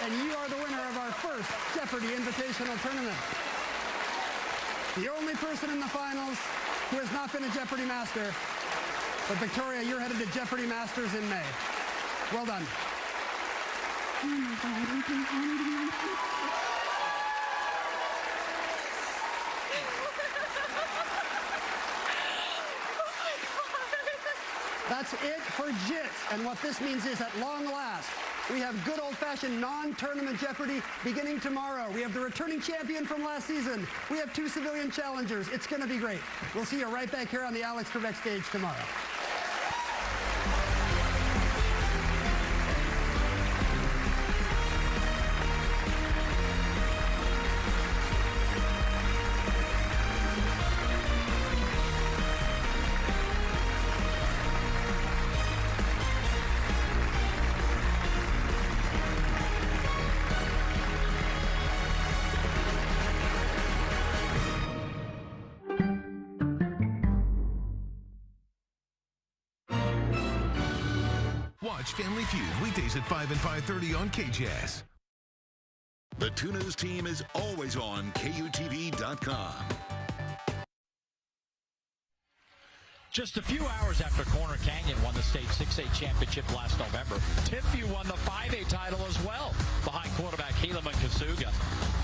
and you are the winner of our first Jeopardy Invitational Tournament. The only person in the finals who has not been a Jeopardy master. But Victoria, you're headed to Jeopardy Masters in May. Well done. Oh my God, we can finally That's it for JIT. And what this means is, at long last, we have good old-fashioned non-tournament Jeopardy beginning tomorrow. We have the returning champion from last season. We have 2 civilian challengers. It's going to be great. We'll see you right back here on the Alex Trebek stage tomorrow. Watch Family Feud weekdays at 5 and 5:30 on KJS. The 2 News team is always on KUTV.com. Just a few hours after Corner Canyon won the state 6A championship last November, Timpview won the 5A title as well, behind quarterback Helaman Kasuga.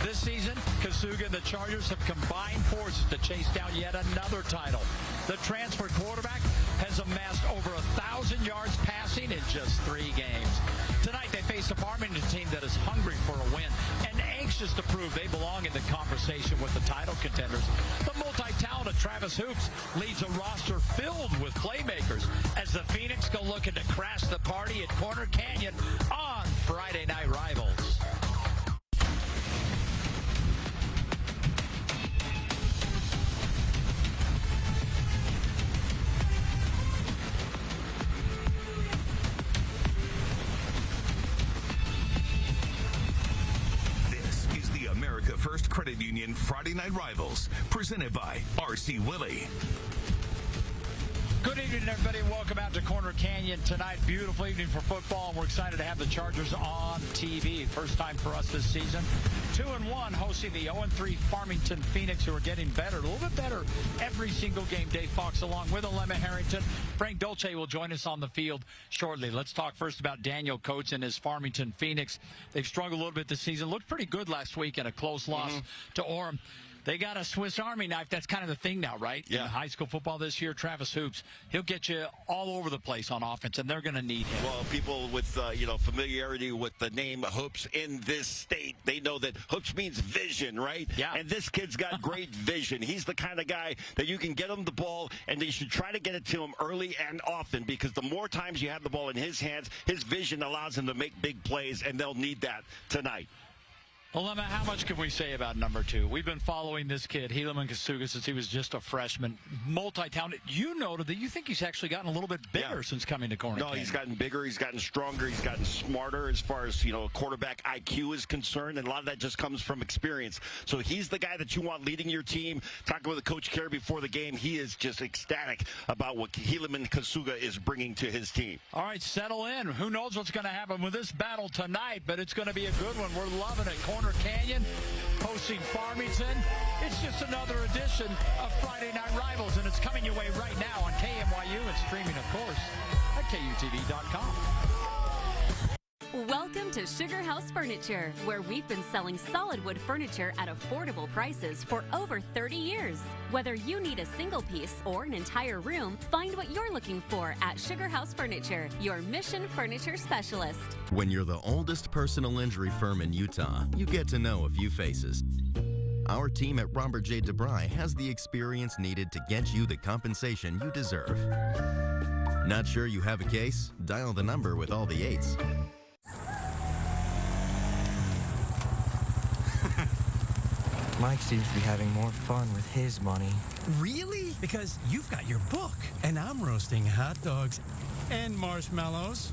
This season, Kasuga and the Chargers have combined forces to chase down yet another title. The transfer quarterback has amassed over 1,000 yards passing in just 3 games. Tonight, they face a Farmington team that is hungry for a win and anxious to prove they belong in the conversation with the title contenders. The multi-talented Travis Hoops leads a roster filled with playmakers as the Phoenix go looking to crash the party at Corner Canyon on Friday Night Rivals. America First Credit Union Friday Night Rivals, presented by R.C. Willey. Good evening, everybody, and welcome out to Corner Canyon tonight. Beautiful evening for football, and we're excited to have the Chargers on TV. First time for us this season. 2-1, hosting the 0-3 Farmington Phoenix, who are getting better, a little bit better every single game. Dave Fox along with Alema Harrington. Frank Dolce will join us on the field shortly. Let's talk first about Daniel Coates and his Farmington Phoenix. They've struggled a little bit this season. Looked pretty good last week in a close loss to Orem. They got a Swiss Army knife. That's kind of the thing now, right? Yeah. In high school football this year, Travis Hoops, he'll get you all over the place on offense, and they're going to need him. Well, people with, familiarity with the name Hoops in this state, they know that Hoops means vision, right? Yeah. And this kid's got great vision. He's the kind of guy that you can get him the ball, and you should try to get it to him early and often, because the more times you have the ball in his hands, his vision allows him to make big plays, and they'll need that tonight. Alema, how much can we say about number 2? We've been following this kid, Helaman Kasuga, since he was just a freshman. Multi-talented. You noted that you think he's actually gotten a little bit bigger since coming to Corner Canyon. No, he's gotten bigger, he's gotten stronger, he's gotten smarter as far as, quarterback IQ is concerned, and a lot of that just comes from experience. So he's the guy that you want leading your team. Talking with Coach Carey before the game, he is just ecstatic about what Helaman Kasuga is bringing to his team. All right, settle in. Who knows what's going to happen with this battle tonight, but it's going to be a good one. We're loving it. Corner Canyon hosting Farmington. It's just another edition of Friday Night Rivals, and it's coming your way right now on KMYU and streaming, of course, at KUTV.com. Welcome to Sugar House Furniture, where we've been selling solid wood furniture at affordable prices for over 30 years. Whether you need a single piece or an entire room, find what you're looking for at Sugar House Furniture, your Mission Furniture specialist. When you're the oldest personal injury firm in Utah, you get to know a few faces. Our team at Robert J. DeBry has the experience needed to get you the compensation you deserve. Not sure you have a case? Dial the number with all the 8s. Mike seems to be having more fun with his money. Really? Because you've got your book, and I'm roasting hot dogs and marshmallows.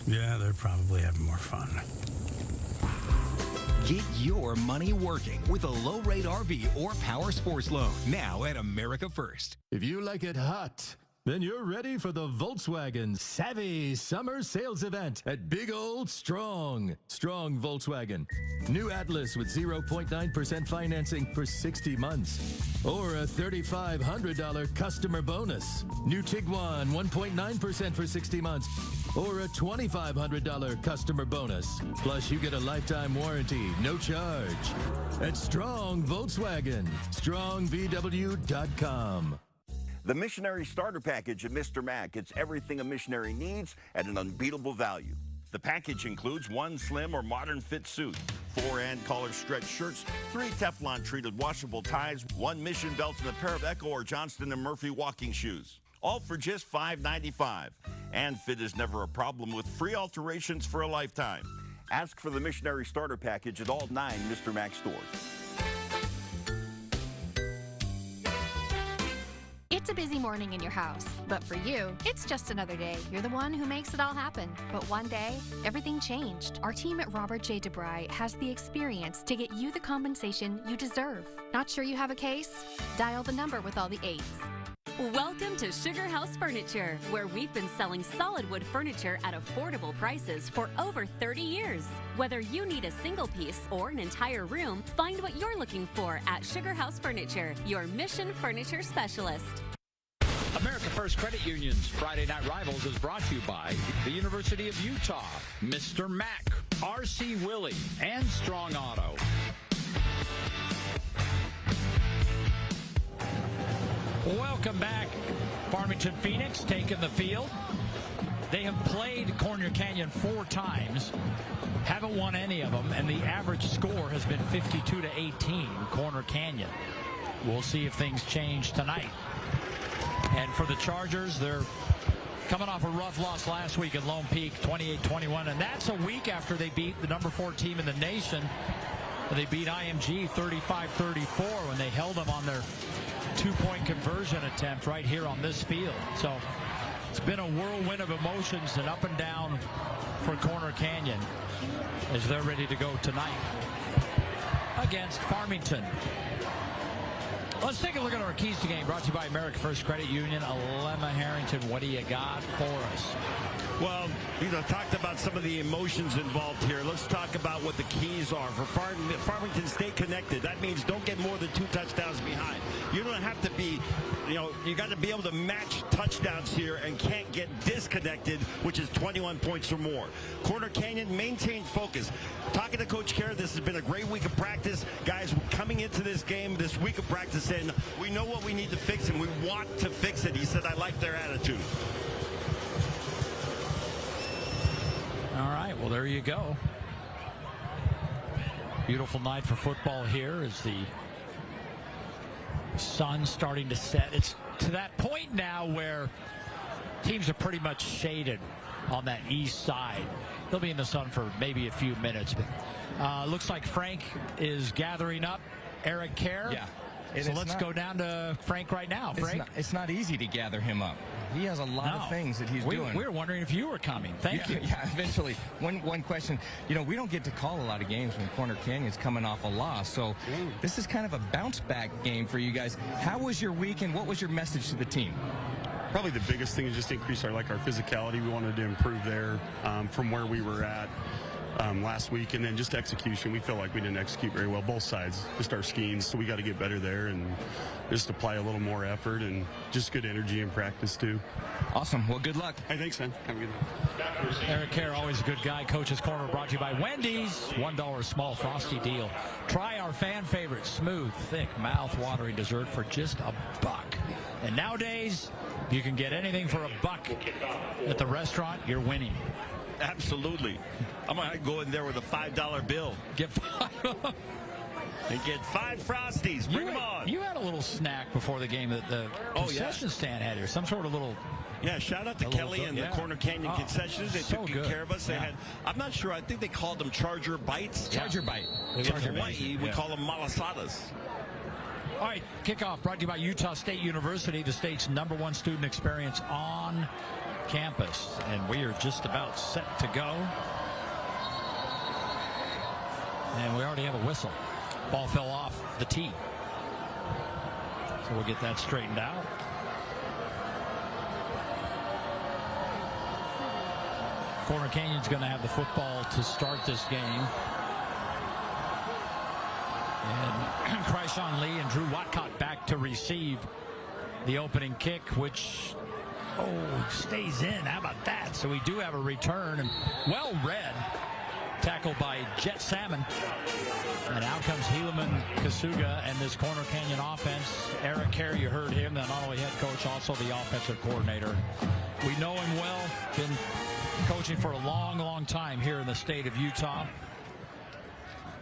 Yeah, they're probably having more fun. Get your money working with a low-rate RV or power sports loan now at America First. If you like it hot, then you're ready for the Volkswagen Savvy Summer Sales Event at Big Old Strong Volkswagen. New Atlas with 0.9% financing for 60 months. Or a $3,500 customer bonus. New Tiguan 1.9% for 60 months. Or a $2,500 customer bonus. Plus, you get a lifetime warranty, no charge. At Strong Volkswagen, strongvw.com. The Missionary Starter Package at Mr. Mac. It's everything a missionary needs at an unbeatable value. The package includes 1 slim or modern fit suit, 4 and collar stretch shirts, 3 Teflon treated washable ties, 1 mission belt, and a pair of Echo or Johnston & Murphy walking shoes. All for just $5.95. And fit is never a problem with free alterations for a lifetime. Ask for the Missionary Starter Package at all 9 Mr. Mac stores. It's a busy morning in your house, but for you, it's just another day. You're the one who makes it all happen. But one day, everything changed. Our team at Robert J. DeBry has the experience to get you the compensation you deserve. Not sure you have a case? Dial the number with all the 8s. Welcome to Sugar House Furniture, where we've been selling solid wood furniture at affordable prices for over 30 years. Whether you need a single piece or an entire room, find what you're looking for at Sugar House Furniture, your Mission Furniture specialist. America First Credit Union's Friday Night Rivals is brought to you by the University of Utah, Mr. Mac, R.C. Willey, and Strong Auto. Welcome back. Farmington Phoenix taking the field. They have played Corner Canyon 4 times, haven't won any of them, and the average score has been 52-18, Corner Canyon. We'll see if things change tonight. And for the Chargers, they're coming off a rough loss last week at Lone Peak, 28-21, and that's a week after they beat the number 4 team in the nation. They beat IMG 35-34 when they held them on their 2-point conversion attempt right here on this field. So it's been a whirlwind of emotions and up and down for Corner Canyon as they're ready to go tonight against Farmington. Let's take a look at our keys to game, brought to you by America First Credit Union. Alema Harrington, what do you got for us? Well, talked about some of the emotions involved here. Let's talk about what the keys are. For Farmington, stay connected. That means don't get more than 2 touchdowns behind. You don't have to be, you got to be able to match touchdowns here and can't get disconnected, which is 21 points or more. Corner Canyon, maintain focus. Talking to Coach Kerr, this has been a great week of practice. Guys, coming into this game, this week of practice, saying, we know what we need to fix and we want to fix it. He said, I like their attitude. All right, well, there you go. Beautiful night for football here as the sun's starting to set. It's to that point now where teams are pretty much shaded on that east side. They'll be in the sun for maybe a few minutes. But looks like Frank is gathering up Eric Kerr. Yeah. So let's go down to Frank right now. Frank? It's not easy to gather him up. He has a lot of things that he's doing. We were wondering if you were coming. Thank you. Yeah, eventually. One question. We don't get to call a lot of games when Corner Canyon's coming off a loss. So this is kind of a bounce-back game for you guys. How was your week, and what was your message to the team? Probably the biggest thing is just increase our physicality. We wanted to improve there from where we were at last week, and then just execution. We feel like we didn't execute very well, both sides, just our schemes, so we got to get better there and just apply a little more effort and just good energy in practice too. Awesome. Well, good luck. Hey, thanks, man. Have a good night. Eric Kerr, always a good guy. Coach's Corner brought to you by Wendy's. $1 small frosty deal. Try our fan favorite smooth, thick, mouth-watering dessert for just $1. And nowadays, you can get anything for $1 at the restaurant. You're winning. Absolutely. I'm going to go in there with a $5 bill. Get 5. And get 5 Frosties. Bring them on. You had a little snack before the game that the concession stand had here. Some sort of little... Yeah, shout out to Kelly and the Corner Canyon concessions. They took good care of us. They had, I'm not sure, I think they called them Charger Bites. Charger Bite. In Hawaii, we call them malasadas. All right, kickoff brought to you by Utah State University, the state's #1 student experience on campus. And we are just about set to go. And we already have a whistle. Ball fell off the tee. So we'll get that straightened out. Corner Canyon's going to have the football to start this game. And Kryshawn Lee and Drew Watcott back to receive the opening kick, which, stays in. How about that? So we do have a return, and well read. Tackled by Jet Salmon. And out comes Helaman Kasuga and this Corner Canyon offense. Eric Carey, you heard him, the not only head coach, also the offensive coordinator. We know him well, been coaching for a long, long time here in the state of Utah.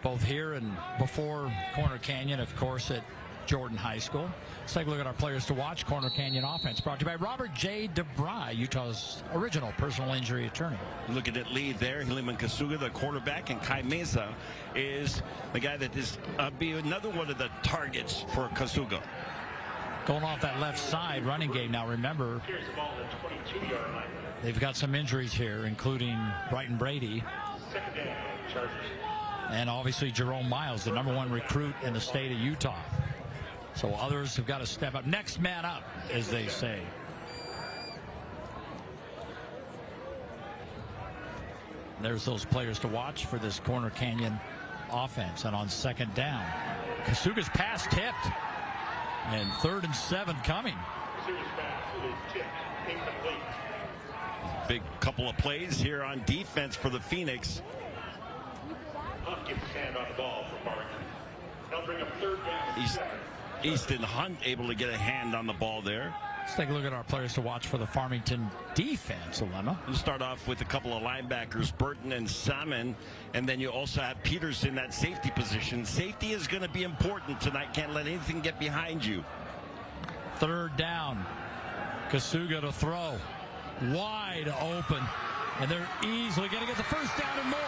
Both here and before Corner Canyon, of course, at Jordan High School. Let's take a look at our players to watch. Corner Canyon offense brought to you by Robert J. DeBry, Utah's original personal injury attorney. Looking at lead there, Helaman Kasuga, the quarterback, and Kai Mesa is the guy that is be another one of the targets for Kasuga. Going off that left side running game. Now remember, they've got some injuries here, including Brighton Brady. And obviously Jerome Miles, the #1 recruit in the state of Utah. So others have got to step up. Next man up, as they say. There's those players to watch for this Corner Canyon offense. And on second down, Kasuga's pass tipped. And 3rd and 7 coming. Big couple of plays here on defense for the Phoenix. Gets his hand on the ball for Farmington. They'll bring up 3rd down. Easton Hunt able to get a hand on the ball there. Let's take a look at our players to watch for the Farmington defense, Alema. We'll start off with a couple of linebackers, Burton and Salmon, and then you also have Peters in that safety position. Safety is going to be important tonight. Can't let anything get behind you. 3rd down. Kasuga to throw. Wide open. And they're easily going to get the first down and more.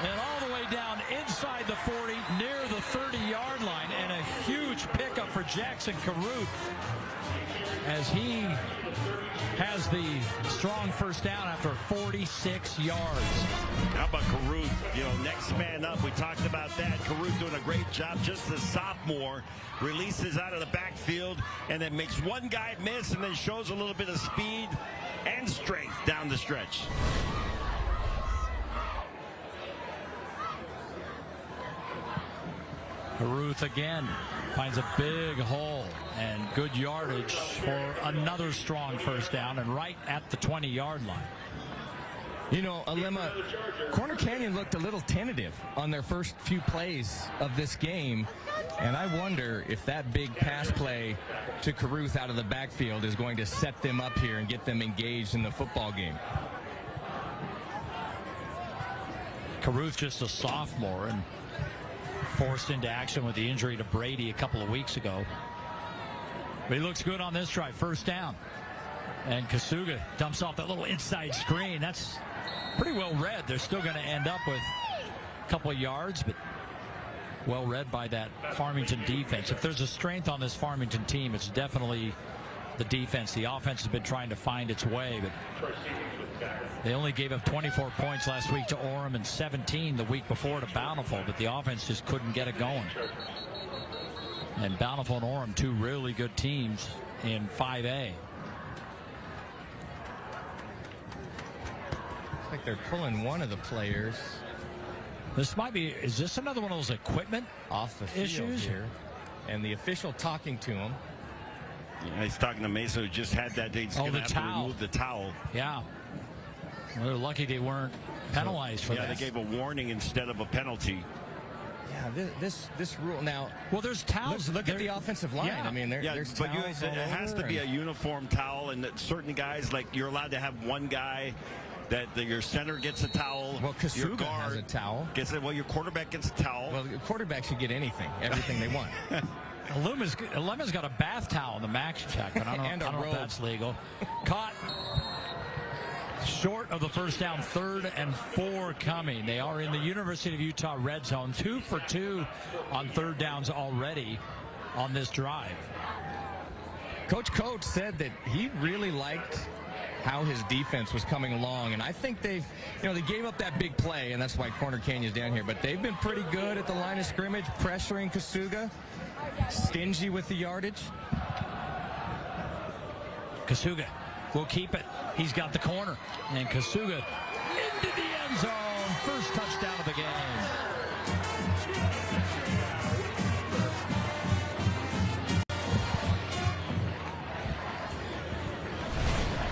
And all the way down inside the 40, near the 30-yard line, and a huge pickup for Jackson Caruth as he has the strong first down after 46 yards. How about Caruth? Next man up. We talked about that. Caruth doing a great job. Just a sophomore. Releases out of the backfield and then makes one guy miss and then shows a little bit of speed and strength down the stretch. Caruth again finds a big hole and good yardage for another strong first down and right at the 20-yard line. Alema, Corner Canyon looked a little tentative on their first few plays of this game, and I wonder if that big pass play to Caruth out of the backfield is going to set them up here and get them engaged in the football game. Caruth just a sophomore and forced into action with the injury to Brady a couple of weeks ago. But he looks good on this drive. First down. And Kasuga dumps off that little inside screen. That's pretty well read. They're still going to end up with a couple of yards, but well read by that Farmington defense. If there's a strength on this Farmington team, it's definitely the defense. The offense has been trying to find its way, but they only gave up 24 points last week to Orem and 17 the week before to Bountiful, but the offense just couldn't get it going. And Bountiful and Orem, two really good teams in 5A. Looks like they're pulling one of the players. This might be, is this another one of those equipment off the field issues here? And the official talking to him. Yeah, he's talking to Mesa, who just had that. He's going to have to remove the towel. Yeah. Well, they're lucky they weren't penalized for that. Yeah, they gave a warning instead of a penalty. Yeah, this rule now. Well, there's towels. Look at the offensive line. Yeah. I mean, there's but towels it has to be a uniform towel, and certain guys, like, you're allowed to have one guy that your center gets a towel. Well, your Kasuga guard has a towel. Well, your quarterback gets a towel. Well, the quarterback should get everything they want. Alema's got a bath towel in the max check, but I don't know if that's legal. Caught short of the first down, 3rd and 4 coming. They are in the University of Utah red zone, 2 for 2 on 3rd downs already on this drive. Coach Coates said that he really liked how his defense was coming along. And I think they gave up that big play, and that's why Corner Canyon's down here. But they've been pretty good at the line of scrimmage, pressuring Kasuga, stingy with the yardage. Kasuga will keep it. He's got the corner. And Kasuga into the end zone. First touchdown of the game.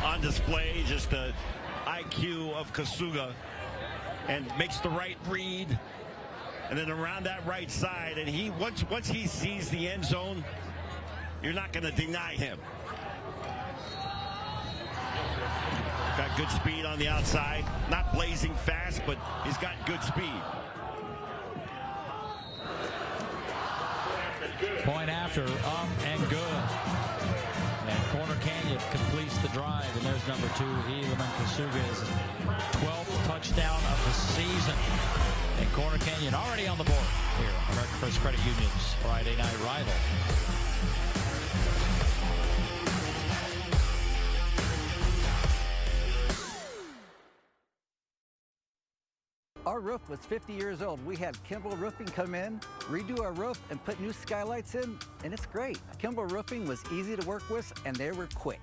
On display, just the IQ of Kasuga, and makes the right read, and then around that right side, and he once he sees the end zone, you're not going to deny him. Got good speed on the outside, not blazing fast, but he's got good speed. Point after, up and good. And Corner Canyon completes the drive, and there's number 2, Helaman Kasuga's 12th touchdown of the season. And Corner Canyon already on the board here on American First Credit Union's Friday Night Rival. Our roof was 50 years old. We had Kimball Roofing come in, redo our roof, and put new skylights in, and it's great. Kimball Roofing was easy to work with, and they were quick.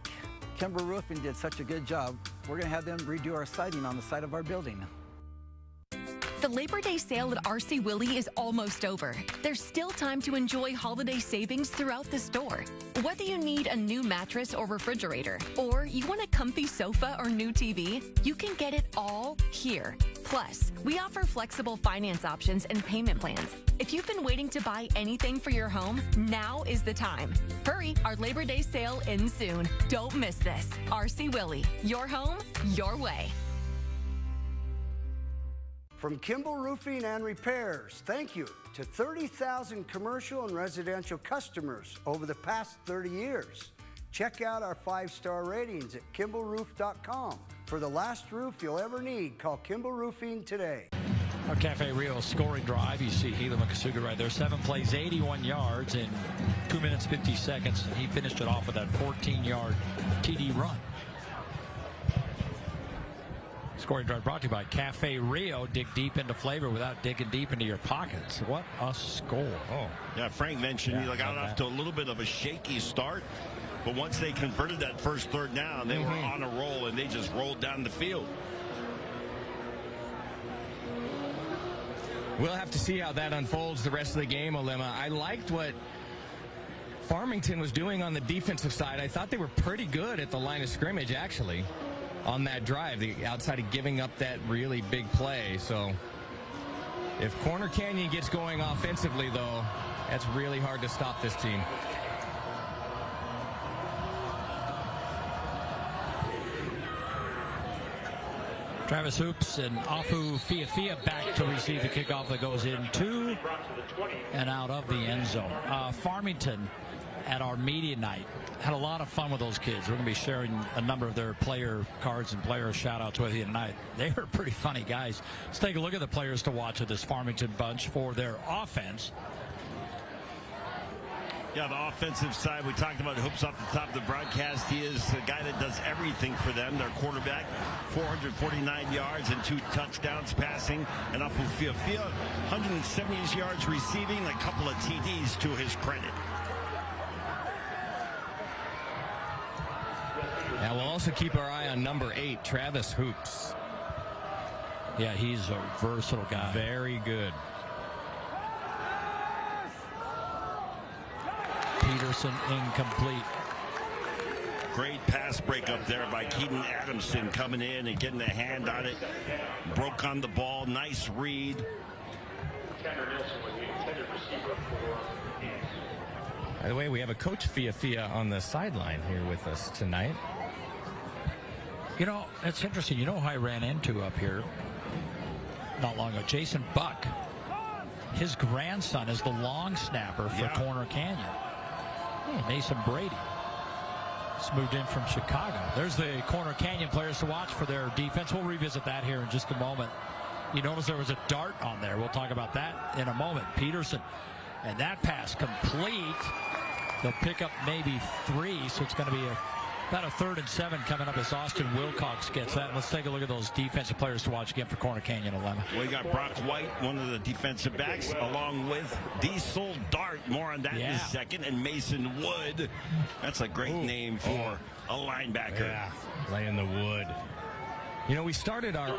Kimball Roofing did such a good job, we're going to have them redo our siding on the side of our building. The Labor Day sale at RC Willey is almost over. There's still time to enjoy holiday savings throughout the store. Whether you need a new mattress or refrigerator, or you want a comfy sofa or new TV, you can get it all here. Plus, we offer flexible finance options and payment plans. If you've been waiting to buy anything for your home, now is the time. Hurry, our Labor Day sale ends soon. Don't miss this. RC Willey, your home, your way. From Kimball Roofing and Repairs, thank you to 30,000 commercial and residential customers over the past 30 years. Check out our 5-star ratings at kimballroof.com. For the last roof you'll ever need, call Kimball Roofing today. Our Cafe Rio scoring drive, you see Helaman Kasuga right there. 7 plays, 81 yards in 2 minutes, 50 seconds. And he finished it off with that 14-yard TD run. Scoring drive brought to you by Cafe Rio. Dig deep into flavor without digging deep into your pockets. What a score. Oh, yeah, Frank mentioned he got off to a little bit of a shaky start, but once they converted that first third down, they were on a roll, and they just rolled down the field. We'll have to see how that unfolds the rest of the game, Olema. I liked what Farmington was doing on the defensive side. I thought they were pretty good at the line of scrimmage, actually, on that drive, the outside of giving up that really big play. So if Corner Canyon gets going offensively, though, that's really hard to stop this team. Travis Hoops and Afu Fiafia back to receive the kickoff that goes into and out of the end zone. Farmington at our media night had a lot of fun with those kids. We're going to be sharing a number of their player cards and player shout-outs with you tonight. They are pretty funny guys. Let's take a look at the players to watch of this Farmington bunch for their offense. Yeah, the offensive side, we talked about Hoops off the top of the broadcast. He is a guy that does everything for them. Their quarterback, 449 yards and 2 touchdowns passing. And Afu Fiafia, 170 yards receiving, a couple of TDs to his credit. Now we'll also keep our eye on number 8, Travis Hoops. Yeah, he's a versatile guy. Very good. Peterson incomplete. Great pass break up there by Keaton Adamson, coming in and getting a hand on it. Broke on the ball. Nice read. By the way, we have a Coach Fiafia on the sideline here with us tonight. You know, it's interesting. You know who I ran into up here not long ago? Jason Buck. His grandson is the long snapper for Corner Canyon. Mason Brady. He's moved in from Chicago. There's the Corner Canyon players to watch for their defense. We'll revisit that here in just a moment. You notice there was a dart on there. We'll talk about that in a moment. Peterson. And that pass complete. They'll pick up maybe 3, so it's going to be a About a 3rd and 7 coming up as Austin Wilcox gets that. Let's take a look at those defensive players to watch again for Corner Canyon 11. We got Brock White, one of the defensive backs, along with Diesel Dart. More on that in a second. And Mason Wood. That's a great name for a linebacker. Yeah, laying the wood. You know, we started our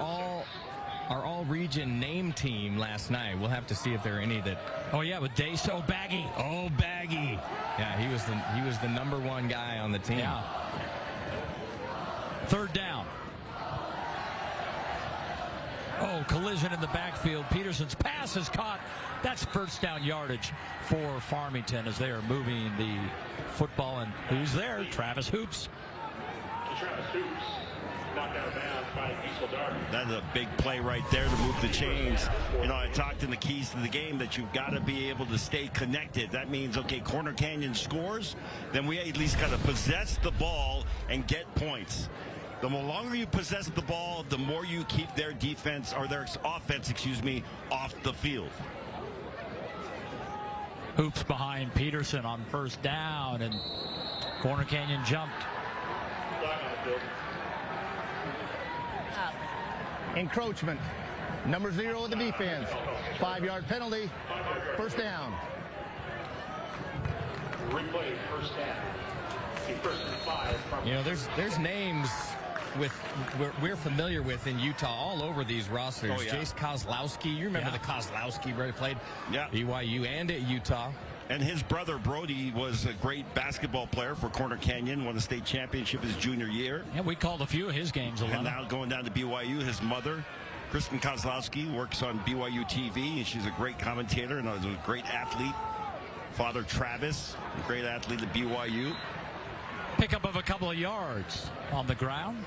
all-region name team last night. We'll have to see if there are any that. Oh yeah, with Dace. Oh, Baggy. Oh, Baggy. Yeah, he was the #1 guy on the team. Yeah. 3rd down. Oh, collision in the backfield. Peterson's pass is caught. That's 1st down yardage for Farmington as they are moving the football. And who's there? Travis Hoops. Travis Hoops knocked out of bounds by Diesel Dart. That's a big play right there to move the chains. You know, I talked in the keys to the game that you've got to be able to stay connected. That means, okay, Corner Canyon scores, then we at least got to possess the ball and get points. The longer you possess the ball, the more you keep their defense, or their offense, off the field. Hoops behind Peterson on 1st down, and Corner Canyon jumped. Encroachment. Number 0 of the defense. 5-yard penalty. 1st down. Replay 1st down. 1st and 5. You know, there's names we're familiar with in Utah all over these rosters. Oh, yeah. Jace Kozlowski. You remember the Kozlowski, where he played BYU and at Utah. And his brother Brody was a great basketball player for Corner Canyon, won a state championship his junior year. Yeah, we called a few of his games. And now going down to BYU, his mother, Kristen Kozlowski, works on BYU TV, and she's a great commentator and a great athlete. Father Travis, a great athlete at BYU. Pickup of a couple of yards on the ground.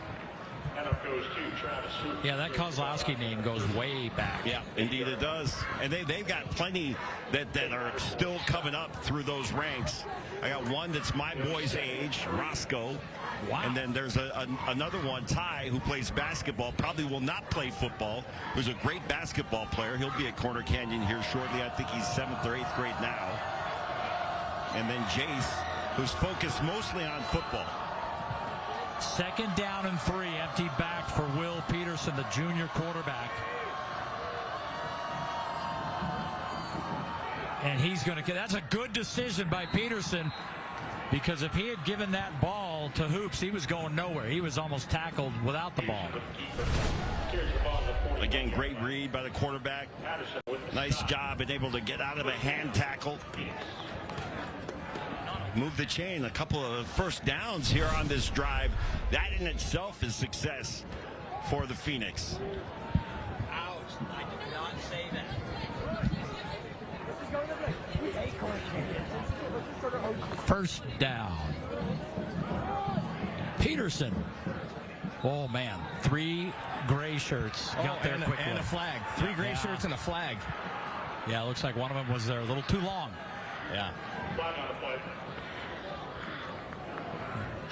And up goes to Travis Hoops. Yeah, that Kozlowski name goes way back. Yeah, indeed it does. And they've got plenty that are still coming up through those ranks. I got one that's my boy's age, Roscoe. Wow. And then there's another one, Ty, who plays basketball, probably will not play football, who's a great basketball player. He'll be at Corner Canyon here shortly. I think he's 7th or 8th grade now. And then Jace, who's focused mostly on football. 2nd down and 3, empty back for Will Peterson, the junior quarterback. And he's going to get, that's a good decision by Peterson, because if he had given that ball to Hoops, he was going nowhere. He was almost tackled without the ball. Again, great read by the quarterback. Nice job, and able to get out of a hand tackle. Move the chain. A couple of 1st downs here on this drive. That in itself is success for the Phoenix. Ouch. I did not say that. 1st down. Peterson. Oh, man. 3 gray shirts got there quickly. And a flag. 3 gray shirts and a flag. Yeah, it looks like one of them was there a little too long. Yeah.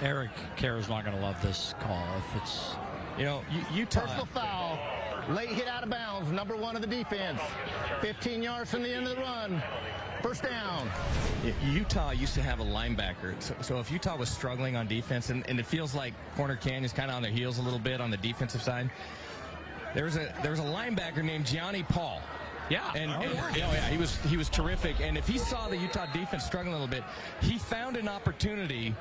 Eric Kerr's not going to love this call if it's, you know, Utah. Personal foul. Late hit out of bounds. Number 1 of the defense. 15 yards from the end of the run. 1st down. Utah used to have a linebacker. So if Utah was struggling on defense, and it feels like Corner Canyon's kind of on their heels a little bit on the defensive side, there was a linebacker named Gianni Paul. Yeah. He was terrific. And if he saw the Utah defense struggling a little bit, he found an opportunity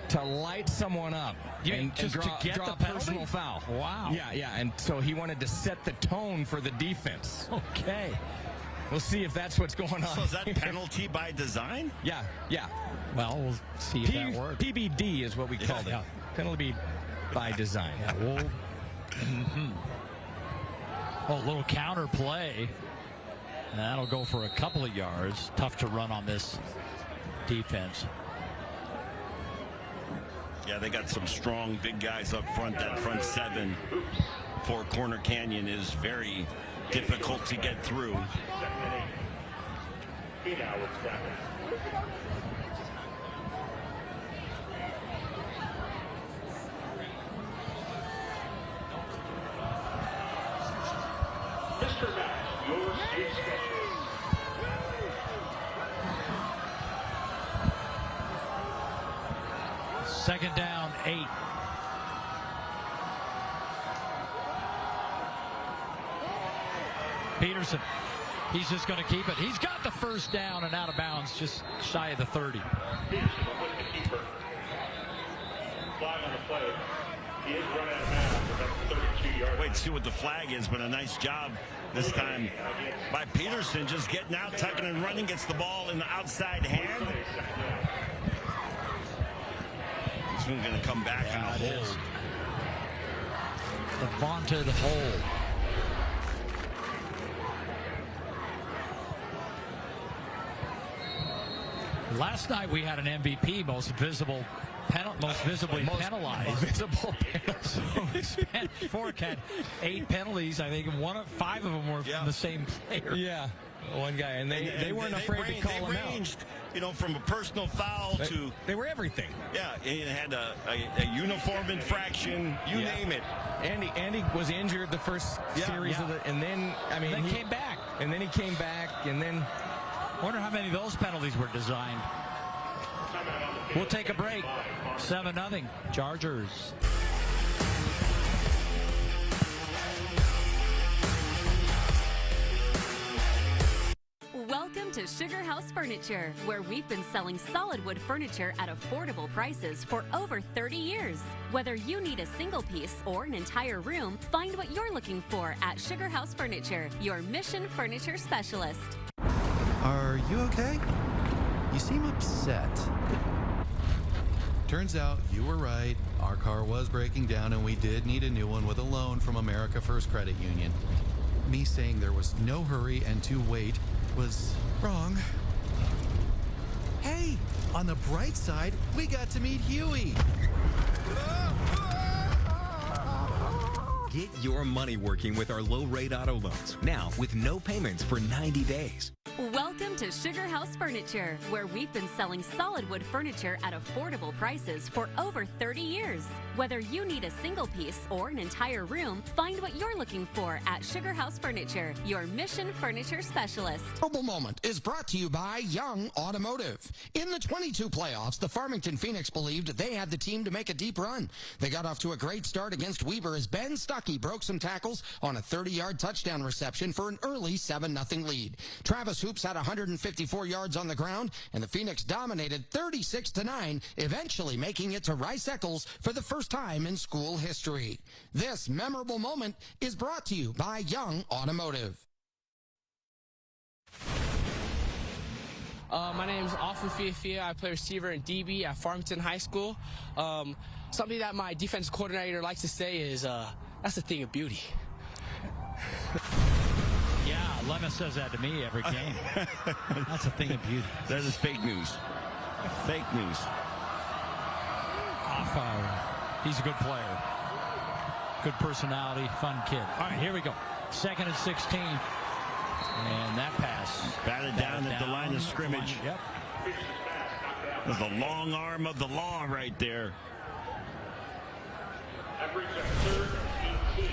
to light someone up and draw a personal foul. Wow. Yeah. And so he wanted to set the tone for the defense. Okay. We'll see if that's what's going on. So is that penalty by design? Yeah. Well, we'll see if that works. PBD is what we called it. Penalty by design. Yeah, Oh, a little counter play. And that'll go for a couple of yards. Tough to run on this defense. Yeah, they got some strong big guys up front. That front 7 for Corner Canyon is very difficult to get through. Mr. Matt, your state specialist. Second down, 8. Peterson, he's just going to keep it. He's got the first down and out of bounds, just shy of the 30. Peterson with the keeper. Flag on the play. He is run out of bounds at that 32-yard. Wait to see what the flag is, but a nice job this time by Peterson, just getting out, tucking and running, gets the ball in the outside hand. This one's going to come back in a hold. The vaunted hold. Last night we had an MVP, most visibly penalized. Visible penalty. Spanish Fork had 8 penalties. I think 5 of them were from the same player. Yeah, one guy, and they weren't afraid to call him out. You know, from a personal foul to they were everything. Yeah, it had a uniform infraction. You name it. Andy was injured the first series of and then he came back, and then he came back, and then. Wonder how many of those penalties were designed. We'll take a break. 7-0 Chargers. Welcome to Sugar House Furniture, where we've been selling solid wood furniture at affordable prices for over 30 years. Whether you need a single piece or an entire room, find what you're looking for at Sugar House Furniture, your Mission Furniture specialist. Are you okay? You seem upset. Turns out you were right. Our car was breaking down and we did need a new one with a loan from America First Credit Union. Me saying there was no hurry and to wait was wrong. Hey, on the bright side, we got to meet Huey. Get your money working with our low-rate auto loans. Now, with no payments for 90 days. Welcome to Sugar House Furniture, where we've been selling solid wood furniture at affordable prices for over 30 years. Whether you need a single piece or an entire room, find what you're looking for at Sugar House Furniture, your Mission Furniture specialist. Memorable Moment is brought to you by Young Automotive. In the 22 playoffs, the Farmington Phoenix believed they had the team to make a deep run. They got off to a great start against Weber as Ben Stuckey broke some tackles on a 30-yard touchdown reception for an early 7-0 lead. Travis Hoops had 154 yards on the ground, and the Phoenix dominated 36-9, eventually making it to Rice Eccles for the first time in school history. This memorable moment is brought to you by Young Automotive. My name is Alfred Fiafia. I play receiver and DB at Farmington High School. Something that my defense coordinator likes to say is, that's a thing of beauty. Yeah, Lemma says that to me every game. That's a thing of beauty. That is fake news. Fake news. He's a good player. Good personality, fun kid. All right, here we go. 2nd and 16. And that pass. Batted down at the line of scrimmage. Yep. There's the long arm of the law right there. That brings up 3rd and 18.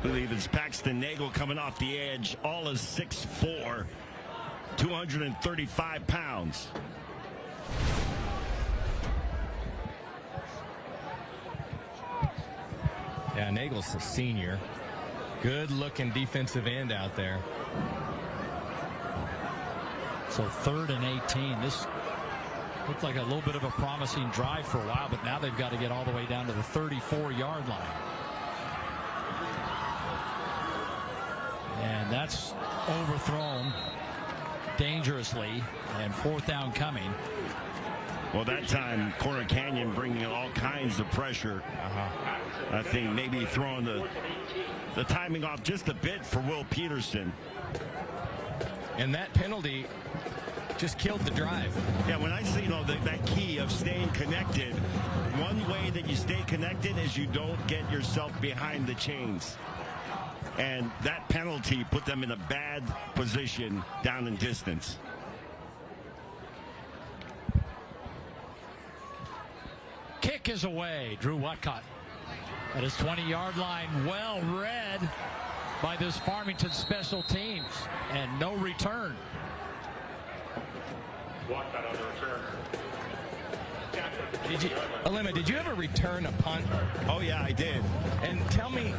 I believe it's Paxton Nagel coming off the edge. All is 6'4", 235 pounds. Yeah, Nagel's a senior. Good-looking defensive end out there. So 3rd and 18. This looked like a little bit of a promising drive for a while, but now they've got to get all the way down to the 34-yard line. And that's overthrown dangerously, and 4th down coming. Well, that time, Corner Canyon bringing all kinds of pressure. I think maybe throwing the timing off just a bit for Will Peterson. And that penalty just killed the drive. Yeah, when I see, that key of staying connected, one way that you stay connected is you don't get yourself behind the chains. And that penalty put them in a bad position down in distance. Kick is away. Drew Watcott at his 20-yard line. Well read by this Farmington special teams. And no return. Watcott on the return. Did you ever return a punt? Oh, yeah, I did. And tell me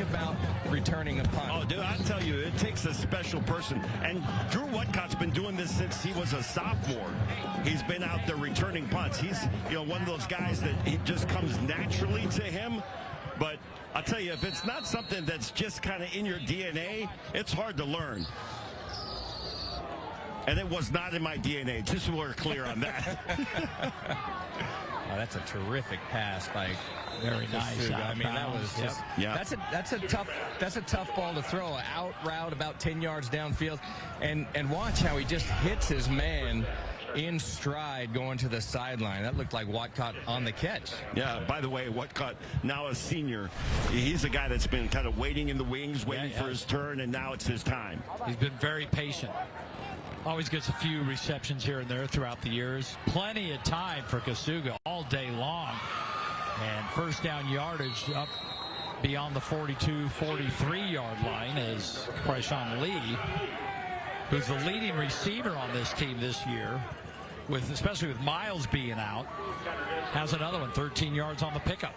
about returning a punt. Oh, dude, I'll tell you, it takes a special person. And Drew Whatcott's been doing this since he was a sophomore. He's been out there returning punts. He's, one of those guys that it just comes naturally to him. But I'll tell you, if it's not something that's just kind of in your DNA, it's hard to learn. And it was not in my DNA, just so we're clear on that. Oh, that's a terrific pass by very nice. I mean, that was just that's a tough ball to throw. Out route about 10 yards downfield, and watch how he just hits his man in stride going to the sideline. That looked like Whatcott on the catch. Yeah, by the way, Whatcott, now a senior, he's a guy that's been kind of waiting in the wings, waiting for his turn, and now it's his time. He's been very patient. Always gets a few receptions here and there throughout the years. Plenty of time for Kasuga all day long. And first down yardage up beyond the 42-43-yard line is Krishan Lee, who's the leading receiver on this team this year, especially with Miles being out, has another one, 13 yards on the pickup.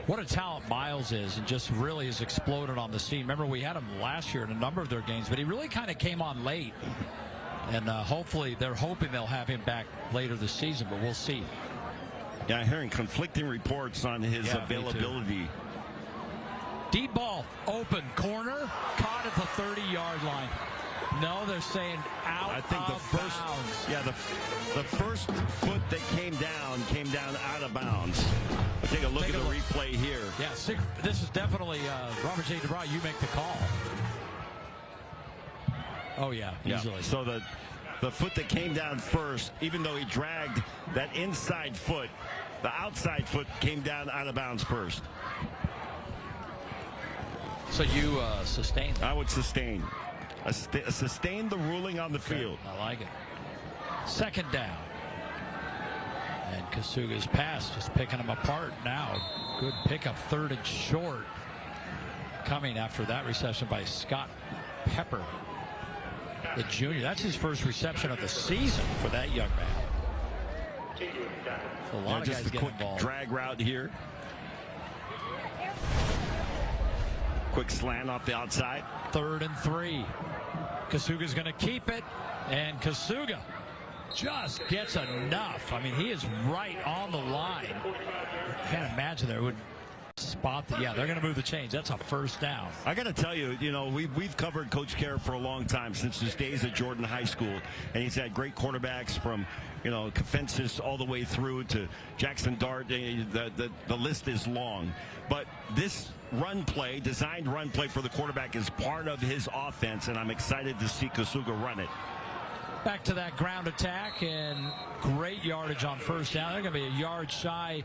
What a talent Miles is, and just really has exploded on the scene. Remember, we had him last year in a number of their games, but he really kind of came on late. And hopefully, they're hoping they'll have him back later this season, but we'll see. Yeah, I'm hearing conflicting reports on his availability. Deep ball, open, corner, caught at the 30-yard line. No, they're saying out I think the first, bounds. Yeah, the first foot that came down out of bounds. Take a look at the replay here. Yeah, this is definitely Robert J. DeBry. You make the call. Oh, yeah, easily. So the foot that came down first, even though he dragged that inside foot, the outside foot came down out of bounds first. So you sustain that? I would sustain. Sustain the ruling on the field. I like it. Second down. And Kasuga's pass just picking him apart now. Good pickup, third and short. Coming after that reception by Scott Pepper, the junior. That's his first reception of the season for that young man. So a lot of guys just a quick involved. Drag route here. Quick slant off the outside. 3rd and 3. Kasuga's going to keep it, and Kasuga just gets enough. I mean, he is right on the line. I can't imagine they would spot the. Yeah, they're going to move the chains. That's a first down. I got to tell you, we've covered Coach Kerr for a long time, since his days at Jordan High School, and he's had great quarterbacks from Kafensis all the way through to Jackson Dart. The list is long, but this designed run play for the quarterback is part of his offense, and I'm excited to see Kasuga run it. Back to that ground attack, and great yardage on first down. They're going to be a yard shy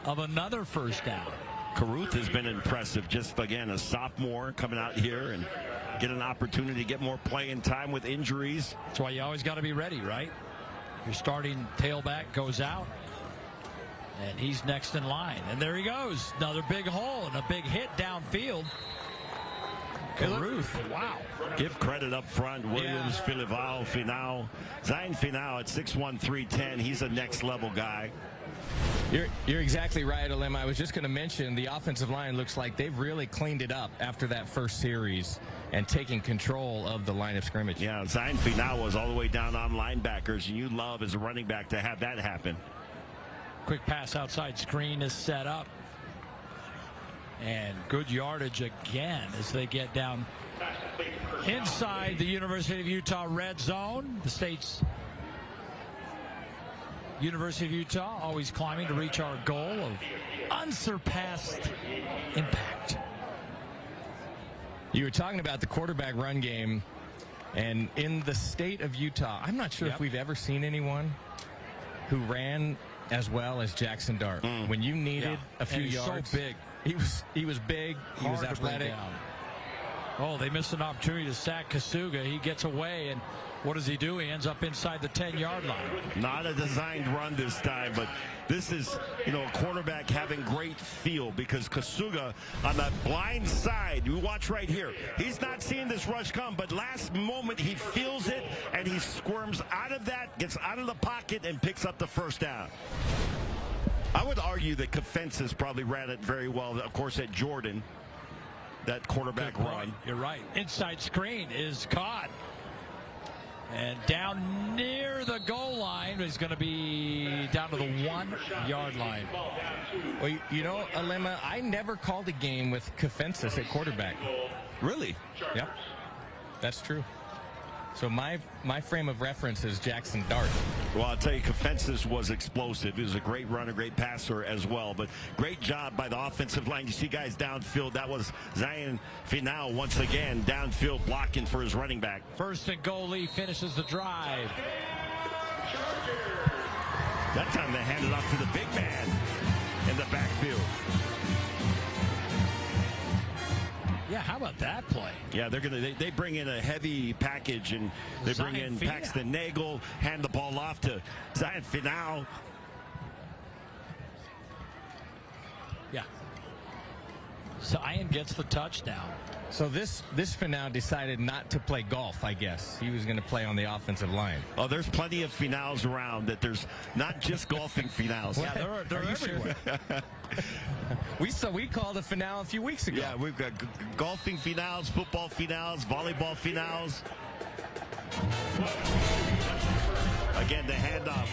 of another first down. Caruth has been impressive. Just, again, a sophomore coming out here and get an opportunity to get more playing time with injuries. That's why you always got to be ready, right? Your starting tailback goes out, and he's next in line. And there he goes. Another big hole and a big hit downfield. Caruth, wow. Give credit up front. Williams, Filival, Finau. Zion Finau at 6'1", 310. He's a next-level guy. You're exactly right, Alim. I was just going to mention the offensive line looks like they've really cleaned it up after that first series and taking control of the line of scrimmage. Yeah, Zion Finau was all the way down on linebackers, and you love as a running back to have that happen. Quick pass outside screen is set up. And good yardage again as they get down inside the University of Utah red zone. The state's University of Utah always climbing to reach our goal of unsurpassed impact. You were talking about the quarterback run game, and in the state of Utah, I'm not sure if we've ever seen anyone who ran as well as Jackson Dart. When you needed a few yards. So big. He was big. He was athletic. Oh, they missed an opportunity to sack Kasuga. He gets away, and What does he do? He ends up inside the 10-yard line. Not a designed run this time, but this is, a quarterback having great feel, because Kasuga on that blind side, you watch right here, he's not seeing this rush come, but last moment he feels it and he squirms out of that, gets out of the pocket and picks up the first down. I would argue that Kafensis probably ran it very well, of course, at Jordan, that quarterback run. You're right. Inside screen is caught. And down near the goal line is going to be down to the 1-yard line. Well, Alema, I never called a game with Kafensis at quarterback. Really? Yep. That's true. So my frame of reference is Jackson Dart. Well, I'll tell you, Kafensis was explosive. He was a great runner, great passer as well. But great job by the offensive line. You see guys downfield. That was Zion Finau once again downfield blocking for his running back. First and goal, Lee finishes the drive. That time they handed off to the big man in the backfield. Yeah, how about that play? Yeah, they bring in a heavy package, and they bring in Paxton Nagel, hand the ball off to Zion Finau. Yeah. Zion gets the touchdown. So this Finau decided not to play golf, I guess. He was going to play on the offensive line. Oh, there's plenty of Finaus around, that there's not just golfing Finaus. Yeah, they're everywhere. We called a Finau a few weeks ago. Yeah, we've got golfing Finaus, football Finaus, volleyball Finaus. Again, the handoff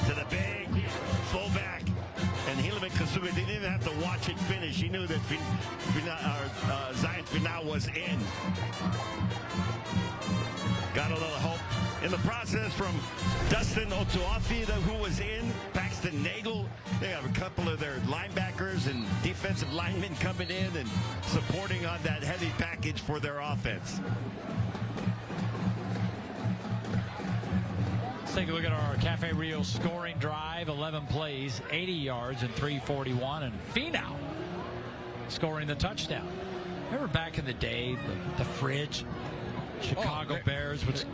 to the big fullback. And Helaman Kasuga didn't even have to watch it finish. He knew that Zion Finau was in. Got a little help in the process from Dustin Otuafi, who was in. Paxton Nagel. They have a couple of their linebackers and defensive linemen coming in and supporting on that heavy package for their offense. Let's take a look at our Cafe Rio scoring drive. 11 plays, 80 yards, and 341. And Finau scoring the touchdown. Remember back in the day, the fridge? Chicago Bears would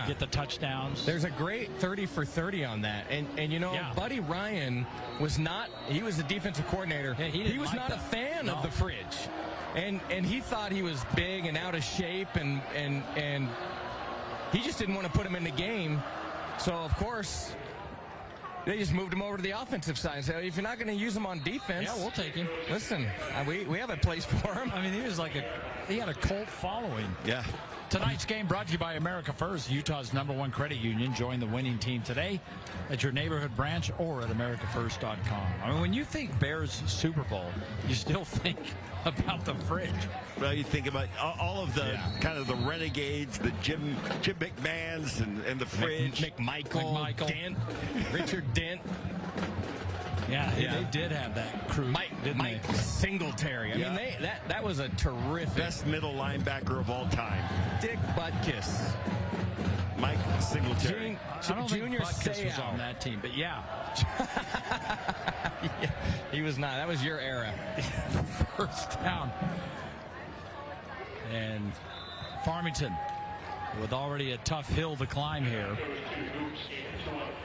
get the touchdowns. There's a great 30 for 30 on that. And Buddy Ryan was not, he was the defensive coordinator. Yeah, he was not a fan of the fridge. And he thought he was big and out of shape, and he just didn't want to put him in the game. So, of course, they just moved him over to the offensive side. So if you're not going to use him on defense, yeah, we'll take him. Listen, we have a place for him. I mean, he had a cult following. Yeah. Tonight's game brought to you by America First, Utah's #1 credit union. Join the winning team today at your neighborhood branch or at AmericaFirst.com. I mean, when you think Bears Super Bowl, you still think about the fridge. Well, you think about all of the kind of the renegades, the Jim McMahons and the fridge. McMichael, Dent, Richard Dent. Yeah, they did have that crew. Mike Singletary. I mean, that was a terrific. Best middle linebacker of all time. Dick Butkus. Mike Singletary. I don't think Butkus was on that team, but yeah. He was not. That was your era. First down. And Farmington with already a tough hill to climb here.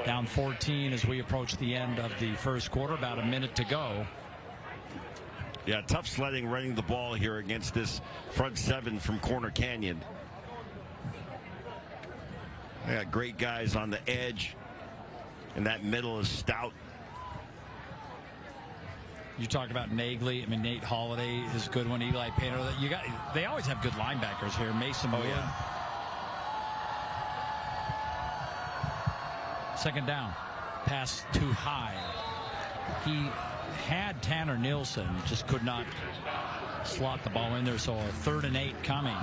Down 14 as we approach the end of the first quarter. About a minute to go. Yeah, tough sledding running the ball here against this front seven from Corner Canyon. They got great guys on the edge, and that middle is stout. You talk about Nagley. I mean, Nate Holiday is a good one. Eli Painter. They always have good linebackers here. Mason Wood. Yeah. Second down. Pass too high. He had Tanner Nielsen, just could not slot the ball in there. So a 3rd and 8 coming.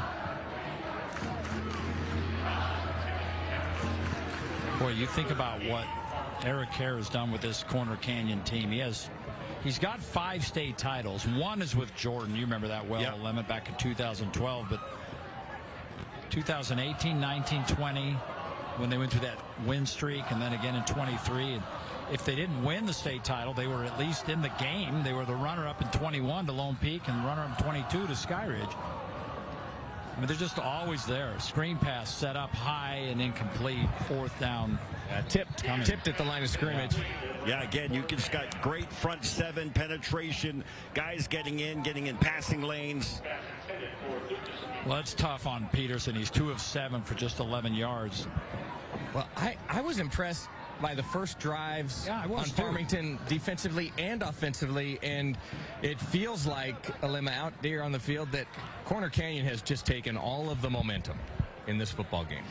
Boy, you think about what Eric Kerr has done with this Corner Canyon team. He's got 5 state titles. One is with Jordan. You remember that well, Lemon, back in 2012. But 2018, 19, 20, when they went through that win streak, and then again in 23. And if they didn't win the state title, they were at least in the game. They were the runner-up in 21 to Lone Peak and runner-up in 22 to Sky Ridge. I mean, they're just always there. Screen pass set up high and incomplete. Fourth down. Tipped at the line of scrimmage. Yeah, again, you just got great front seven penetration. Guys getting in passing lanes. Well, it's tough on Peterson. He's 2 of 7 for just 11 yards. Well, I was impressed by the first drives on Farmington defensively and offensively, and it feels like, Alema, out there on the field, that Corner Canyon has just taken all of the momentum in this football game.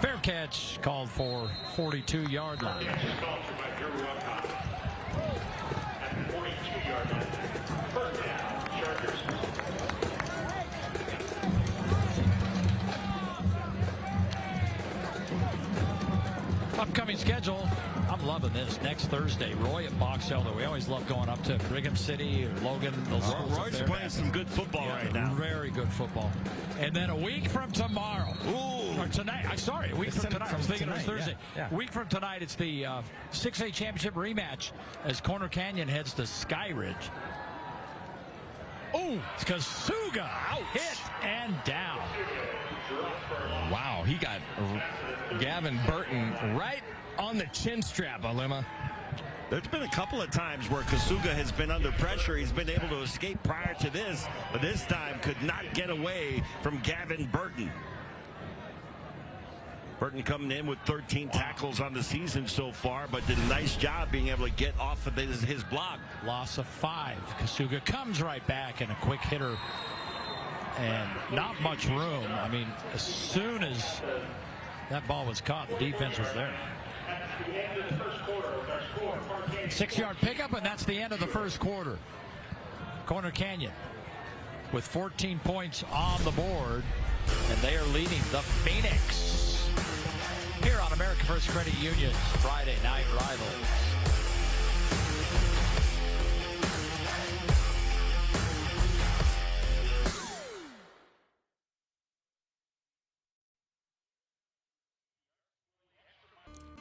Fair catch called for 42-yard line. Upcoming schedule, I'm loving this. Next Thursday, Roy at Box Elder. We always love going up to Brigham City or Logan. Roy's playing some good football right now. Very good football. And then a week from tomorrow. Ooh. Or tonight. I'm sorry, a week from tonight. I was thinking it was Thursday. Yeah. A week from tonight, it's the 6A championship rematch as Corner Canyon heads to Sky Ridge. Oh, it's Kasuga hit and down. Wow, he got Gavin Burton right on the chin strap, Alema. There's been a couple of times where Kasuga has been under pressure. He's been able to escape prior to this, but this time could not get away from Gavin Burton. Burton coming in with 13 tackles on the season so far, but did a nice job being able to get off of his block. Loss of 5. Kasuga comes right back and a quick hitter. And not much room. I mean, as soon as that ball was caught, the defense was there. 6-yard pickup, and that's the end of the first quarter. Corner Canyon with 14 points on the board, and they are leading the Phoenix. Here on America First Credit Union's Friday Night Rivals.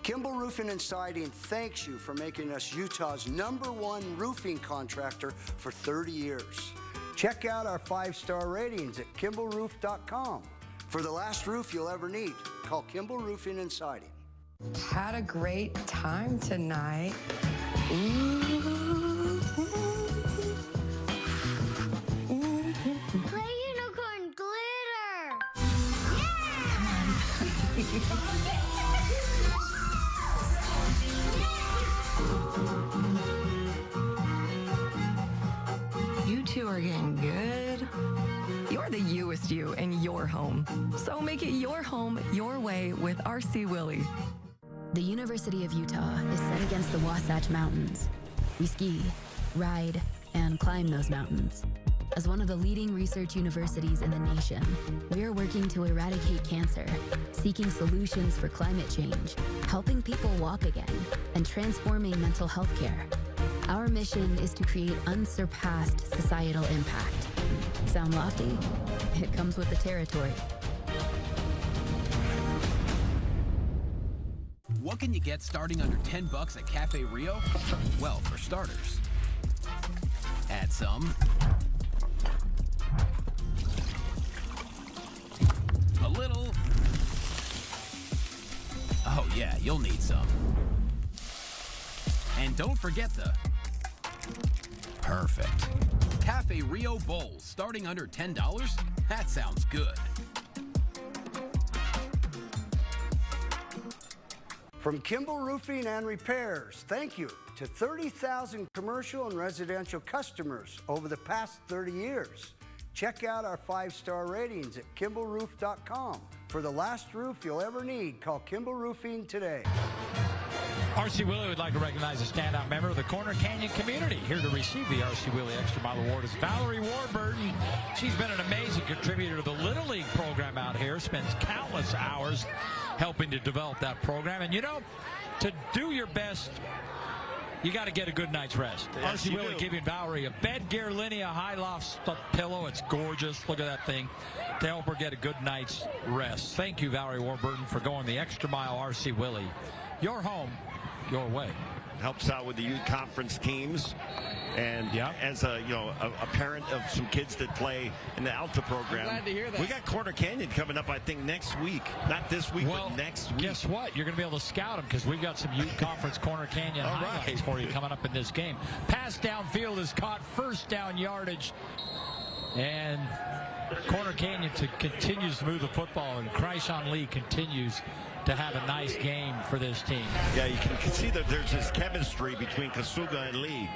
Kimball Roofing and Siding thanks you for making us Utah's #1 roofing contractor for 30 years. Check out our 5-star ratings at kimballroof.com. For the last roof you'll ever need, call Kimball Roofing and Siding. Had a great time tonight. Play unicorn glitter! You two are getting good. You're the youest you in your home. So make it your home your way with RC Willey. The University of Utah is set against the Wasatch Mountains. We ski, ride, and climb those mountains. As one of the leading research universities in the nation, we are working to eradicate cancer, seeking solutions for climate change, helping people walk again, and transforming mental health care. Our mission is to create unsurpassed societal impact. Sound lofty? It comes with the territory. What can you get starting under $10 at Cafe Rio? Well, for starters, add some. A little. Oh yeah, you'll need some. And don't forget the perfect Cafe Rio bowls starting under $10. That sounds good. From Kimball Roofing and Repairs, thank you to 30,000 commercial and residential customers over the past 30 years. Check out our 5-star ratings at kimballroof.com. For the last roof you'll ever need, call Kimball Roofing today. R.C. Willey would like to recognize a standout member of the Corner Canyon community. Here to receive the R.C. Willey Extra Mile Award is Valerie Warburton. She's been an amazing contributor to the Little League program out here, spends countless hours helping to develop that program. And you know, to do your best, you got to get a good night's rest. Yes, R.C. Willey giving Valerie a bed gear linea high loft pillow. It's gorgeous. Look at that thing. To help her get a good night's rest. Thank you, Valerie Warburton, for going the extra mile. R.C. Willey, your home, your way. helps out with the youth conference teams. And as a parent of some kids that play in the Alta program, I'm glad to hear that. we got Corner Canyon coming up, I think, next week. Not this week, but next week. Guess what? You're going to be able to scout them because we've got some youth conference Corner Canyon highlights for you coming up in this game. Pass downfield is caught, first down yardage. And Corner Canyon continues to move the football, and Kreishan Lee continues to have a nice game for this team. Yeah, you can see that there's this chemistry between Kasuga and Lee.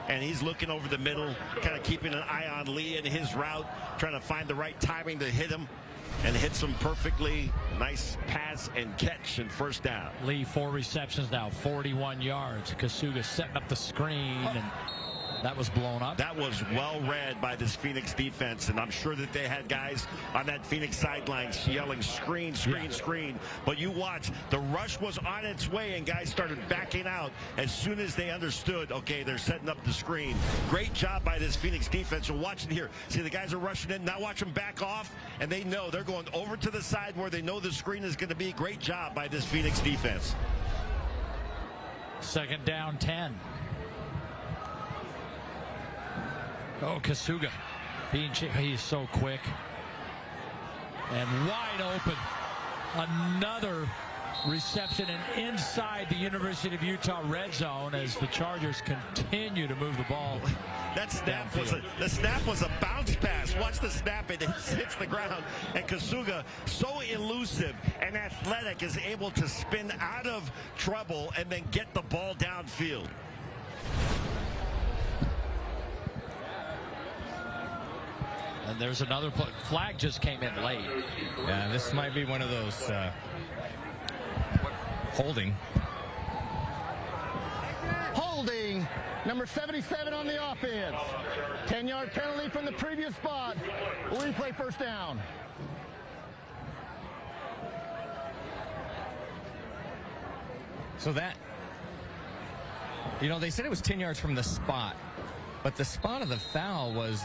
And he's looking over the middle, kind of keeping an eye on Lee and his route, trying to find the right timing to hit him, and hits him perfectly. Nice pass and catch and first down. Lee, 4 receptions now, 41 yards. Kasuga setting up the screen, and that was blown up. That was well read by this Phoenix defense, and I'm sure that they had guys on that Phoenix sideline yelling screen, screen, screen. But you watch, the rush was on its way, and guys started backing out as soon as they understood, okay, they're setting up the screen. Great job by this Phoenix defense. So watch it here. See, the guys are rushing in. Now watch them back off, and they know they're going over to the side where they know the screen is going to be. Great job by this Phoenix defense. Second down, 10. Oh, Kasuga, he's so quick and wide open. Another reception and inside the University of Utah red zone as the Chargers continue to move the ball. That snap was a bounce pass. Watch the snap. It hits the ground. And Kasuga, so elusive and athletic, is able to spin out of trouble and then get the ball downfield. And there's another flag just came in late. Yeah, this might be one of those holding. Holding, number 77 on the offense. 10-yard penalty from the previous spot. Replay first down. So that, they said it was 10 yards from the spot. But the spot of the foul was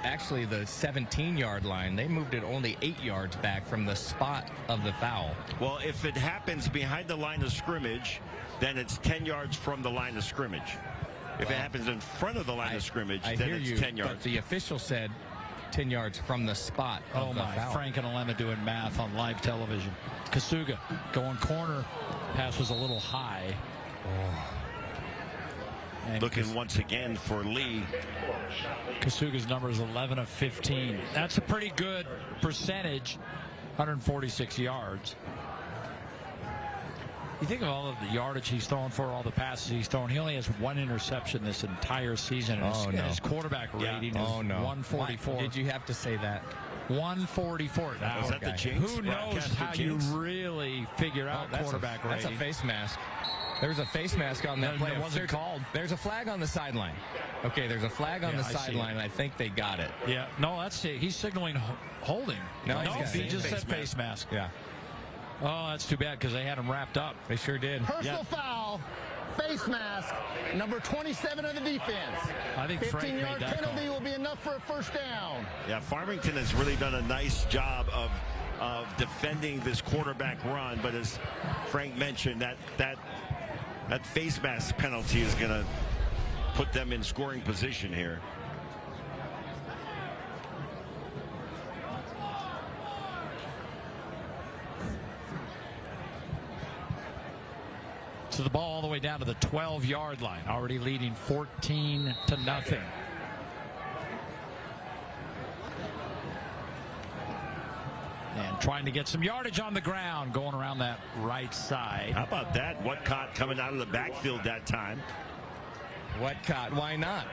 actually the 17-yard line. They moved it only 8 yards back from the spot of the foul. Well, if it happens behind the line of scrimmage, then it's 10 yards from the line of scrimmage. If it happens in front of the line of scrimmage, then it's 10 yards. But the official said 10 yards from the spot of the foul. Frank and Alema doing math on live television. Kasuga going corner. Pass was a little high. And looking once again for Lee. Kasuga's number is 11 of 15. That's a pretty good percentage, 146 yards. You think of all of the yardage he's thrown for, all the passes he's thrown. He only has 1 interception this entire season. And his quarterback rating is 144. Why did you have to say that? 144. Now, was that the jinx? Who knows how you really figure out quarterback rating? That's a face mask. There's a face mask on that play. It wasn't called. There's a flag on the sideline. Okay, there's a flag on the sideline, and I think they got it. Yeah, no, that's it. He's signaling holding. No, he just said face mask. Yeah. Oh, that's too bad because they had him wrapped up. They sure did. Personal foul, face mask, number 27 of the defense. I think 15-yard penalty will be enough for a first down. Yeah, Farmington has really done a nice job of defending this quarterback run, but as Frank mentioned, that face mask penalty is going to put them in scoring position here. So the ball all the way down to the 12-yard line, already leading 14-0. And trying to get some yardage on the ground, going around that right side. How about that? Whatcott coming out of the backfield that time. Whatcott, why not?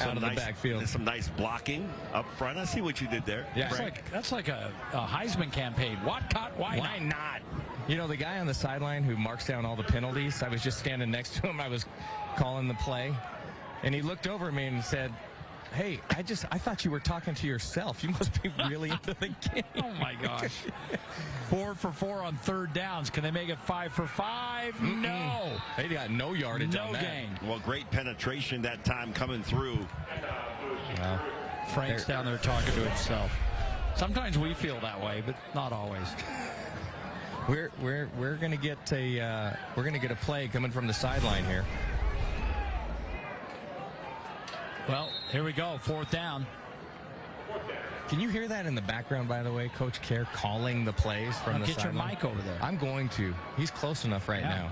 Out of the backfield. Some nice blocking up front. I see what you did there. Yeah. That's like a Heisman campaign. Whatcott, why not? You know, the guy on the sideline who marks down all the penalties, I was just standing next to him. I was calling the play, and he looked over at me and said, "Hey, I thought you were talking to yourself. You must be really into the game." Oh, my gosh. 4 for 4 on third downs. Can they make it 5 for 5? No. They got no yardage on that. No gain. Well, great penetration that time coming through. Frank's down there talking to himself. Sometimes we feel that way, but not always. We're gonna get a play coming from the sideline here. Well, here we go, 4th down. Can you hear that in the background, by the way? Coach Care calling the plays from the sideline. Get your mic over there. I'm going to. He's close enough right now.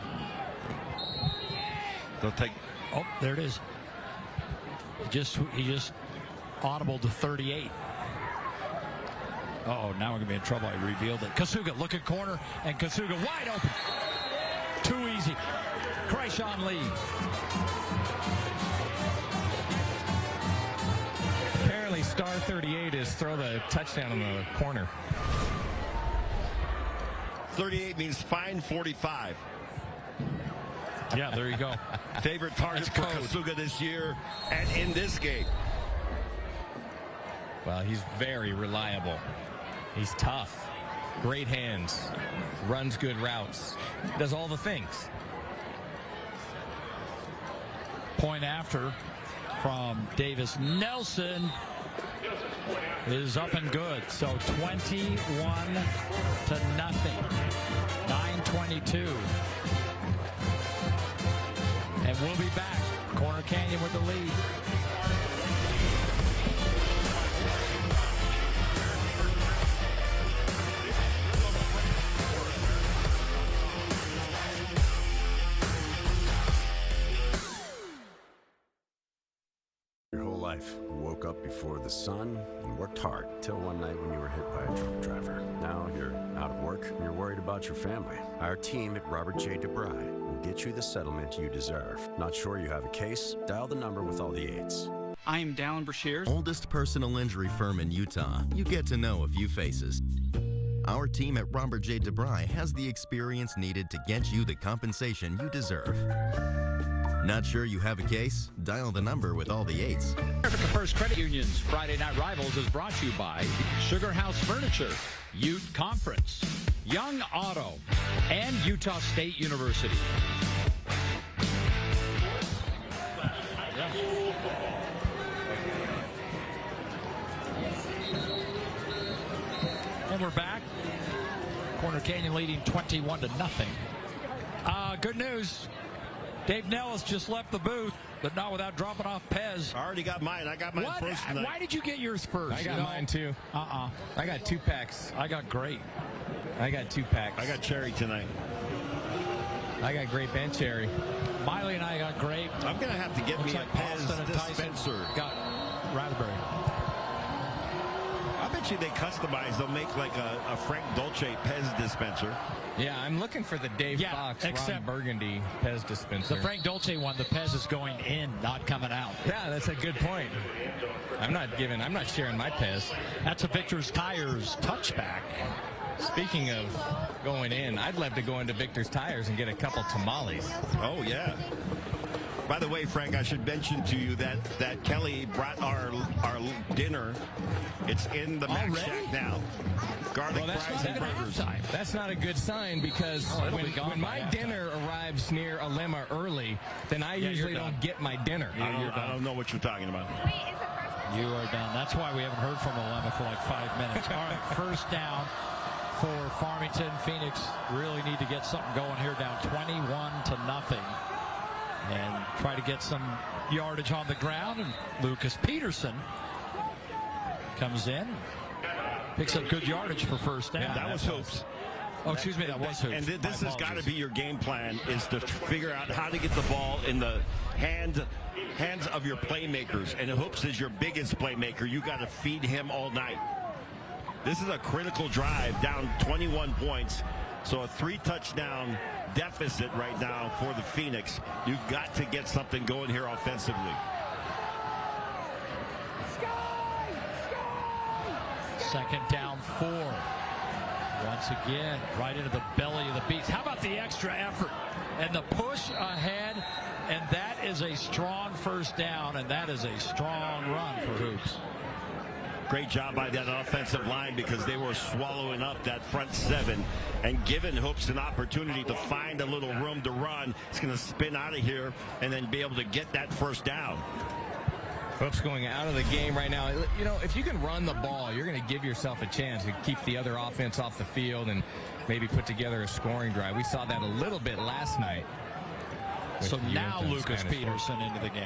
They'll take. Oh, there it is. He just audible to 38. Oh, now we're going to be in trouble. I revealed it. Kasuga, look at corner, and Kasuga wide open. Too easy. Kreishawn Lee. Apparently, star 38 is throw the touchdown on the corner. 38 means fine 45. Yeah, there you go. Favorite target for Kasuga this year and in this game. Well, he's very reliable. He's tough. Great hands. Runs good routes. Does all the things. Point after from Davis Nelson is up and good. So 21-0. 9:22. And we'll be back. Corner Canyon with the lead. Your whole life, you woke up before the sun and worked hard till one night when you were hit by a truck driver. Now you're out of work and you're worried about your family. Our team at Robert J. DeBry will get you the settlement you deserve. Not sure you have a case? Dial the number with all the 8s. I am Dallin Brashears. Oldest personal injury firm in Utah. You get to know a few faces. Our team at Robert J. DeBry has the experience needed to get you the compensation you deserve. Not sure you have a case? Dial the number with all the 8s. America First Credit Union's Friday Night Rivals is brought to you by Sugar House Furniture, Ute Conference, Young Auto, and Utah State University. And we're back. Corner Canyon leading 21-0. Good news. Dave Nellis just left the booth, but not without dropping off Pez. I already got mine. I got mine first tonight. Why did you get yours first? I got mine too. I got 2 packs. I got grape. I got 2 packs. I got cherry tonight. I got grape and cherry. Miley and I got grape. I'm going to have to get me a Pez dispenser. Got raspberry. I bet you they customize. They'll make like a Frank Dolce Pez dispenser. Yeah, I'm looking for the Dave Fox, Ron Burgundy Pez dispenser. The Frank Dolce one, the Pez is going in, not coming out. Yeah, that's a good point. I'm not sharing my Pez. That's a Victor's Tires touchback. Speaking of going in, I'd love to go into Victor's Tires and get a couple tamales. Oh, yeah. By the way, Frank, I should mention to you that Kelly brought our dinner. It's in the Mac Shack now. Garlic fries and burgers. That's not a good sign because when my dinner arrives near Alema early, then I usually don't get my dinner. I don't know what you're talking about. You are done. That's why we haven't heard from Alema for like 5 minutes. All right, first down for Farmington. Phoenix really need to get something going here, down 21-0. And try to get some yardage on the ground. And Lucas Peterson comes in, picks up good yardage for first down. Yeah, that was Hoops. Oh, excuse me, that was Hoops. And this has got to be your game plan, is to figure out how to get the ball in the hands of your playmakers. And Hoops is your biggest playmaker. You got to feed him all night. This is a critical drive, down 21 points. So a 3-touchdown deficit right now for the Phoenix. You've got to get something going here offensively. Second down 4. Once again, right into the belly of the beast. How about the extra effort and the push ahead? And that is a strong first down, and that is a strong run for Hoops. Great job by that offensive line, because they were swallowing up that front 7 and giving Hoops an opportunity to find a little room to run. It's going to spin out of here and then be able to get that first down. Hoops going out of the game right now. You know, if you can run the ball, you're going to give yourself a chance to keep the other offense off the field and maybe put together a scoring drive. We saw that a little bit last night. So now Lucas Peterson into the game.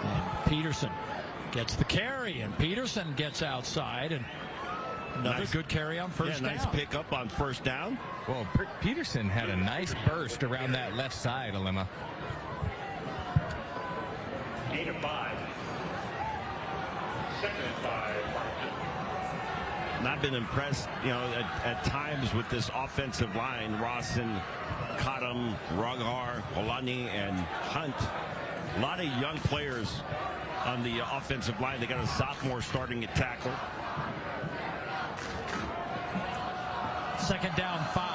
And Peterson gets the carry, and Peterson gets outside, and another good carry on first down. Nice pickup on first down. Well, Peterson had a nice burst around that left side, Alema. Gain of 5. Second and 5. Not been impressed, you know, at times with this offensive line. Rawson, Cottom, Rugar, Olani, and Hunt. A lot of young players on the offensive line. They got a sophomore starting at tackle. Second down 5.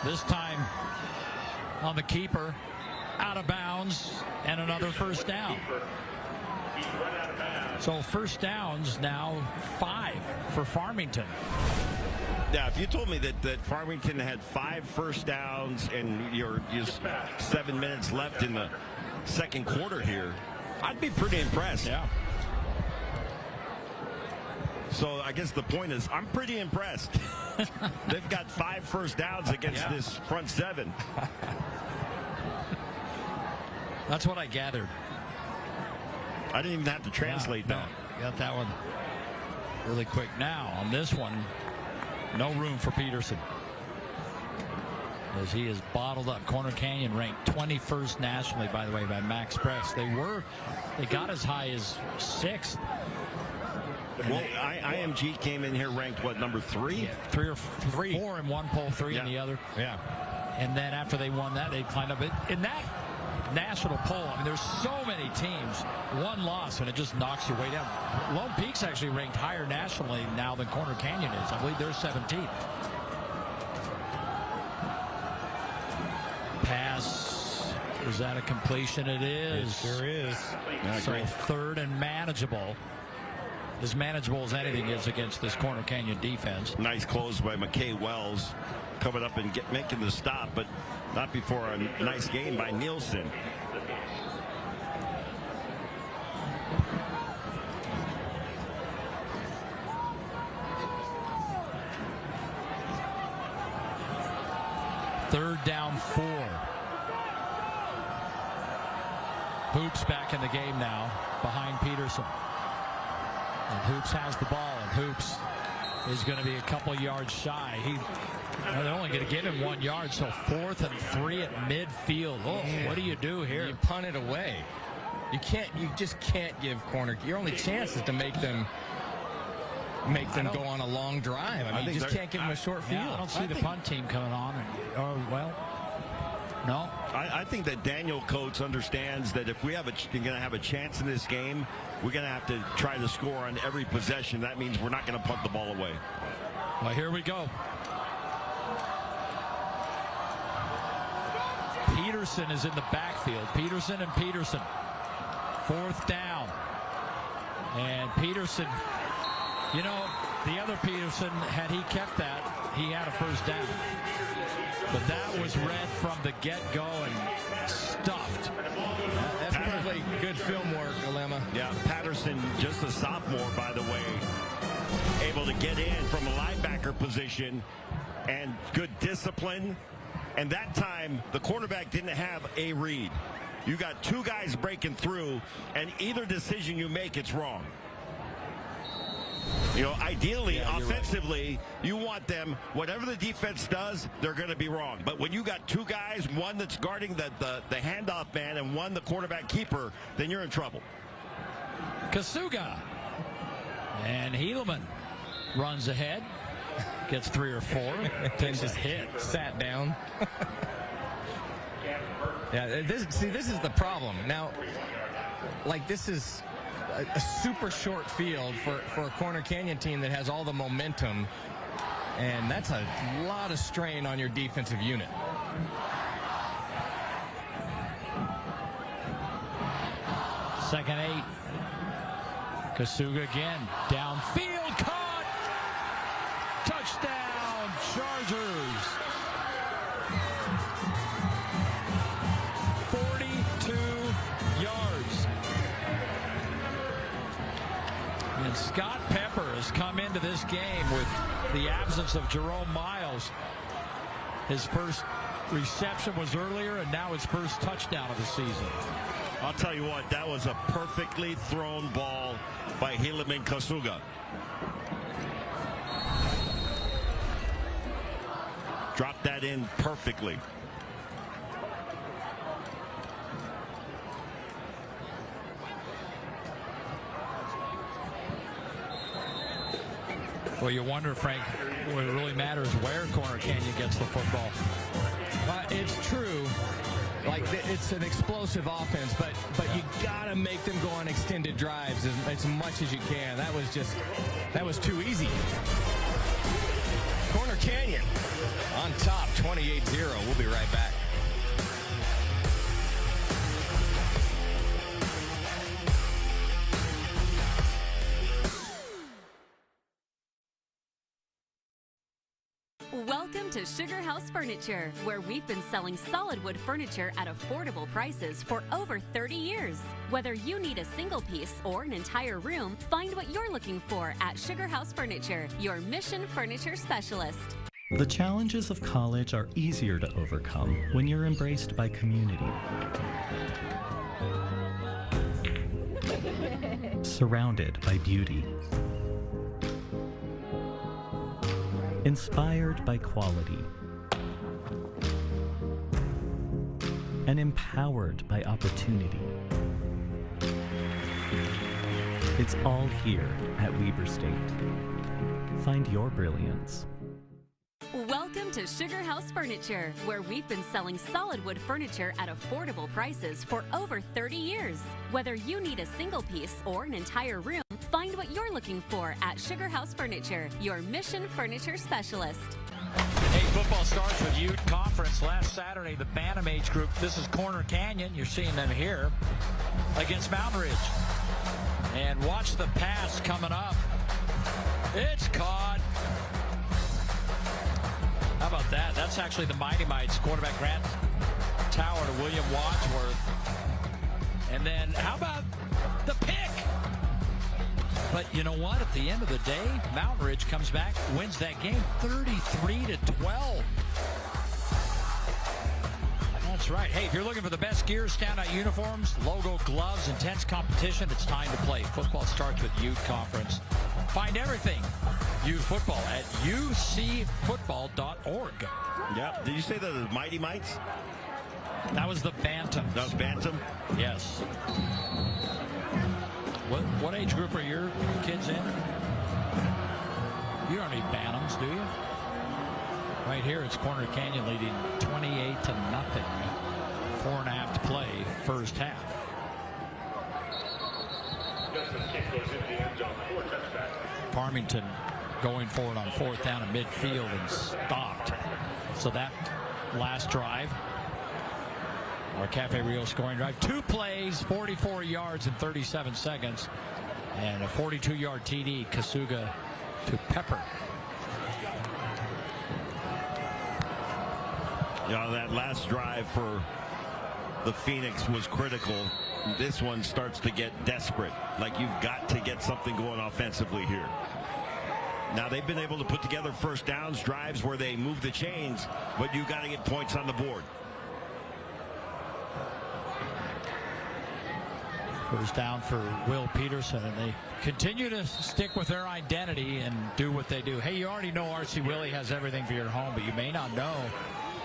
This time on the keeper, out of bounds, and another first down. So first downs now 5 for Farmington. Yeah, if you told me that Farmington had 5 first downs and you're 7 minutes left in the second quarter here, I'd be pretty impressed. Yeah. So I guess the point is, I'm pretty impressed. They've got 5 first downs against this front 7. That's what I gathered. I didn't even have to translate that. No, got that one really quick. Now on this one, no room for Peterson, as he is bottled up. Corner Canyon ranked 21st nationally, by the way, by Max Press. They got as high as 6th. Well, IMG came in here ranked, what, number 3? Yeah, 4 in one poll, 3 in the other. Yeah. And then after they won that, they climbed up. In that national poll, I mean, there's so many teams. One loss, and it just knocks you way down. Lone Peak's actually ranked higher nationally now than Corner Canyon is. I believe they're 17th. Pass. Is that a completion? It is. It sure is. So third and manageable. As manageable as anything is against this Corner Canyon defense. Nice close by McKay Wells, coming up and making the stop, but not before a nice game by Nielsen. Third down 4. Hoops back in the game now, behind Peterson. And Hoops has the ball, and Hoops is going to be a couple yards shy. They're only going to give him 1 yard, so 4th and 3 at midfield. Oh, what do you do here? You punt it away. You just can't give Corner. Your only chance is to make them go on a long drive. I mean, you just can't give them a short field. I don't see the punt team coming on. No. I think that Daniel Coates understands that if we're going to have a chance in this game, we're going to have to try to score on every possession. That means we're not going to punt the ball away. Well, here we go. Peterson is in the backfield. Peterson and Peterson. 4th down. And Peterson, you know, the other Peterson, had he kept that, he had a first down. But that was read from the get-go and stuffed. That's probably good film work, Alema. Yeah, Patterson, just a sophomore, by the way, able to get in from a linebacker position, and good discipline. And that time, the quarterback didn't have a read. You got 2 guys breaking through, and either decision you make, it's wrong. You know, ideally, offensively, you want them, whatever the defense does, they're going to be wrong. But when you got 2 guys, one that's guarding the handoff man and one the quarterback keeper, then you're in trouble. Kasuga. And Helaman runs ahead. Gets 3 or 4. Takes his hit. Sat down. Yeah, this is the problem. Now, like, this is a super short field for a Corner Canyon team that has all the momentum, and that's a lot of strain on your defensive unit. Second 8. Kasuga again. Downfield, caught! Touchdown, Chargers! Scott Pepper has come into this game with the absence of Jerome Miles. His first reception was earlier, and now his first touchdown of the season. I'll tell you what, that was a perfectly thrown ball by Helaman Kasuga. Dropped that in perfectly. Well, you wonder, Frank, what really matters where Corner Canyon gets the football. It's true. Like, it's an explosive offense, but you got to make them go on extended drives as much as you can. That was too easy. Corner Canyon on top, 28-0. We'll be right back. Welcome to Sugar House Furniture, where we've been selling solid wood furniture at affordable prices for over 30 years. Whether you need a single piece or an entire room, find what you're looking for at Sugar House Furniture, your Mission Furniture specialist. The challenges of college are easier to overcome when you're embraced by community. Surrounded by beauty. Inspired by quality. And empowered by opportunity. It's all here at Weber State. Find your brilliance. Welcome to Sugar House Furniture, where we've been selling solid wood furniture at affordable prices for over 30 years. Whether you need a single piece or an entire room, find what you're looking for at Sugar House Furniture, your Mission Furniture specialist. Hey, football starts with Ute Conference. Last Saturday, the Bantam age group, this is Corner Canyon, you're seeing them here, against Mountain Ridge. And watch the pass coming up. It's caught. How about that? That's actually the Mighty Mites quarterback Grant Tower to William Wadsworth. And then how about the pick? But you know what? At the end of the day, Mountain Ridge comes back, wins that game 33-12. That's right. Hey, if you're looking for the best gear, standout uniforms, logo, gloves, intense competition, it's time to play. Football starts with Ute Conference. Find everything Ute football at ucfootball.org. Yep. Did you say the Mighty Mites? That was the Bantam. That was Bantam? Yes. What age group are your kids in? You don't need Bantams, do you? Right here, it's Corner Canyon leading 28-0. 4.5 to play, first half. Farmington going forward on fourth down at midfield and stopped. So that last drive, our Cafe Rio scoring drive, 2 plays, 44 yards in 37 seconds, and a 42-yard TD, Kasuga to Pepper. You know, that last drive for the Phoenix was critical. This one starts to get desperate. Like, you've got to get something going offensively here. Now, they've been able to put together first downs, drives where they move the chains, but you've got to get points on the board. First down for Will Peterson, and they continue to stick with their identity and do what they do. Hey, you already know RC Willey has everything for your home, but you may not know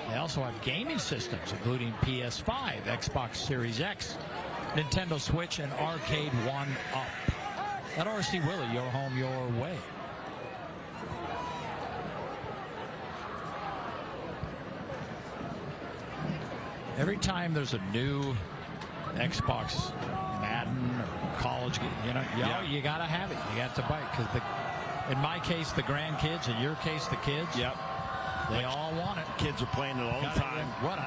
they also have gaming systems, including PS5, Xbox Series X, Nintendo Switch, and Arcade One Up. At RC Willey, your home, your way. Every time there's a new Xbox, Madden, or college, you got to have it. You got to buy it, because in my case, the grandkids, in your case, the kids. Yep. They all want it. Kids are playing it all the time. What,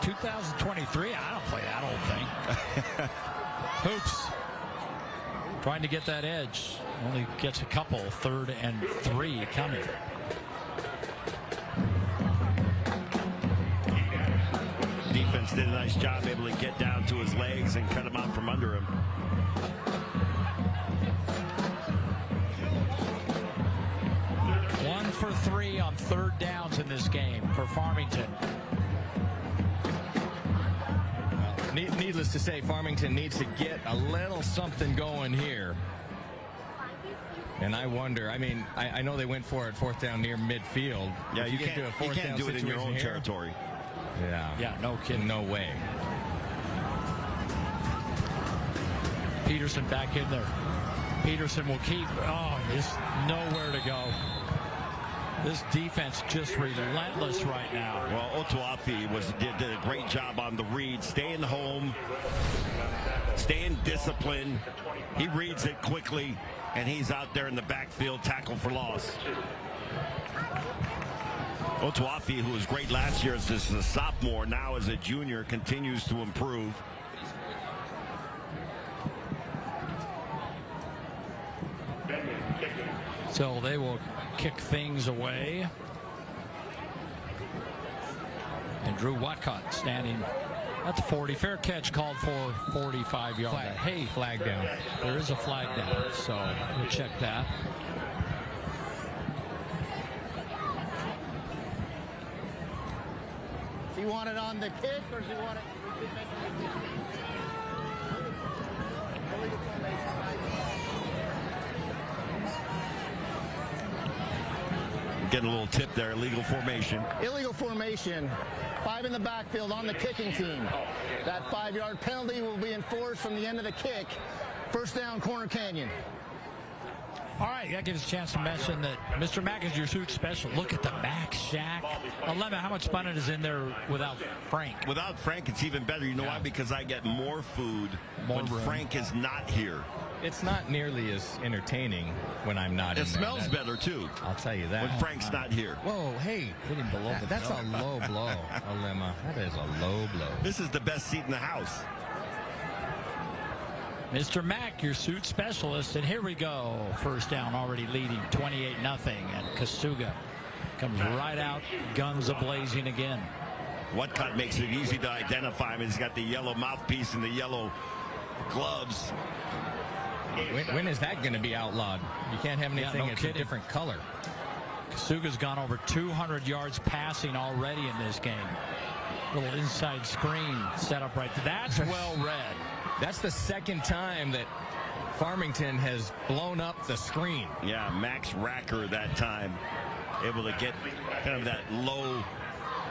2023? I don't play that old thing. Hoops. Trying to get that edge. Only gets a couple, 3rd and 3 coming. Defense did a nice job able to get down to his legs and cut him out from under him. 3 on third downs in this game for Farmington. Needless to say, Farmington needs to get a little something going here. And I wonder, I mean, I know they went for it fourth down near midfield. Yeah, you can't do a fourth down do it in your own territory. Yeah. Yeah, no kidding. No way. Peterson back in there. Peterson will keep. Oh, there's nowhere to go. This defense just relentless right now. Well, Otuafi did a great job on the read, staying home, staying disciplined. He reads it quickly, and he's out there in the backfield, tackle for loss. Otuafi, who was great last year as a sophomore, now as a junior, continues to improve. So they will kick things away. And Drew Watcott standing at the 40. Fair catch called for 45 yards. Hey, flag down. There is a flag down, so we'll check that. Do you want it on the kick or do you want it? Getting a little tip there, illegal formation. Illegal formation. 5 in the backfield on the kicking team. That 5-yard penalty will be enforced from the end of the kick. First down, Corner Canyon. All right, that gives us a chance to mention that Mr. Mack is your suit special. Look at the Mack Shack. Alema, how much fun it is in there without Frank? Without Frank, it's even better. You know why? Because I get more food when Frank is not here. It's not nearly as entertaining when I'm not in there. It smells better, too. I'll tell you that. When Frank's not here. Whoa, hey. Hit him below. That's a low blow, Alema. That is a low blow. This is the best seat in the house. Mr. Mack, your suit specialist, and here we go. First down, already leading 28-0, and Kasuga comes right out, guns a-blazing again. Watcott makes it easy to identify him. He's got the yellow mouthpiece and the yellow gloves. When is that going to be outlawed? You can't have anything that's a different color. Kasuga's gone over 200 yards passing already in this game. Little inside screen set up right there. That's well read. That's the second time that Farmington has blown up the screen. Yeah, Max Racker that time able to get kind of that low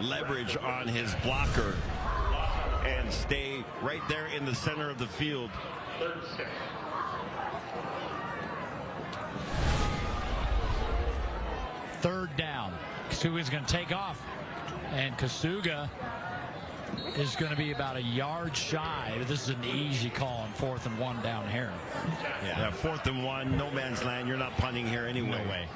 leverage on his blocker and stay right there in the center of the field. Third down. Kasuga's going to take off, and Kasuga is going to be about a yard shy. This is an easy call on 4th and 1 down here. Yeah, 4th and 1, no man's land. You're not punting here anyway. No way.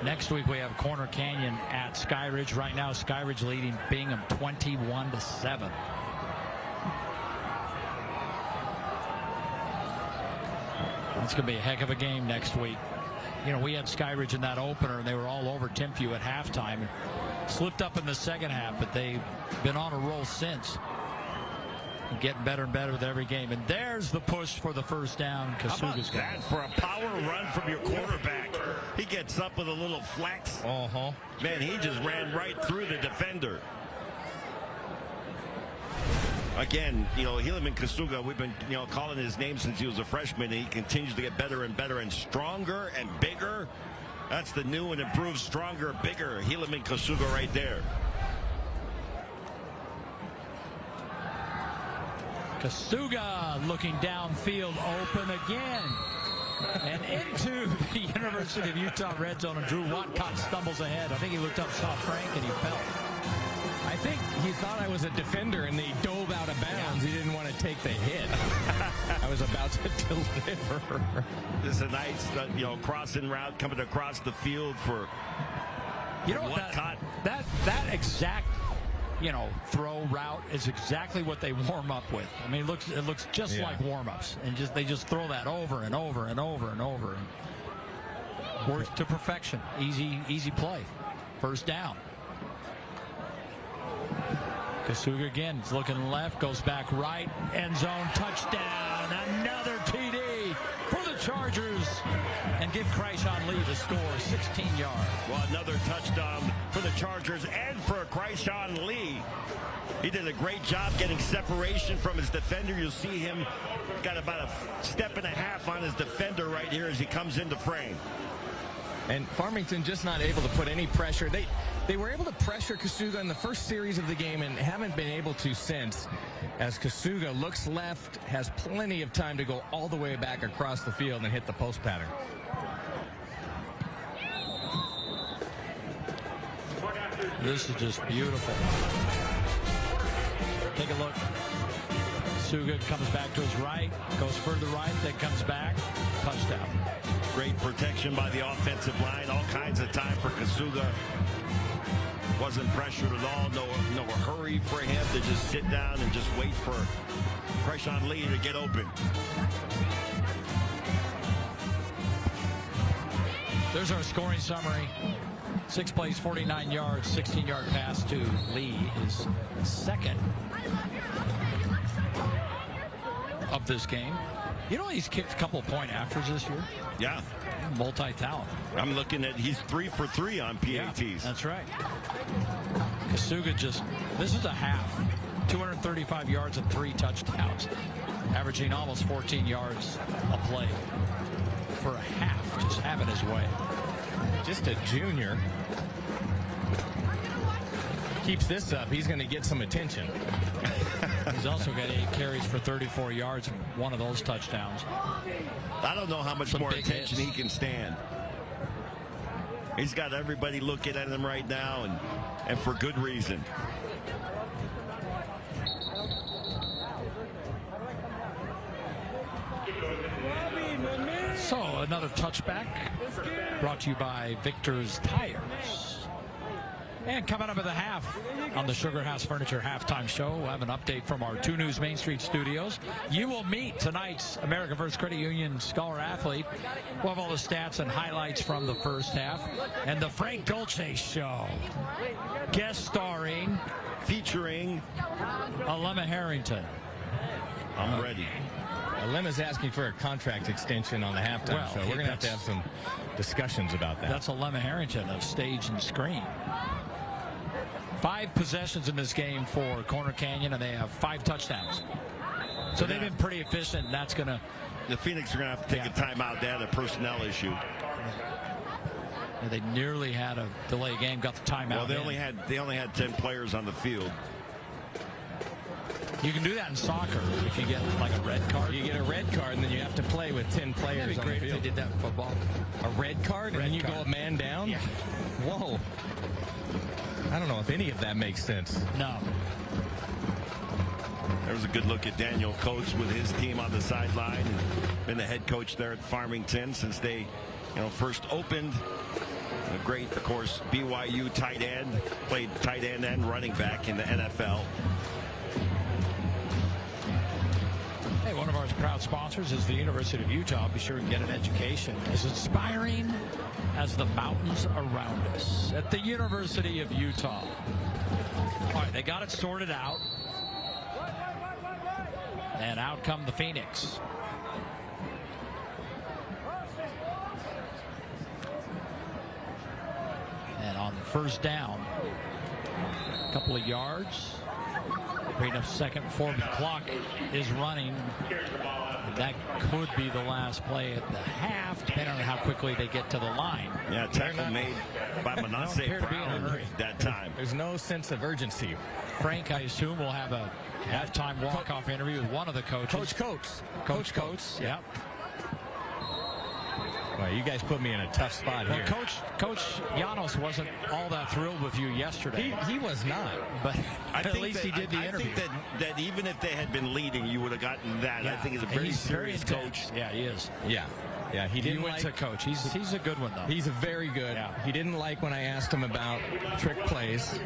Next week we have Corner Canyon at Skyridge. Right now Skyridge leading Bingham 21-7. It's going to be a heck of a game next week. You know, we had Skyridge in that opener, and they were all over Timpview at halftime. And slipped up in the second half, but they've been on a roll since. And getting better and better with every game. And there's the push for the first down. How about that for a power run from your quarterback? He gets up with a little flex. Man, he just ran right through the defender. Again, you know, Helaman Kasuga, we've been, you know, calling his name since he was a freshman, and he continues to get better and better and stronger and bigger. That's the new and improved, stronger, bigger Helaman Kasuga right there. Kasuga looking downfield, open again. And into the University of Utah red zone, and Drew Watcott stumbles ahead. I think he looked up, saw Frank, and he fell. I think he thought I was a defender, and he dove out of bounds. He didn't want to take the hit. I was about to deliver. This is a nice, you know, crossing route coming across the field for Watcott. That exact, you know, throw route is exactly what they warm up with. I mean, it looks just like warm-ups, and they just throw that over and over and over and over. And works to perfection. Easy play. First down. Kasuga again is looking left, goes back right, end zone, touchdown, another TD for the Chargers and give Kreishawn Lee the score, 16 yards. Well, another touchdown for the Chargers and for Kreishawn Lee. He did a great job getting separation from his defender. You'll see him got about a step and a half on his defender right here as he comes into frame. And Farmington just not able to put any pressure. They were able to pressure Kasuga in the first series of the game and haven't been able to since, as Kasuga looks left, has plenty of time to go all the way back across the field and hit the post pattern. This is just beautiful. Take a look. Kasuga comes back to his right, goes further right, then comes back. Touchdown. Great protection by the offensive line. All kinds of time for Kasuga. Wasn't pressured at all. No hurry for him to just sit down and just wait for Kreishawn Lee to get open. There's our scoring summary. 6 plays, 49 yards, 16-yard pass to Lee, his second of this game. You know he's kicked a couple of point afters this year? Yeah. Multi-talent. I'm looking at, he's 3 for 3 on PATs. Yeah, that's right. Kasuga this is a half. 235 yards and 3 touchdowns. Averaging almost 14 yards a play for a half. Just having his way. Just a junior. Keeps this up, he's going to get some attention. He's also got 8 carries for 34 yards, one of those touchdowns. I don't know how much more attention he can stand. He's got everybody looking at him right now, and for good reason. So another touchback brought to you by Victor's Tires. And coming up at the half on the Sugar House Furniture Halftime Show, we'll have an update from our 2 News Main Street studios. You will meet tonight's American First Credit Union Scholar Athlete. We'll have all the stats and highlights from the first half. And the Frank Dolce Show, guest starring, featuring Alema Harrington. I'm ready. Alema's asking for a contract extension on the halftime show. We're going to have some discussions about that. That's Alema Harrington of Stage and Screen. 5 possessions in this game for Corner Canyon, and they have 5 touchdowns. So they've been pretty efficient, and that's going to... The Phoenix are going to have to take a timeout. They had a personnel issue. And they nearly had a delay game, got the timeout. Well, they only had 10 players on the field. You can do that in soccer if you get like a red card. You get a red card, and then you have to play with 10 players on the field. That'd be great if they did that in football. A red card, and then you go a man down? Yeah. Whoa. I don't know if any of that makes sense. No. There's a good look at Daniel Coates with his team on the sideline. Been the head coach there at Farmington since they, first opened. A great, of course, BYU tight end. Played tight end and running back in the NFL. Hey, one of our proud sponsors is the University of Utah. Be sure and get an education as inspiring as the mountains around us at the University of Utah. All right, they got it sorted out. And out come the Phoenix. And on first down, a couple of yards. Bring up second before the clock is running. And that could be the last play at the half, depending on how quickly they get to the line. Yeah, tackle made by Manasseh Brown that time. There's no sense of urgency. Frank, I assume, will have a halftime walk-off interview with one of the coaches. Coach Coates. Yep. Well, you guys put me in a tough spot here. Coach Janos wasn't all that thrilled with you yesterday. He was not, but at least he did the interview. I think that even if they had been leading, you would have gotten that. Yeah. I think he's a very serious coach. Yeah, he is. Yeah, he didn't like to coach. He's a good one, though. He's a very good. Yeah. He didn't like when I asked him about trick plays.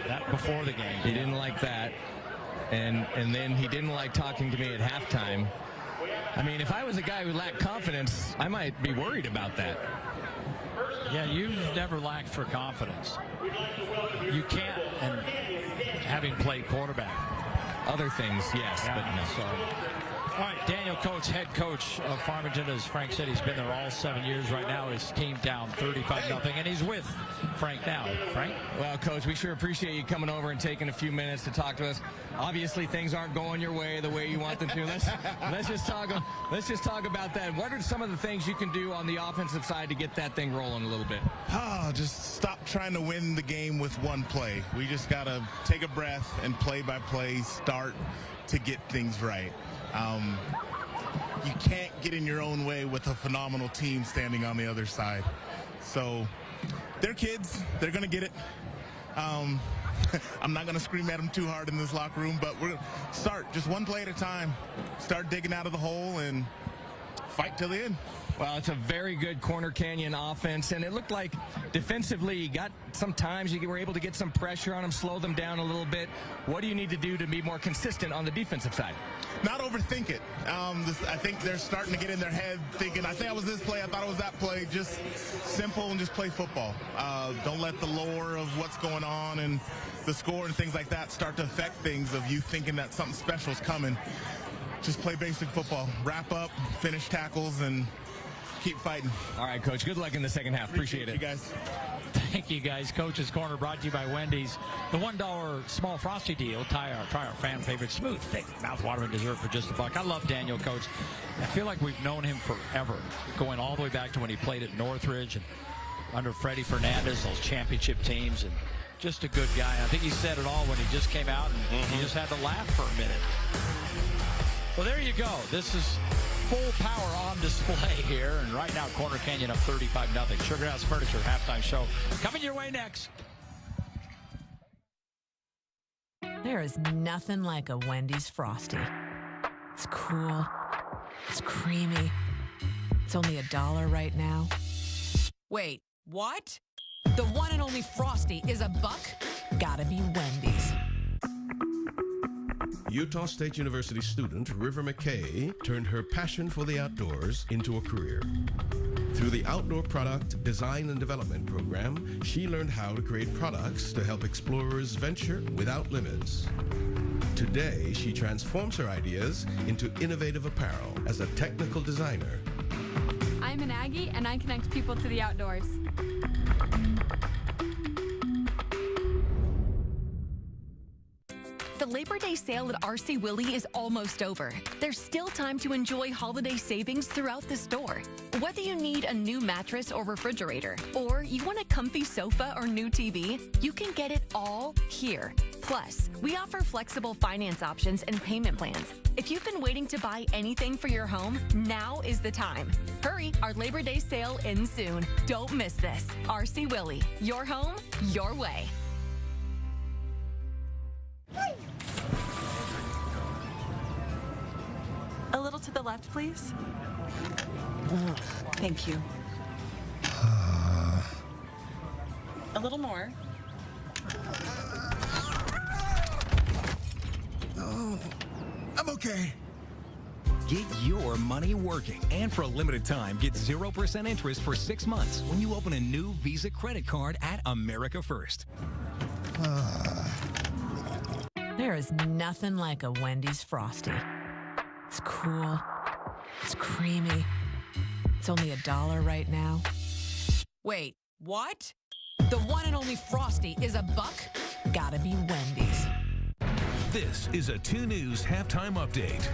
That before the game. He didn't like that. And then he didn't like talking to me at halftime. I mean, if I was a guy who lacked confidence, I might be worried about that. Yeah, you've never lacked for confidence. You can't, and having played quarterback. Other things, yes, but no. So All right, Daniel Coates, head coach of Farmington, as Frank said, he's been there all 7 years. Right now, his team down 35-0, and he's with Frank now. Frank? Well, Coach, we sure appreciate you coming over and taking a few minutes to talk to us. Obviously, things aren't going your way the way you want them to. Let's just talk about that. What are some of the things you can do on the offensive side to get that thing rolling a little bit? Just stop trying to win the game with one play. We just got to take a breath and play by play start to get things right. You can't get in your own way with a phenomenal team standing on the other side. So they're kids. They're going to get it. I'm not going to scream at them too hard in this locker room, but we're going to start just one play at a time. Start digging out of the hole and fight till the end. Well, it's a very good Corner Canyon offense, and it looked like defensively you got sometimes you were able to get some pressure on them, slow them down a little bit. What do you need to do to be more consistent on the defensive side? Not overthink it. I think they're starting to get in their head thinking, I think I was this play, I thought it was that play. Just simple and just play football. Don't let the lore of what's going on and the score and things like that start to affect things of you thinking that something special is coming. Just play basic football. Wrap up, finish tackles, and keep fighting. All right, Coach. Good luck in the second half. Appreciate it. You guys. Thank you, guys. Coach's Corner brought to you by Wendy's. The $1 small Frosty deal. Try our fan favorite smooth, thick, mouth-watering dessert for just $1. I love Daniel Coates. I feel like we've known him forever, going all the way back to when he played at Northridge and under Freddie Fernandez, those championship teams, and just a good guy. I think he said it all when he just came out, and he just had to laugh for a minute. Well, there you go. This is full power on display here, and right now Corner Canyon up 35-0. Sugar House Furniture halftime show coming your way next. There is nothing like a Wendy's Frosty. It's cool. It's creamy. It's only $1 right now. Wait, what? The one and only Frosty is $1? Gotta be Wendy's. Utah State University student River McKay turned her passion for the outdoors into a career. Through the Outdoor Product Design and Development program, she learned how to create products to help explorers venture without limits. Today, she transforms her ideas into innovative apparel as a technical designer. I'm an Aggie, and I connect people to the outdoors. The Labor Day sale at RC Willey is almost over. There's still time to enjoy holiday savings throughout the store. Whether you need a new mattress or refrigerator, or you want a comfy sofa or new TV, you can get it all here. Plus, we offer flexible finance options and payment plans. If you've been waiting to buy anything for your home, now is the time. Hurry, our Labor Day sale ends soon. Don't miss this. RC Willey, your home, your way. A little to the left, please. Thank you. A little more. Oh, I'm okay. Get your money working, and for a limited time, get 0% interest for 6 months when you open a new Visa credit card at America First. There is nothing like a Wendy's Frosty. It's cool. It's creamy. It's only $1 right now. Wait, what? The one and only Frosty is $1? Gotta be Wendy's. This is a 2 News halftime update.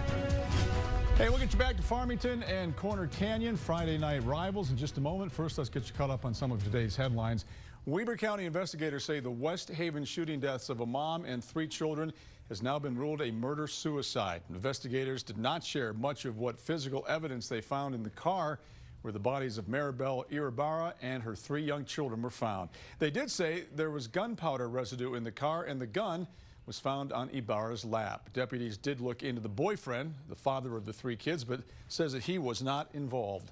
Hey, we'll get you back to Farmington and Corner Canyon, Friday night rivals in just a moment. First, let's get you caught up on some of today's headlines. Weber County investigators say the West Haven shooting deaths of a mom and 3 children has now been ruled a murder-suicide. Investigators did not share much of what physical evidence they found in the car where the bodies of Maribel Ibarra and her 3 young children were found. They did say there was gunpowder residue in the car, and the gun was found on Ibarra's lap. Deputies did look into the boyfriend, the father of the 3 kids, but says that he was not involved.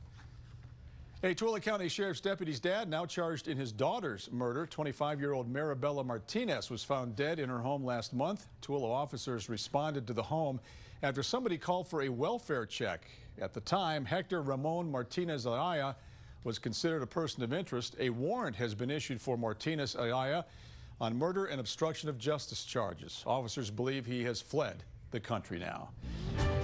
A Tooele County Sheriff's deputy's dad, now charged in his daughter's murder. 25-year-old Maribela Martinez was found dead in her home last month. Tooele officers responded to the home after somebody called for a welfare check. At the time, Hector Ramon Martinez Ayala was considered a person of interest. A warrant has been issued for Martinez Ayala on murder and obstruction of justice charges. Officers believe he has fled the country now.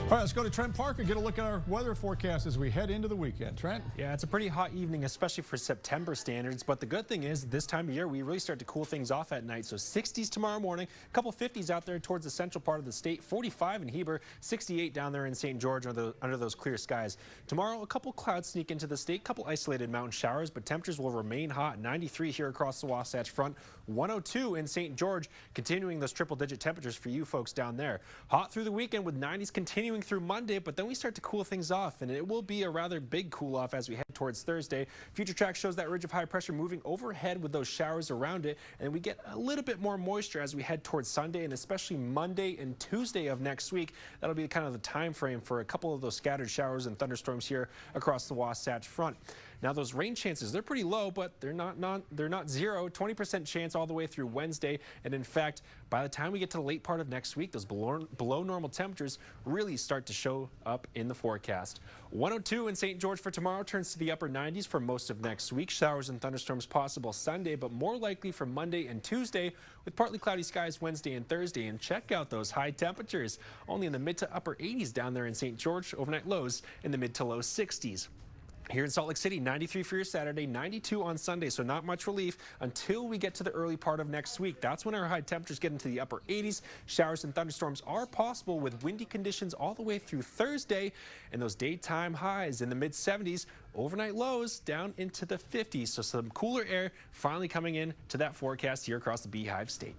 All right, let's go to Trent Parker, get a look at our weather forecast as we head into the weekend. Trent? Yeah, it's a pretty hot evening, especially for September standards. But the good thing is this time of year, we really start to cool things off at night. So 60s tomorrow morning, a couple 50s out there towards the central part of the state, 45 in Heber, 68 down there in St. George under those clear skies. Tomorrow, a couple clouds sneak into the state, a couple isolated mountain showers, but temperatures will remain hot. 93 here across the Wasatch Front, 102 in St. George, continuing those triple-digit temperatures for you folks down there. Hot through the weekend with 90s continuing through Monday, but then we start to cool things off, and it will be a rather big cool off as we head towards Thursday. Future track shows that ridge of high pressure moving overhead with those showers around it, and we get a little bit more moisture as we head towards Sunday and especially Monday and Tuesday of next week. That'll be kind of the time frame for a couple of those scattered showers and thunderstorms here across the Wasatch Front. Now those rain chances, they're pretty low, but they're not zero. 20% chance all the way through Wednesday. And in fact, by the time we get to the late part of next week, those below normal temperatures really start to show up in the forecast. 102 in St. George for tomorrow turns to the upper 90s for most of next week. Showers and thunderstorms possible Sunday, but more likely for Monday and Tuesday with partly cloudy skies Wednesday and Thursday. And check out those high temperatures. Only in the mid to upper 80s down there in St. George. Overnight lows in the mid to low 60s. Here in Salt Lake City, 93 for your Saturday, 92 on Sunday, so not much relief until we get to the early part of next week. That's when our high temperatures get into the upper 80s. Showers and thunderstorms are possible with windy conditions all the way through Thursday, and those daytime highs in the mid-70s, overnight lows down into the 50s. So some cooler air finally coming in to that forecast here across the Beehive State.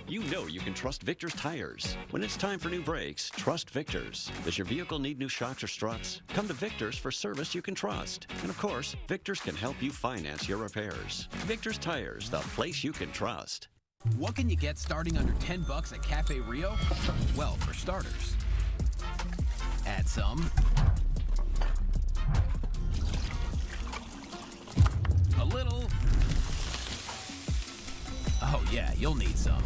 You know you can trust Victor's tires. When it's time for new brakes, trust Victor's. Does your vehicle need new shocks or struts? Come to Victor's for service you can trust. And of course, Victor's can help you finance your repairs. Victor's Tires, the place you can trust. What can you get starting under $10 at Cafe Rio? Well, for starters, add some. A little. Oh yeah, you'll need some.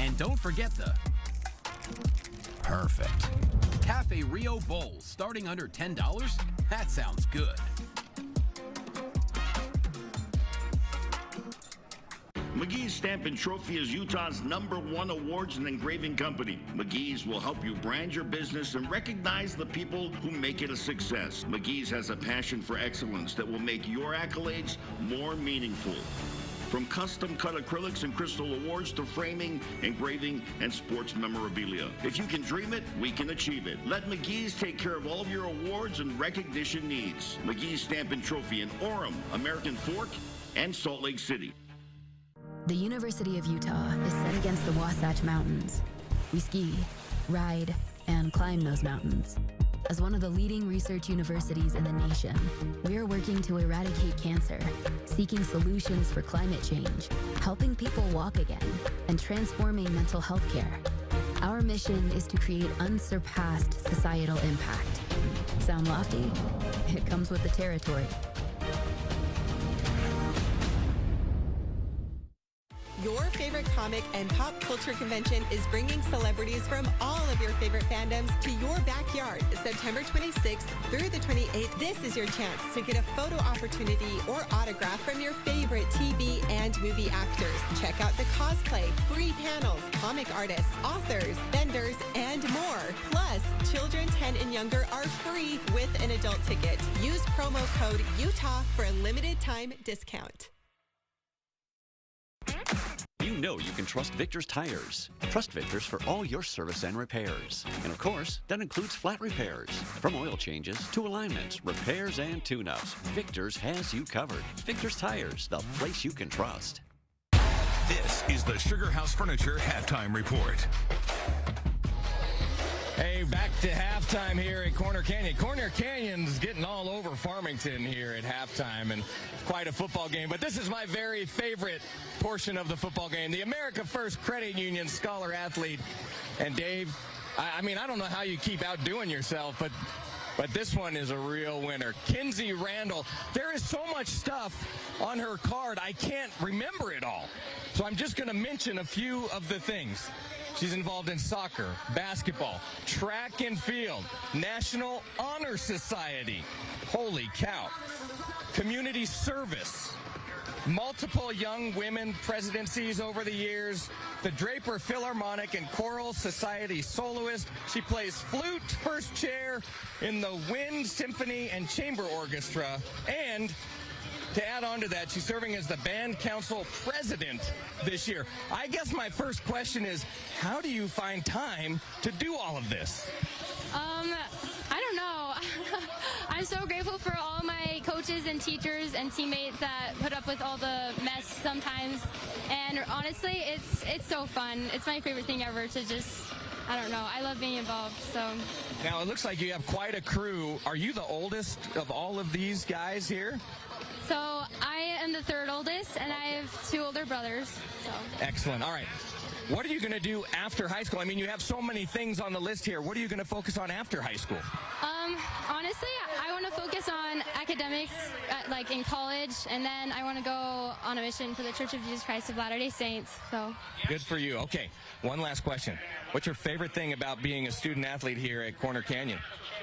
And don't forget the perfect Cafe Rio bowls starting under $10. That sounds good. McGee's Stamp and Trophy is Utah's #1 awards and engraving company. McGee's will help you brand your business and recognize the people who make it a success. McGee's has a passion for excellence that will make your accolades more meaningful. From custom-cut acrylics and crystal awards to framing, engraving, and sports memorabilia. If you can dream it, we can achieve it. Let McGee's take care of all of your awards and recognition needs. McGee's Stamp and Trophy in Orem, American Fork, and Salt Lake City. The University of Utah is set against the Wasatch Mountains. We ski, ride, and climb those mountains. As one of the leading research universities in the nation, we are working to eradicate cancer, seeking solutions for climate change, helping people walk again, and transforming mental health care. Our mission is to create unsurpassed societal impact. Sound lofty? It comes with the territory. Your favorite comic and pop culture convention is bringing celebrities from all of your favorite fandoms to your backyard September 26th through the 28th. This is your chance to get a photo opportunity or autograph from your favorite TV and movie actors. Check out the cosplay, free panels, comic artists, authors, vendors, and more. Plus, children 10 and younger are free with an adult ticket. Use promo code UTAH for a limited time discount. You know you can trust Victor's Tires. Trust Victor's for all your service and repairs. And of course, that includes flat repairs. From oil changes to alignments, repairs, and tune-ups, Victor's has you covered. Victor's Tires, the place you can trust. This is the Sugar House Furniture Halftime Report. Hey, back to halftime here at Corner Canyon. Corner Canyon's getting all over Farmington here at halftime, and quite a football game. But this is my very favorite portion of the football game. The America First Credit Union Scholar Athlete. And Dave, I mean, I don't know how you keep outdoing yourself, but this one is a real winner. Kinsey Randall. There is so much stuff on her card, I can't remember it all. So I'm just going to mention a few of the things. She's involved in soccer, basketball, track and field, National Honor Society. Holy cow. Community service. Multiple young women presidencies over the years. The Draper Philharmonic and Choral Society soloist. She plays flute, first chair in the Wind Symphony and Chamber Orchestra. And to add on to that, she's serving as the band council president this year. I guess my first question is, how do you find time to do all of this? I don't know. I'm so grateful for all my coaches and teachers and teammates that put up with all the mess sometimes. And honestly, it's so fun. It's my favorite thing ever to just, I don't know. I love being involved, so. Now, it looks like you have quite a crew. Are you the oldest of all of these guys here? So I am the third oldest, and I have 2 older brothers. So. Excellent. All right. What are you going to do after high school? I mean, you have so many things on the list here. What are you going to focus on after high school? Honestly, I want to focus on academics, like in college, and then I want to go on a mission for the Church of Jesus Christ of Latter-day Saints. So. Good for you. Okay, one last question. What's your favorite thing about being a student athlete here at Corner Canyon?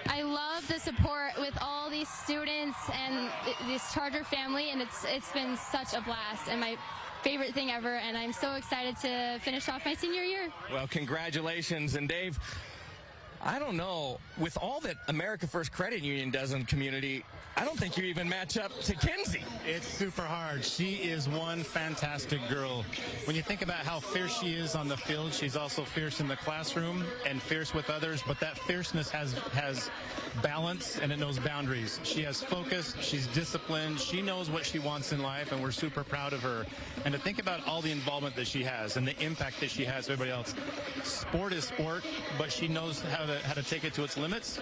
I love the support with all these students and this Charger family, and it's been such a blast and my favorite thing ever, and I'm so excited to finish off my senior year. Well, congratulations. And Dave, I don't know, with all that America First Credit Union does in the community, I don't think you even match up to Kinsey. It's super hard. She is one fantastic girl. When you think about how fierce she is on the field, she's also fierce in the classroom and fierce with others, but that fierceness has balance and it knows boundaries. She has focus, she's disciplined, she knows what she wants in life, and we're super proud of her. And to think about all the involvement that she has and the impact that she has to everybody else. Sport is sport, but she knows how to take it to its limits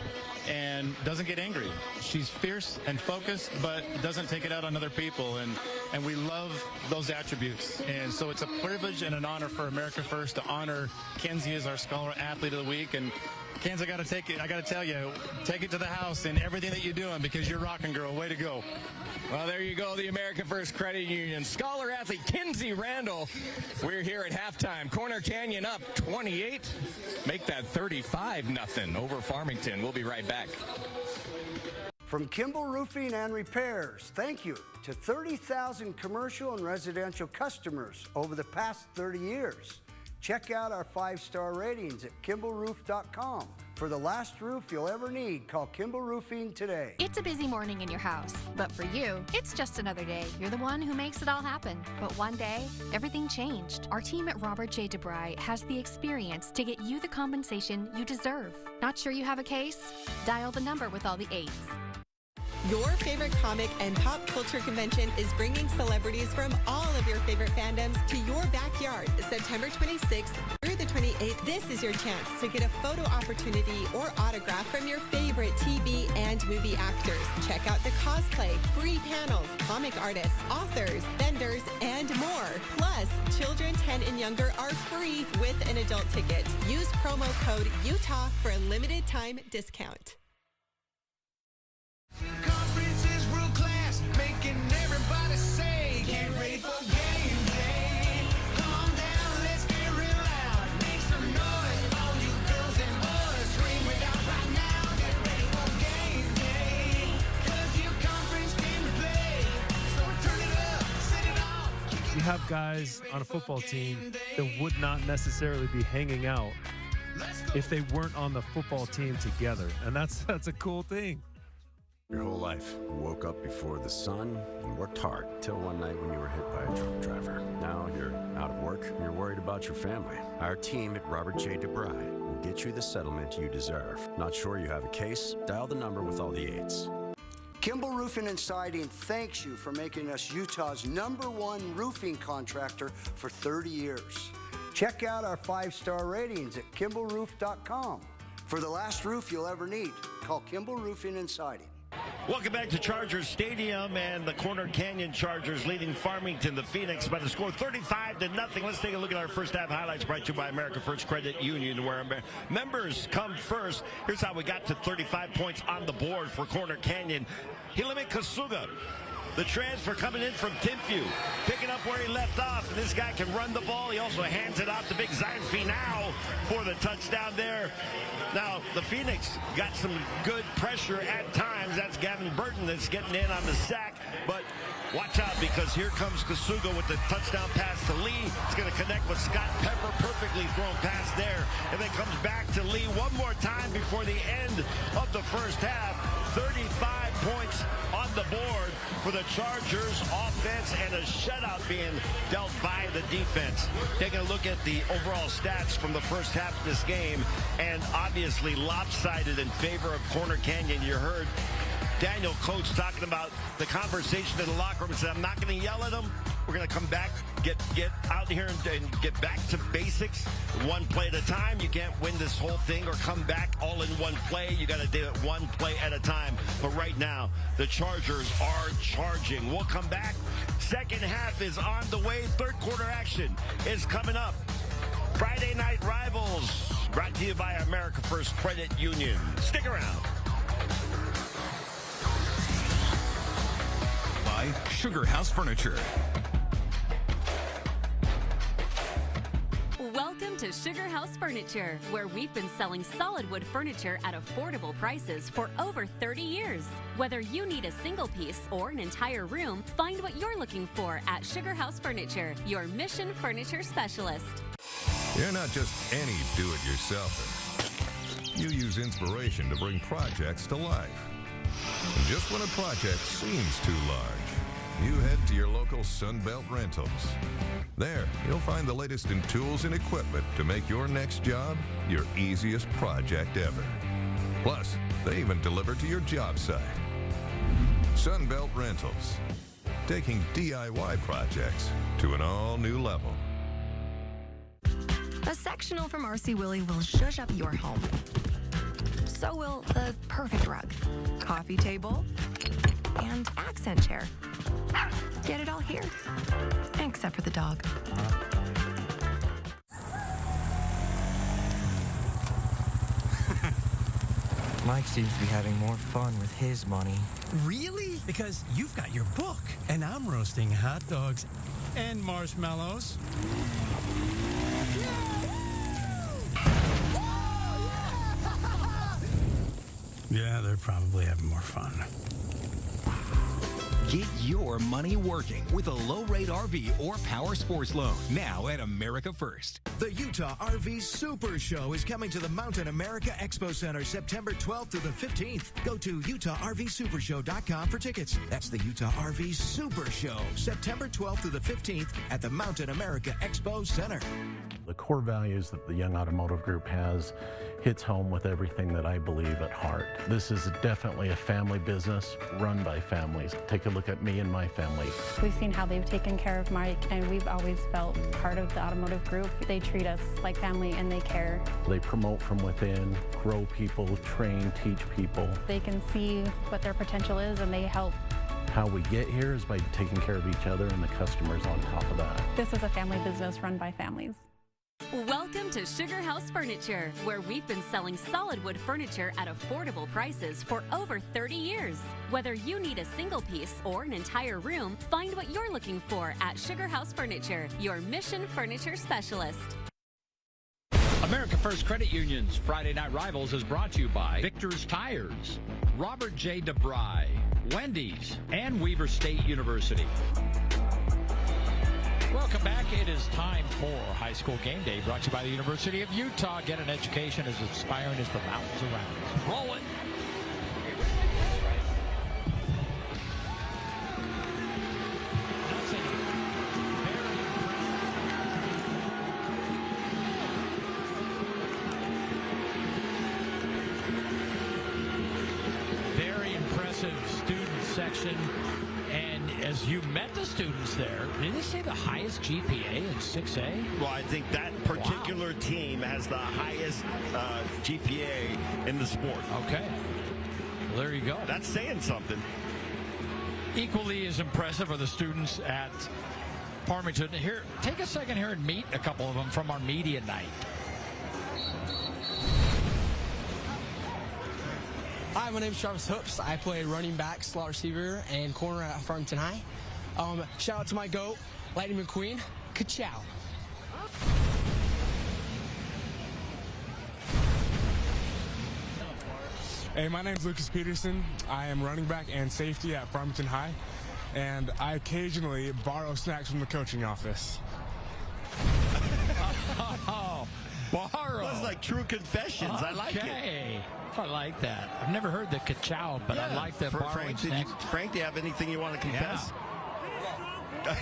and doesn't get angry. She's fierce and focused, but doesn't take it out on other people, and we love those attributes. And so it's a privilege and an honor for America First to honor Kenzie as our Scholar Athlete of the Week. And Kenzie, I got to tell you, take it to the house in everything that you're doing, because you're rocking, girl. Way to go. Well, there you go, the America First Credit Union Scholar Athlete Kinsey Randall. We're here at halftime. Corner Canyon up 28. Make that 35-0 over Farmington. We'll be right back. From Kimball Roofing and Repairs, thank you to 30,000 commercial and residential customers over the past 30 years. Check out our 5-star ratings at kimballroof.com. For the last roof you'll ever need, call Kimball Roofing today. It's a busy morning in your house, but for you, it's just another day. You're the one who makes it all happen. But one day, everything changed. Our team at Robert J. DeBry has the experience to get you the compensation you deserve. Not sure you have a case? Dial the number with all the 8s. Your favorite comic and pop culture convention is bringing celebrities from all of your favorite fandoms to your backyard September 26th through the 28th. This is your chance to get a photo opportunity or autograph from your favorite TV and movie actors. Check out the cosplay, free panels, comic artists, authors, vendors, and more. Plus, children 10 and younger are free with an adult ticket. Use promo code UTAH for a limited time discount. Conference is world class, making everybody say, get ready for game day. Come on down, let's get real loud. Make some noise, all you girls and boys. Scream it out right now, get ready for game day. 'Cause your conference came to play. So turn it up, set it off. You have guys on a football team that would not necessarily be hanging out if they weren't on the football team together. And that's a cool thing. Your whole life, you woke up before the sun and worked hard till one night when you were hit by a truck driver. Now you're out of work and you're worried about your family. Our team at Robert J. DeBry will get you the settlement you deserve. Not sure you have a case? Dial the number with all the 8s. Kimball Roofing and Siding thanks you for making us Utah's #1 roofing contractor for 30 years. Check out our 5-star ratings at kimballroof.com. For the last roof you'll ever need, call Kimball Roofing and Siding. Welcome back to Chargers Stadium, and the Corner Canyon Chargers leading Farmington, the Phoenix, by the score 35-0. Let's take a look at our first half highlights brought to you by America First Credit Union, where members come first. Here's how we got to 35 points on the board for Corner Canyon. Hilime Kasuga the transfer coming in from Timpview, picking up where he left off. And this guy can run the ball. He also hands it off to Big Zionsby now for the touchdown there. Now, the Phoenix got some good pressure at times. That's Gavin Burton that's getting in on the sack. But watch out, because here comes Kasuga with the touchdown pass to Lee. It's going to connect with Scott Pepper. Perfectly thrown pass there. And then comes back to Lee one more time before the end of the first half. 35 points on the board for the Chargers offense, and a shutout being dealt by the defense. Taking a look at the overall stats from the first half of this game, and obviously lopsided in favor of Corner Canyon. You heard Daniel Coates talking about the conversation in the locker room and said, I'm not going to yell at them. We're going to come back, get out here and get back to basics. One play at a time. You can't win this whole thing or come back all in one play. You got to do it one play at a time. But right now, the Chargers are charging. We'll come back. Second half is on the way. Third quarter action is coming up. Friday Night Rivals, brought to you by America First Credit Union. Stick around. By Sugar House Furniture. Welcome to Sugar House Furniture, where we've been selling solid wood furniture at affordable prices for over 30 years. Whether you need a single piece or an entire room, find what you're looking for at Sugar House Furniture, your mission furniture specialist. You're not just any do-it-yourselfer. You use inspiration to bring projects to life. And just when a project seems too large, you head to your local Sunbelt Rentals. There, you'll find the latest in tools and equipment to make your next job your easiest project ever. Plus, they even deliver to your job site. Sunbelt Rentals, taking DIY projects to an all-new level. A sectional from RC Willey will zhuzh up your home. So will the perfect rug, coffee table, and accent chair. Get it all here, except for the dog. Mike seems to be having more fun with his money. Really? Because you've got your book, and I'm roasting hot dogs and marshmallows. Yeah, they're probably having more fun. Get your money working with a low-rate RV or power sports loan now at America First. The Utah RV Super Show is coming to the Mountain America Expo Center September 12th to the 15th. Go to UtahRVSupershow.com for tickets. That's the Utah RV Super Show, September 12th to the 15th at the Mountain America Expo Center. The core values that the Young Automotive Group has hits home with everything that I believe at heart. This is definitely a family business run by families. Take a look at me and my family. We've seen how they've taken care of Mike, and we've always felt part of the automotive group. They treat us like family, and they care. They promote from within, grow people, train, teach people. They can see what their potential is, and they help. How we get here is by taking care of each other and the customers on top of that. This is a family business run by families. Welcome to Sugar House Furniture, where we've been selling solid wood furniture at affordable prices for over 30 years. Whether you need a single piece or an entire room, find what you're looking for at Sugar House Furniture, your mission furniture specialist. America First Credit Union's Friday Night Rivals is brought to you by Victor's Tires, Robert J. DeBry, Wendy's, and Weber State University. Welcome back. It is time for High School Game Day, brought to you by the University of Utah. Get an education as inspiring as the mountains around us. Rolling. Very impressive student section. And as you met the students there, did they say the highest GPA in 6A? Well, I think that particular team has the highest GPA in the sport. Okay. Well, there you go. That's saying something. Equally as impressive are the students at Farmington. Here, take a second here and meet a couple of them from our media night. Hi, my name is Travis Hoops. I play running back, slot receiver, and corner at Farmington High. Shout out to my GOAT, Lightning McQueen. Ka-chow. Hey, my name's Lucas Peterson. I am running back and safety at Farmington High, and I occasionally borrow snacks from the coaching office. Oh, borrow. That's like true confessions. I like it. I like that. I've never heard the ka-chow, but I like the borrowing snacks. Frank, do you have anything you want to confess? Yeah.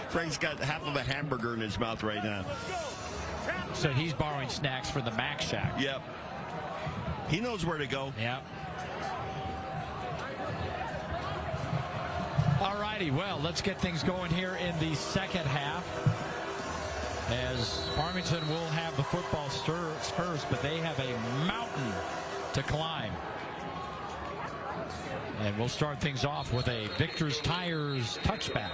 Frank's got half of a hamburger in his mouth right now. So he's borrowing snacks for the Mac Shack. Yep. He knows where to go. Yep. All righty, well, let's get things going here in the second half, as Farmington will have the football first, but they have a mountain to climb. And we'll start things off with a Victor's Tires touchback.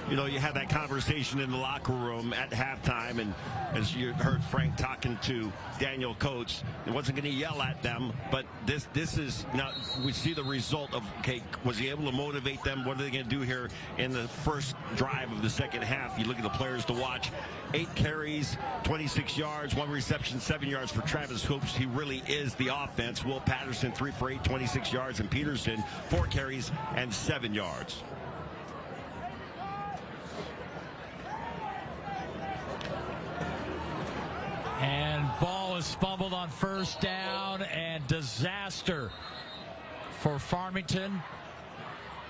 You know, you had that conversation in the locker room at halftime, and as you heard Frank talking to Daniel Coates, he wasn't going to yell at them, but this is now we see the result of, okay, was he able to motivate them? What are they going to do here in the first drive of the second half? You look at the players to watch. 8 carries, 26 yards, 1 reception, 7 yards for Travis Hoops. He really is the offense. Will Patterson, 3 for 8, 26 yards, and Peterson, 4 carries and 7 yards. And ball is fumbled on first down, and disaster for Farmington,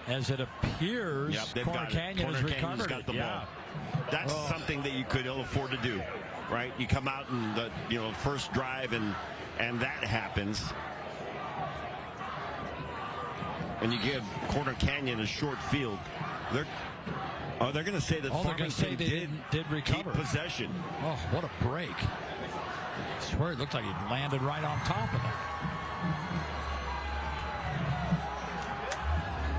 as it appears Corner Canyon has recovered got the it. ball. That's something that you could ill afford to do, right? You come out in the first drive and that happens, and you give Corner Canyon a short field. They're going to say that Farmington did recover. Keep possession. Oh, what a break. I swear it looked like he landed right on top of it.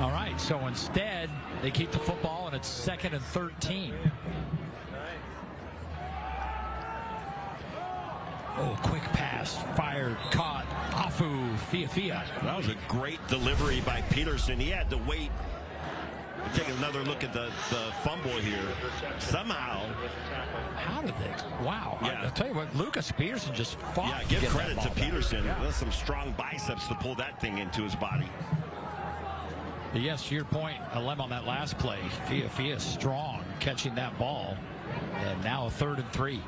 All right, so instead, they keep the football, and it's 2nd and 13. Oh, quick pass, fired, caught, Afu, Fia. That was a great delivery by Peterson. He had to wait. Take another look at the fumble here. Somehow. How did they? Wow. Yeah. I'll tell you what, Lucas Peterson just fought. Yeah, give credit to Peterson. Yeah. There's some strong biceps to pull that thing into his body. But yes, to your point, Alem on that last play. Fia strong catching that ball. And now a 3rd and 3.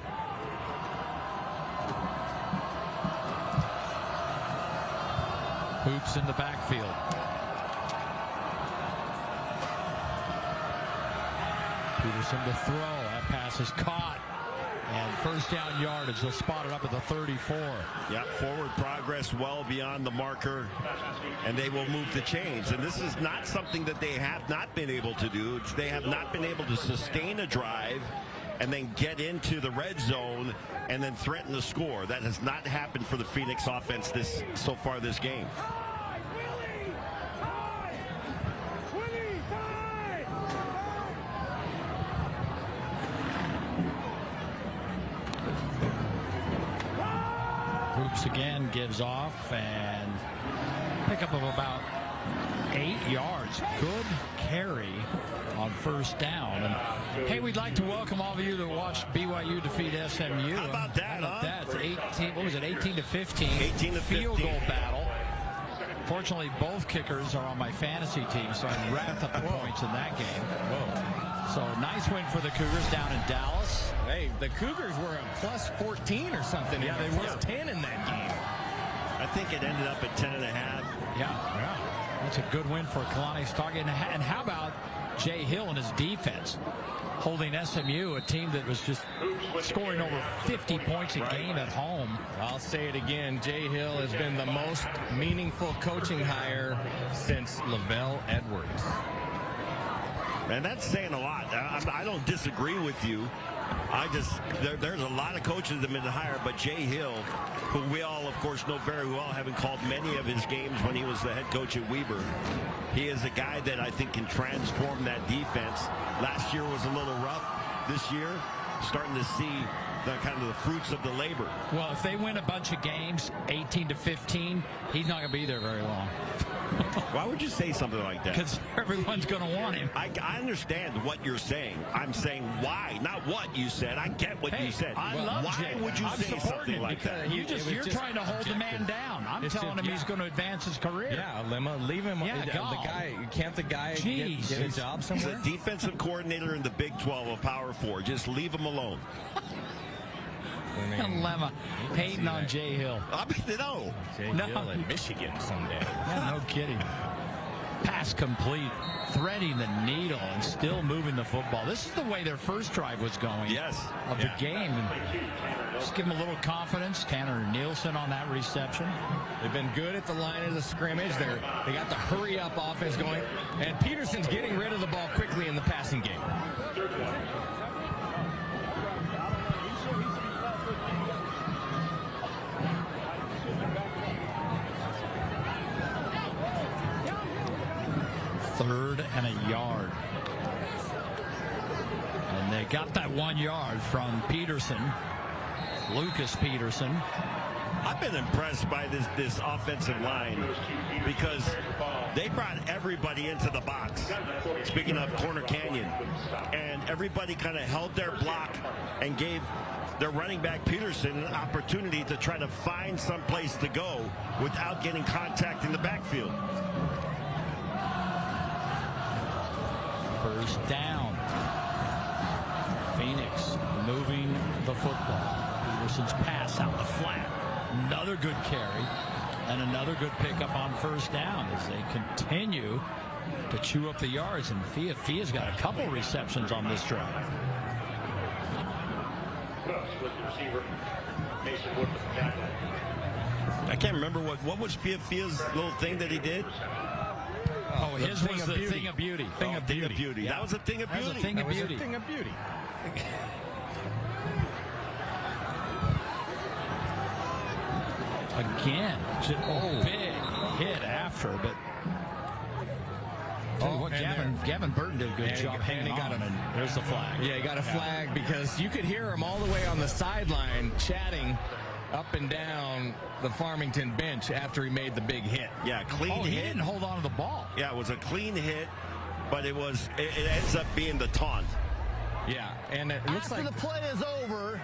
Hoops in the backfield. Peterson to throw. That pass is caught. And first down yardage. They'll spot it up at the 34. Yeah, forward progress well beyond the marker. And they will move the chains. And this is not something that they have not been able to do. They have not been able to sustain a drive and then get into the red zone and then threaten the score. That has not happened for the Phoenix offense so far this game. Hoops again gives off, and pickup of about 8 yards. Good carry on first down. And hey, we'd like to welcome all of you to watch BYU defeat SMU. How about that, That's 18. What was it? 18 to 15. 18 to 15. Field goal battle. Fortunately, both kickers are on my fantasy team, so I racked up the points in that game. Whoa. So nice win for the Cougars down in Dallas. Hey, the Cougars were a plus 14 or something. Yeah, they were 10 in that game. I think it ended up at 10.5. Yeah. That's a good win for Kalani Stargate. And how about Jay Hill and his defense holding SMU, a team that was just scoring over 50 points a game at home. I'll say it again. Jay Hill has been the most meaningful coaching hire since Lavelle Edwards. And that's saying a lot. I don't disagree with you. There's a lot of coaches that have been hired, but Jay Hill, who we all, of course, know very well, having called many of his games when he was the head coach at Weber, he is a guy that I think can transform that defense. Last year was a little rough. this year, starting to see the kind of the fruits of the labor. Well, if they win a bunch of games, 18-15, he's not going to be there very long. Why would you say something like that? Because everyone's going to want him. I understand what you're saying. I'm saying why, not what you said. I get what you said. I love why Jay. would you say something like that? You're trying to hold the man down. I'm telling him he's going to advance his career. Yeah, Lemma, leave him. Yeah, Can't the guy get a job somewhere? He's a defensive coordinator in the Big 12, a Power 4. Just leave him alone. Lemma hating on Jay Hill. I mean, no. Jay Hill in Michigan someday. Yeah, no kidding. Pass complete, threading the needle and still moving the football. This is the way their first drive was going. Yes. Of the game. Just give them a little confidence. Tanner Nielsen on that reception. They've been good at the line of the scrimmage. They got the hurry-up offense going. And Peterson's getting rid of the ball quickly in the passing game. Third and a yard. And they got that 1 yard from Peterson, Lucas Peterson. I've been impressed by this offensive line because they brought everybody into the box. Speaking of Corner Canyon, and everybody kind of held their block and gave their running back Peterson an opportunity to try to find some place to go without getting contact in the backfield. First down. Phoenix moving the football. Peterson's pass out the flat. Another good carry and another good pickup on first down as they continue to chew up the yards. And Fia's got a couple receptions on this drive. I can't remember what was Fia's little thing that he did. Oh, his was the thing of beauty. Thing of beauty. Yeah. That was a thing of beauty. That was a thing of beauty. Thing of beauty. Again, big hit after, but Gavin Burton did a good job hanging on, and there's the flag. Yeah, he got a flag because you could hear him all the way on the sideline chatting up and down the Farmington bench after he made the big hit. Yeah, clean hit. He didn't hold on to the ball. Yeah, it was a clean hit, but it ends up being the taunt. Yeah, and it looks after like the play is over,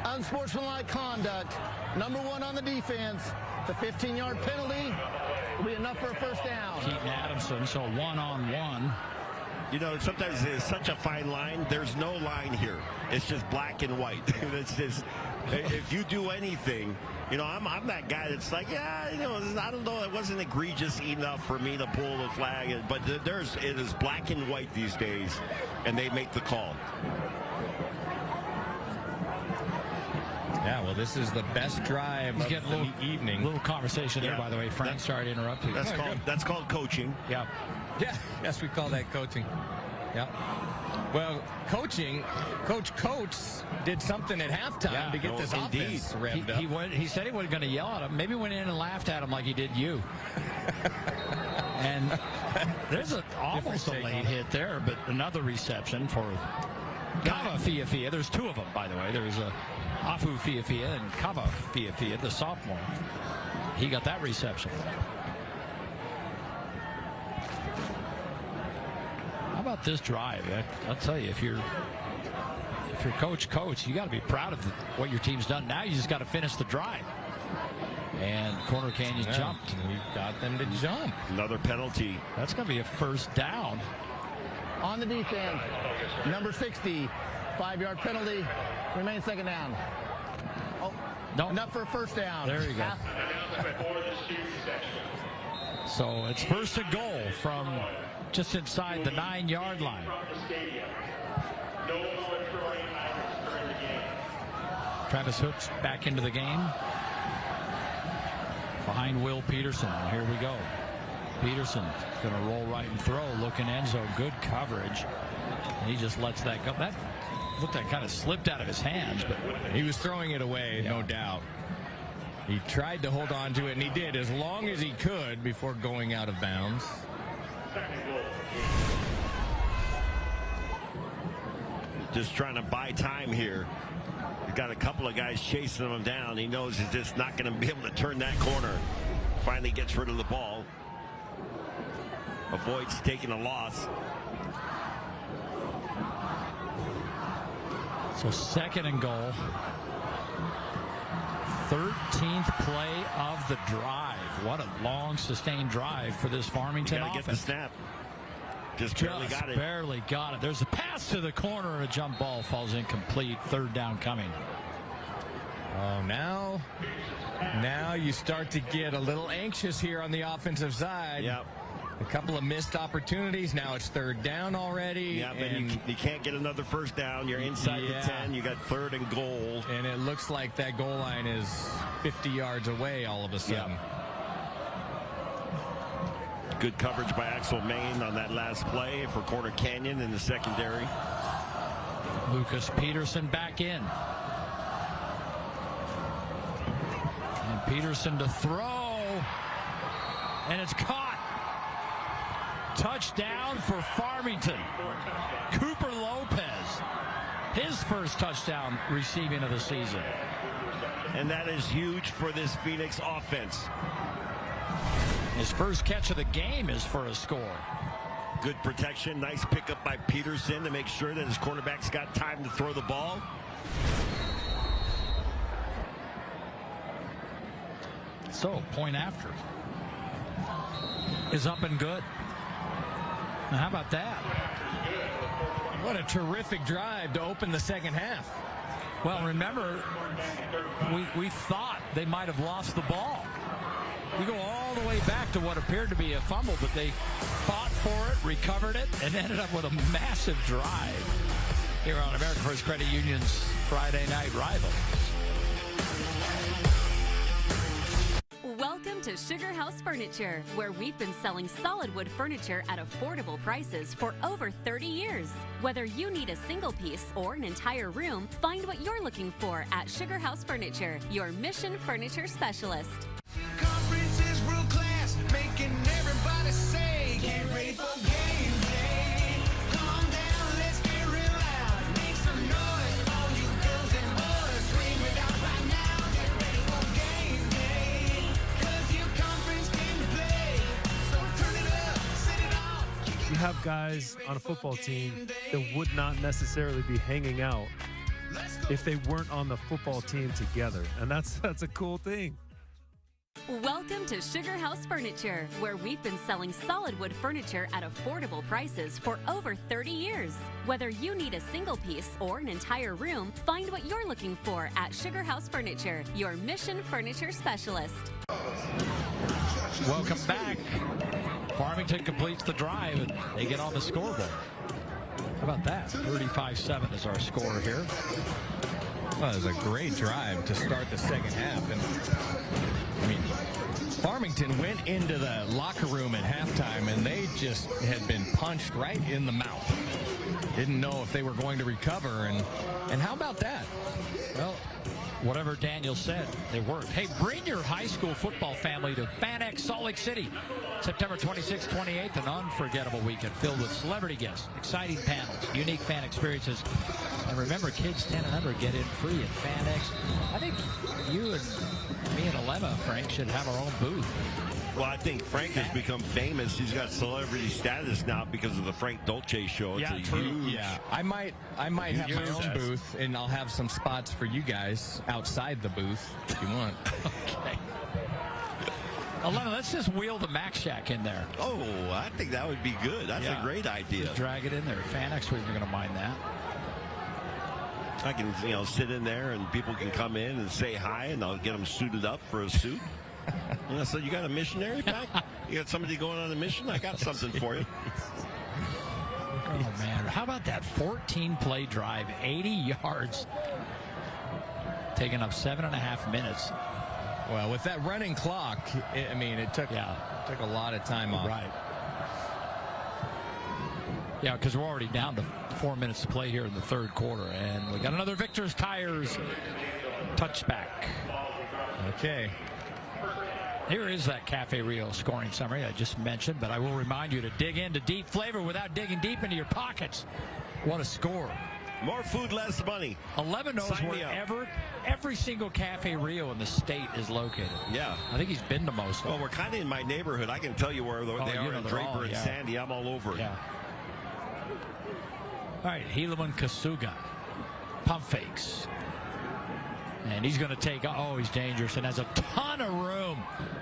unsportsmanlike conduct, number one on the defense. It's a 15-yard penalty. Will be enough for a first down. Keaton Adamson, so 1-on-1. You know, sometimes it's such a fine line. There's no line here. It's just black and white. It's just, if you do anything, you know, I'm that guy that's like, yeah, you know, I don't know, it wasn't egregious enough for me to pull the flag. But it is black and white these days, and they make the call. Yeah, well, this is the best drive of the evening. Little conversation there, by the way. Frank, sorry to interrupt you. That's called coaching. Yeah. Yeah, yes, we call that coaching. Yeah. Well, Coach Coates did something at halftime to get this offense revved up. He said he wasn't going to yell at him. Maybe went in and laughed at him like he did you. And there's almost a late hit there, but another reception for Kava Fiafia. There's two of them, by the way. There's Afu Fiafia and Kava Fiafia, the sophomore. He got that reception. How about this drive? I'll tell you, if you're Coach Coates, you got to be proud of what your team's done. Now you just got to finish the drive. And Corner Canyon jumped. We got them to jump. Another penalty. That's going to be a first down. On the defense, number 60, 5-yard penalty, remains second down. Oh, no. Enough for a first down. There you go. So it's first and goal from just inside the 9-yard line. Travis Hooks back into the game. Behind Will Peterson. Here we go. Peterson going to roll right and throw. Looking Enzo. Good coverage. And he just lets that go. That looked like kind of slipped out of his hands, but he was throwing it away, no doubt. He tried to hold on to it, and he did as long as he could before going out of bounds. just trying to buy time here. He's got a couple of guys chasing him down. He knows he's just not going to be able to turn that corner. Finally gets rid of the ball. Avoids taking a loss. So 2nd and goal. 13th play of the drive. What a long, sustained drive for this Farmington offense. Get the snap. Just barely got it. Barely got it. There's a pass to the corner, and a jump ball falls incomplete. 3rd down coming. Oh, now you start to get a little anxious here on the offensive side. Yep. A couple of missed opportunities. Now it's 3rd down already. Yeah, but you can't get another 1st down. You're inside the 10. You got 3rd and goal. And it looks like that goal line is 50 yards away all of a sudden. Yep. Good coverage by Axel Main on that last play for Corner Canyon in the secondary. Lucas Peterson back in. And Peterson to throw. And it's caught. Touchdown for Farmington. Cooper Lopez. His first touchdown receiving of the season. And that is huge for this Phoenix offense. His first catch of the game is for a score. Good protection. Nice pickup by Peterson to make sure that his quarterback's got time to throw the ball. So, point after is up and good. Now, how about that? What a terrific drive to open the 2nd half. Well, remember, we thought they might have lost the ball. We go all the way back to what appeared to be a fumble, but they fought for it, recovered it, and ended up with a massive drive here on American First Credit Union's Friday Night Rival. Welcome to Sugar House Furniture, where we've been selling solid wood furniture at affordable prices for over 30 years. Whether you need a single piece or an entire room, find what you're looking for at Sugar House Furniture, your Mission Furniture specialist. Conference is world class, making everybody say, get ready for game day. Calm down, let's get real loud. Make some noise, all you girls and boys. Scream it out right now, get ready for game day. 'Cause your conference can play, so turn it up, set it off. You have guys on a football team that would not necessarily be hanging out if they weren't on the football team together. And that's a cool thing. Welcome to Sugar House Furniture, where we've been selling solid wood furniture at affordable prices for over 30 years. Whether you need a single piece or an entire room, find what you're looking for at Sugar House Furniture, your Mission Furniture specialist. Welcome back. Farmington completes the drive, and they get on the scoreboard. How about that? 35-7 is our score here. Well, it was a great drive to start the 2nd half. And I mean, Farmington went into the locker room at halftime, and they just had been punched right in the mouth. Didn't know if they were going to recover, and how about that? Well, whatever Daniel said, it worked. Hey, bring your high school football family to FanX Salt Lake City, September 26th, 28th, an unforgettable weekend filled with celebrity guests, exciting panels, unique fan experiences. And remember, kids 10 and under get in free at FanX. I think you and me and Alema, Frank, should have our own booth. Well, I think Frank has become famous. He's got celebrity status now because of the Frank Dolce show. It's huge. Yeah, I might have my own booth, and I'll have some spots for you guys outside the booth if you want. Okay. Alema, let's just wheel the Mac Shack in there. Oh, I think that would be good. That's a great idea. Just drag it in there. FanX, we're going to mind that. I can, sit in there and people can come in and say hi, and I'll get them suited up for a suit. So you got a missionary back? You got somebody going on a mission? I got something for you. Oh, man. How about that 14-play drive, 80 yards, taking up 7.5 minutes? Well, with that running clock, it took a lot of time off. Right. Yeah, because we're already down to 4 minutes to play here in the 3rd quarter. And we got another Victor's Tires touchback. Okay. Here is that Cafe Rio scoring summary I just mentioned, but I will remind you to dig into deep flavor without digging deep into your pockets. What a score. More food, less money. 11 knows Sign me wherever every single Cafe Rio in the state is located. Yeah. I think he's been to most of them. Well, we're kind of in my neighborhood. I can tell you where they are in Draper and Sandy. I'm all over. Yeah. All right, Helaman Kasuga. Pump fakes. And he's going to take, he's dangerous and has a ton of room.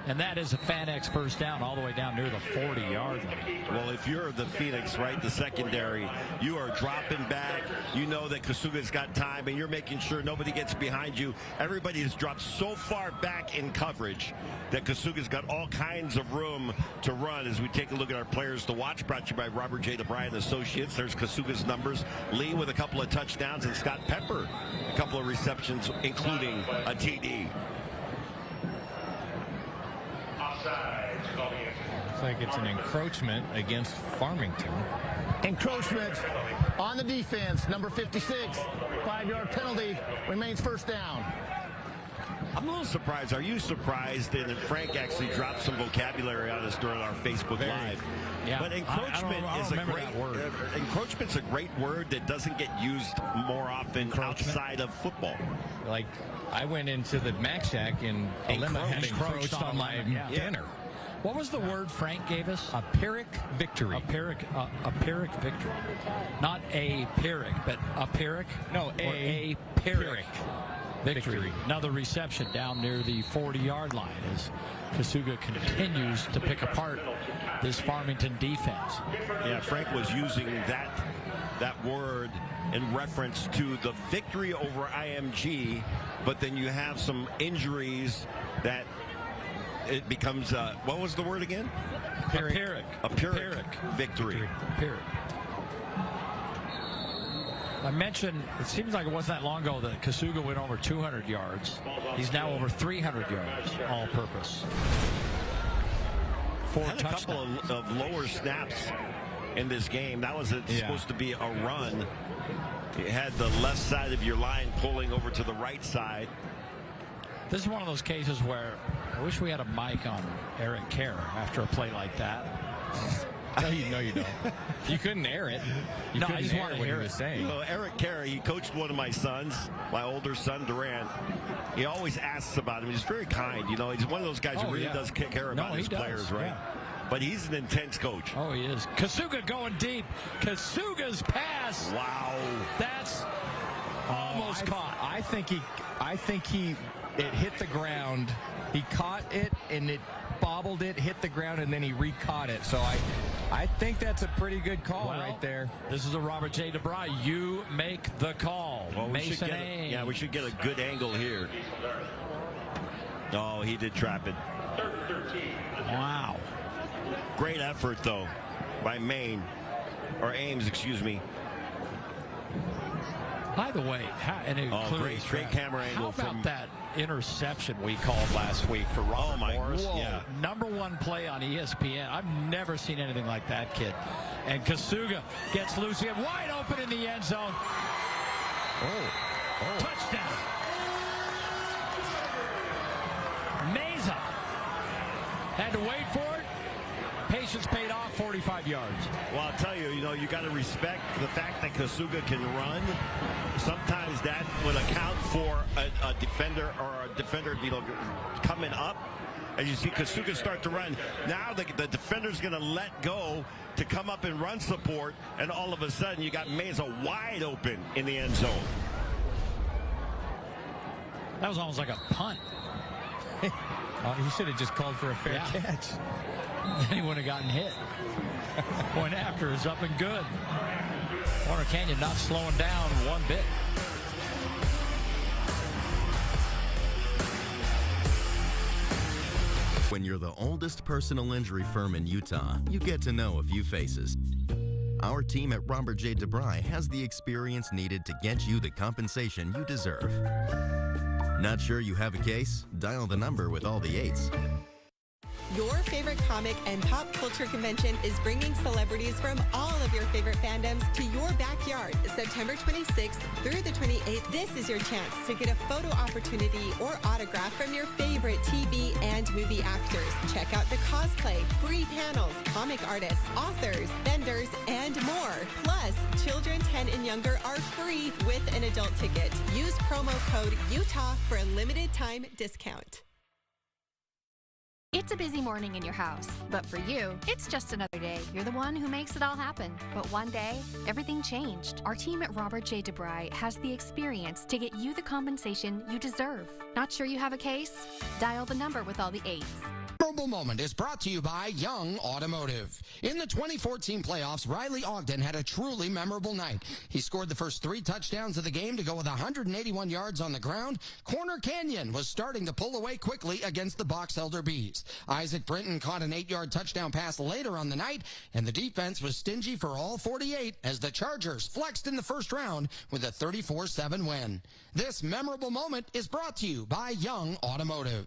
And that is a FanX first down all the way down near the 40-yard line. Well, if you're the Phoenix, right, the secondary, you are dropping back. You know that Kasuga's got time, and you're making sure nobody gets behind you. Everybody has dropped so far back in coverage that Kasuga's got all kinds of room to run as we take a look at our players to watch. Brought to you by Robert J. DeBryan Associates. There's Kasuga's numbers. Lee with a couple of touchdowns, and Scott Pepper a couple of receptions, including a TD. Looks like it's an encroachment against Farmington. Encroachment on the defense, number 56. 5-yard penalty, remains first down. I'm a little surprised. Are you surprised? And Frank actually dropped some vocabulary on us during our Facebook Live. Yeah. But encroachment is a great word. Encroachment's a great word that doesn't get used more often outside of football. Like, I went into the Mac Shack and Alema had encroached on my dinner. What was the word Frank gave us? A Pyrrhic victory. A Pyrrhic victory. Not a Pyrrhic, but a Pyrrhic? No, a Pyrrhic. Victory. Another reception down near the 40-yard line as Kasuga continues to pick apart this Farmington defense. Yeah, Frank was using that word in reference to the victory over IMG, but then you have some injuries that it becomes, what was the word again? Pyrrhic. A Pyrrhic victory. Pyrrhic. I mentioned, it seems like it wasn't that long ago that Kasuga went over 200 yards. He's now over 300 yards, all-purpose. 4 Had touchdowns. a couple of lower snaps in this game. That was supposed to be a run. You had the left side of your line pulling over to the right side. This is one of those cases where I wish we had a mic on Eric Kerr after a play like that. No, you don't. You couldn't air it. You I just want to hear what he was saying. You know, Eric Kerr, he coached one of my sons, my older son, Durant. He always asks about him. He's very kind. You know, he's one of those guys who really does care about his players, right? Yeah. But he's an intense coach. Oh, he is. Kasuga going deep. Kasuga's pass. Wow. That's almost caught. I think it hit the ground. He caught it, and it bobbled it, hit the ground, and then he re-caught it. So I think that's a pretty good call right there. This is a Robert J. DeBryan. You make the call. Well, we should get a good angle here. Oh, he did trap it. Wow. Great effort, though, by Ames, excuse me. By the way, great camera angle. How about that interception we called last week for Robert Morris? Yeah. #1 play on ESPN. I've never seen anything like that, kid. And Kasuga gets loose again, wide open in the end zone. Touchdown. Meza had to wait for it. Patience paid off, 45 yards. Well, I'll tell you, you got to respect the fact that Kasuga can run. Sometimes that would account for a defender coming up. As you see Kasuga start to run, now the defender's going to let go to come up and run support, and all of a sudden you got Meza wide open in the end zone. That was almost like a punt. He should have just called for a fair catch. Then he would have gotten hit. Point after is up and good. Corner Canyon not slowing down one bit. When you're the oldest personal injury firm in Utah, you get to know a few faces. Our team at Robert J. DeBryan has the experience needed to get you the compensation you deserve. Not sure you have a case? Dial the number with all the 8s. Your favorite comic and pop culture convention is bringing celebrities from all of your favorite fandoms to your backyard September 26th through the 28th. This is your chance to get a photo opportunity or autograph from your favorite TV and movie actors. Check out the cosplay, free panels, comic artists, authors, vendors, and more. Plus, children's 10 and younger are free with an adult ticket. Use promo code UTAH for a limited time discount. It's a busy morning in your house, but for you, it's just another day. You're the one who makes it all happen. But one day, everything changed. Our team at Robert J. DeBry has the experience to get you the compensation you deserve. Not sure you have a case? Dial the number with all the 8s. Memorable Moment is brought to you by Young Automotive. In the 2014 playoffs, Riley Ogden had a truly memorable night. He scored the first 3 touchdowns of the game to go with 181 yards on the ground. Corner Canyon was starting to pull away quickly against the Box Elder Bees. Isaac Brinton caught an 8-yard touchdown pass later on the night, and the defense was stingy for all 48 as the Chargers flexed in the first round with a 34-7 win. This memorable moment is brought to you by Young Automotive.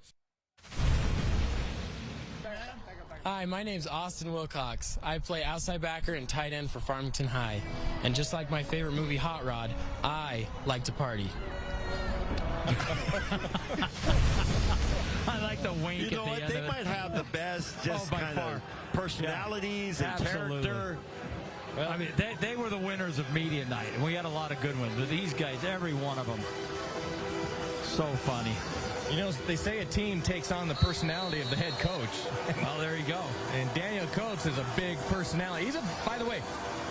Hi, my name's Austin Wilcox. I play outside backer and tight end for Farmington High. And just like my favorite movie, Hot Rod, I like to party. I like the wink You know at the what? end They of it. might have the best just by kind far. of personalities and Absolutely. character. Well, I mean, they were the winners of media night, and we had a lot of good ones. But these guys, every one of them, so funny. You know, they say a team takes on the personality of the head coach. Well, there you go. And Daniel Coates is a big personality. By the way,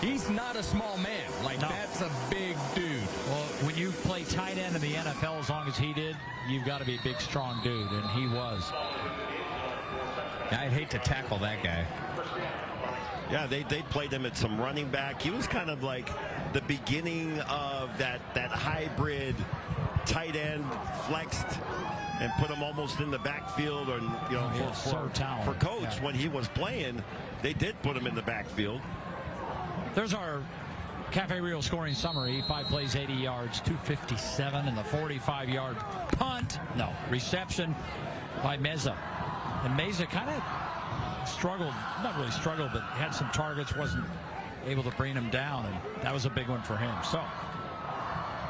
he's not a small man. That's a big dude. Well, when you play tight end in the NFL as long as he did, you've got to be a big, strong dude, and he was. I'd hate to tackle that guy. Yeah, they played him at some running back. He was kind of like the beginning of that hybrid tight end flexed and put him almost in the backfield, or for Coach when he was playing, they did put him in the backfield. There's our Cafe Rio scoring summary. 5 plays, 80 yards, 257, and the 45-yard punt. No, reception by Meza. And Meza kind of struggled, not really struggled, but had some targets, wasn't able to bring him down, and that was a big one for him. So,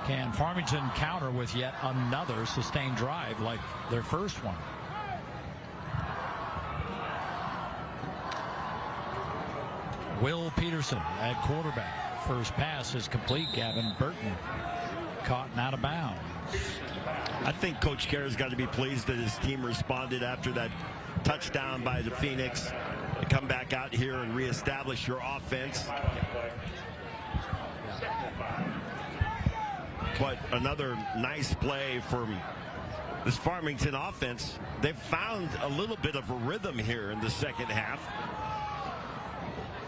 can Farmington counter with yet another sustained drive like their first one? Will Peterson at quarterback. First pass is complete. Gavin Burton caught and out of bounds. I think Coach Kerr's got to be pleased that his team responded after that touchdown by the Phoenix to come back out here and reestablish your offense. But another nice play from this Farmington offense. They've found a little bit of a rhythm here in the second half.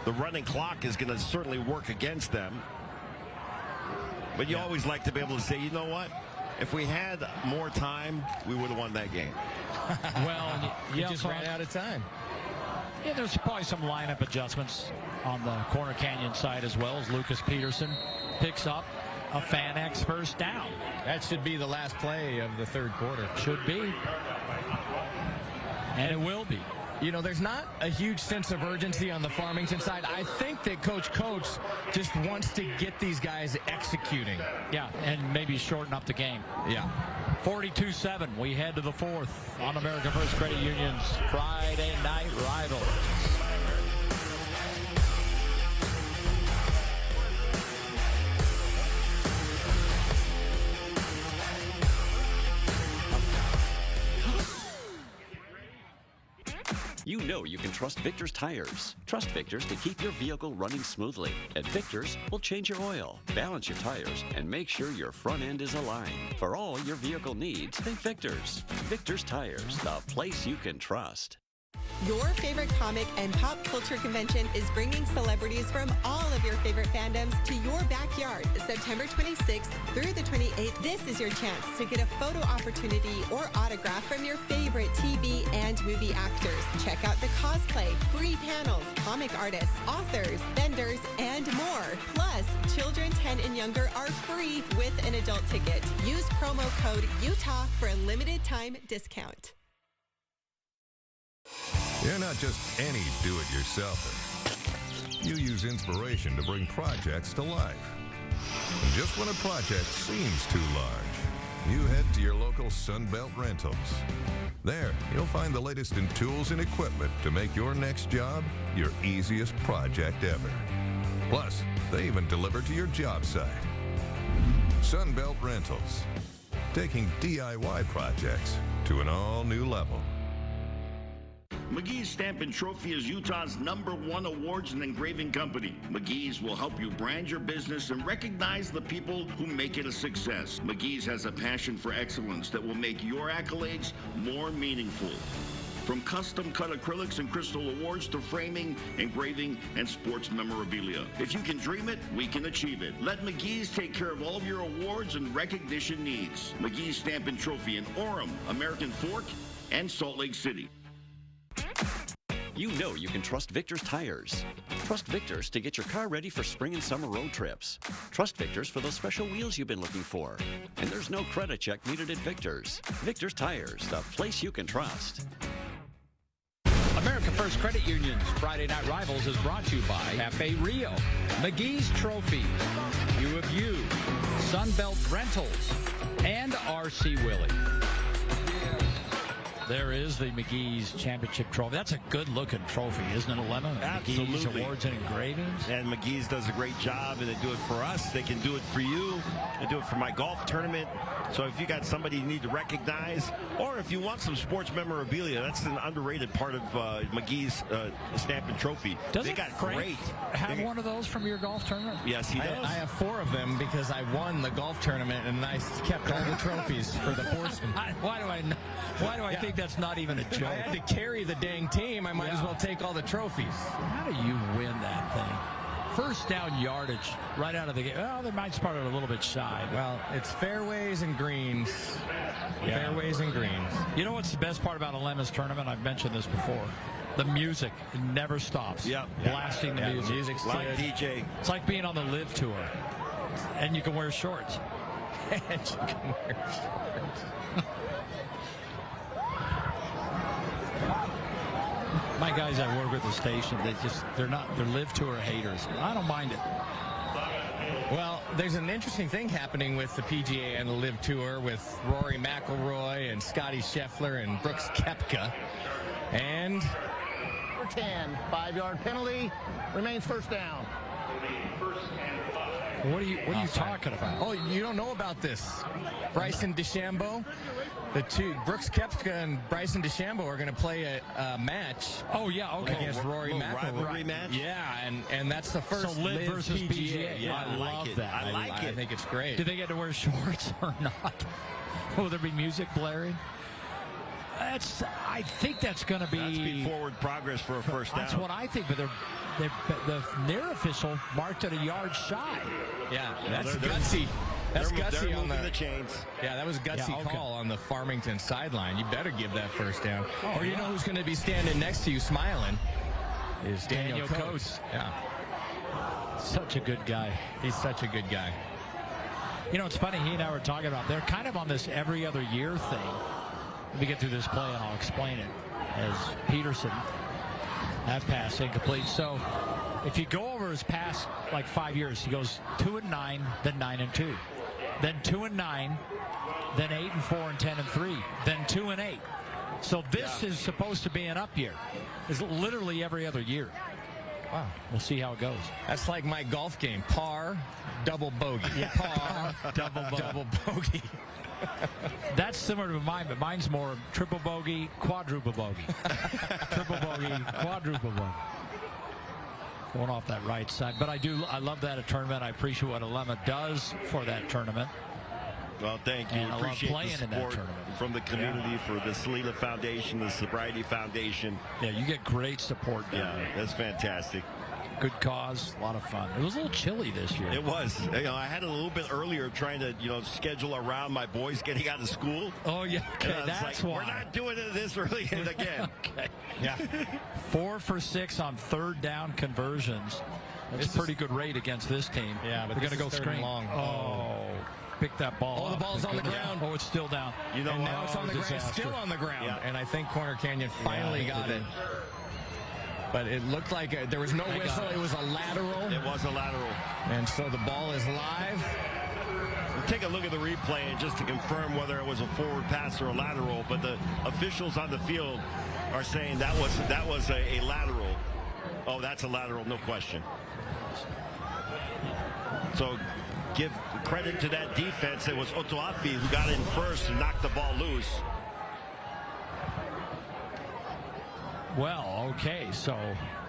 The running clock is going to certainly work against them. But you always like to be able to say, you know what? If we had more time, we would have won that game. Well, you just ran out of time. Yeah, there's probably some lineup adjustments on the Corner Canyon side as well, as Lucas Peterson picks up a FanX first down. That should be the last play of the third quarter. Should be. And it will be. You know, there's not a huge sense of urgency on the Farmington side. I think that Coach Coates just wants to get these guys executing. Yeah, and maybe shorten up the game. Yeah. 42-7. We head to the fourth on American First Credit Union's Friday night rival. You know you can trust Victor's tires. Trust Victor's to keep your vehicle running smoothly. At Victor's, we'll change your oil, balance your tires, and make sure your front end is aligned. For all your vehicle needs, think Victor's. Victor's Tires, the place you can trust. Your favorite comic and pop culture convention is bringing celebrities from all of your favorite fandoms to your backyard, September 26th through the 28th. This is your chance to get a photo opportunity or autograph from your favorite TV and movie actors. Check out the cosplay, free panels, comic artists, authors, vendors, and more. Plus, children 10 and younger are free with an adult ticket. Use promo code UTAH for a limited time discount. You're not just any do-it-yourselfer. You use inspiration to bring projects to life. And just when a project seems too large, you head to your local Sunbelt Rentals. There, you'll find the latest in tools and equipment to make your next job your easiest project ever. Plus, they even deliver to your job site. Sunbelt Rentals, taking DIY projects to an all-new level. McGee's Stamp and Trophy is Utah's #1 awards and engraving company. McGee's will help you brand your business and recognize the people who make it a success. McGee's has a passion for excellence that will make your accolades more meaningful. From custom-cut acrylics and crystal awards to framing, engraving, and sports memorabilia. If you can dream it, we can achieve it. Let McGee's take care of all of your awards and recognition needs. McGee's Stamp and Trophy in Orem, American Fork, and Salt Lake City. You know you can trust Victor's Tires. Trust Victor's to get your car ready for spring and summer road trips. Trust Victor's for those special wheels you've been looking for. And there's no credit check needed at Victor's. Victor's Tires, the place you can trust. America First Credit Union's Friday Night Rivals is brought to you by Cafe Rio, McGee's Trophy, U of U, Sunbelt Rentals, and R.C. Willie. There is the McGee's Championship Trophy. That's a good-looking trophy, isn't it, Lemon? Absolutely. McGee's Awards and Engravings. And McGee's does a great job, and they do it for us. They can do it for you. They do it for my golf tournament. So if you got somebody you need to recognize, or if you want some sports memorabilia, that's an underrated part of McGee's Stamp and Trophy. Doesn't they got Frank great. have one of those from your golf tournament? Yes, he does. I have 4 of them because I won the golf tournament and I kept all the trophies for the foursome. Why do I think that's not even a joke? I had to carry the dang team. I might as well take all the trophies. How do you win that thing? First down yardage right out of the game. Well, they might start it a little bit shy. Well, it's fairways and greens. Yeah. Fairways and greens. You know what's the best part about a Lemons tournament? I've mentioned this before. The music. It never stops. Yep. Blasting the music. Music's like good. DJ. It's like being on the Live Tour. And you can wear shorts. And you can wear shorts. My guys I work with the station, they're Live Tour haters. I don't mind it. Well, there's an interesting thing happening with the PGA and the Live Tour with Rory McIlroy and Scotty Scheffler and Brooks Koepka. And For 10, 5-yard penalty, remains first down. What are you talking about? Oh, you don't know about this. Bryson DeChambeau. Brooks Koepka and Bryson DeChambeau are going to play a match. Oh, yeah, okay. Against Rory McIlroy. Rivalry match? Yeah, and that's the first So Live versus PGA. Yeah, I love that. I like it. I think it's great. Do they get to wear shorts or not? Will there be music blaring? I think that's going to be... That's be forward progress for a first down. That's what I think, but the near official marked it a yard shy. Yeah, that's gutsy. That's gutsy they're on the chains. Yeah, that was a gutsy call on the Farmington sideline. You better give that first down. Oh, or you know who's going to be standing next to you smiling? Is Daniel Coates. Yeah. Such a good guy. He's such a good guy. You know, it's funny, he and I were talking about, they're kind of on this every other year thing. Let me get through this play and I'll explain it. As Peterson, that pass incomplete. So if you go over his past like 5 years, he goes 2-9, then 9-2, then 2-9, then 8-4 and 10-3, then 2-8. So this is supposed to be an up year. It's literally every other year. Wow. We'll see how it goes. That's like my golf game. Par, double bogey. Yeah. Par, double bogey. That's similar to mine, but mine's more triple bogey, quadruple bogey. Triple bogey, quadruple bogey. Going off that right side. But I love that tournament. I appreciate what Alema does for that tournament. Well, thank you. And I love Appreciate playing the in that support tournament. from the community for the Salila Foundation, the Sobriety Foundation. Yeah, you get great support down there. That's fantastic. Good cause, a lot of fun. It was a little chilly this year. It was. I had a little bit earlier trying to, schedule around my boys getting out of school. Oh, yeah. Okay, that's why. We're not doing it this early again. Okay. Yeah. 4 for 6 on third down conversions. That's a pretty good rate against this team. Yeah, but we're going to go screen. Long. Oh. Pick that ball up. The ball's on the ground. Oh, it's still down. And now it's on the ground. Still on the ground. Yeah. And I think Corner Canyon finally got it. But it looked like there was no whistle. It was a lateral. It was a lateral. And so the ball is live. We'll take a look at the replay just to confirm whether it was a forward pass or a lateral. But the officials on the field are saying that was a lateral. Oh, that's a lateral, no question. So give credit to that defense. It was Otoafi who got in first and knocked the ball loose. Well, okay, so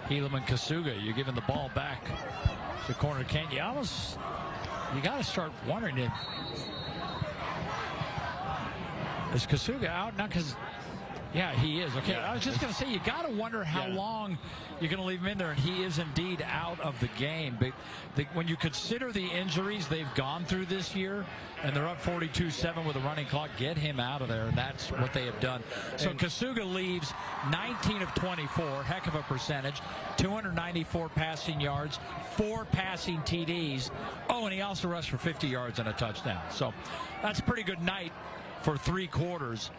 Helaman Kasuga, you're giving the ball back to Corner Canyon. You got to start wondering if is Kasuga out now? Because yeah, he is. Okay, I was just going to say, you got to wonder how long you're going to leave him in there, and he is indeed out of the game. But when you consider the injuries they've gone through this year, and they're up 42-7 with a running clock, get him out of there, and that's what they have done. So Kasuga leaves 19 of 24, heck of a percentage, 294 passing yards, 4 passing TDs. Oh, and he also rushed for 50 yards and a touchdown. So that's a pretty good night for 3 quarters.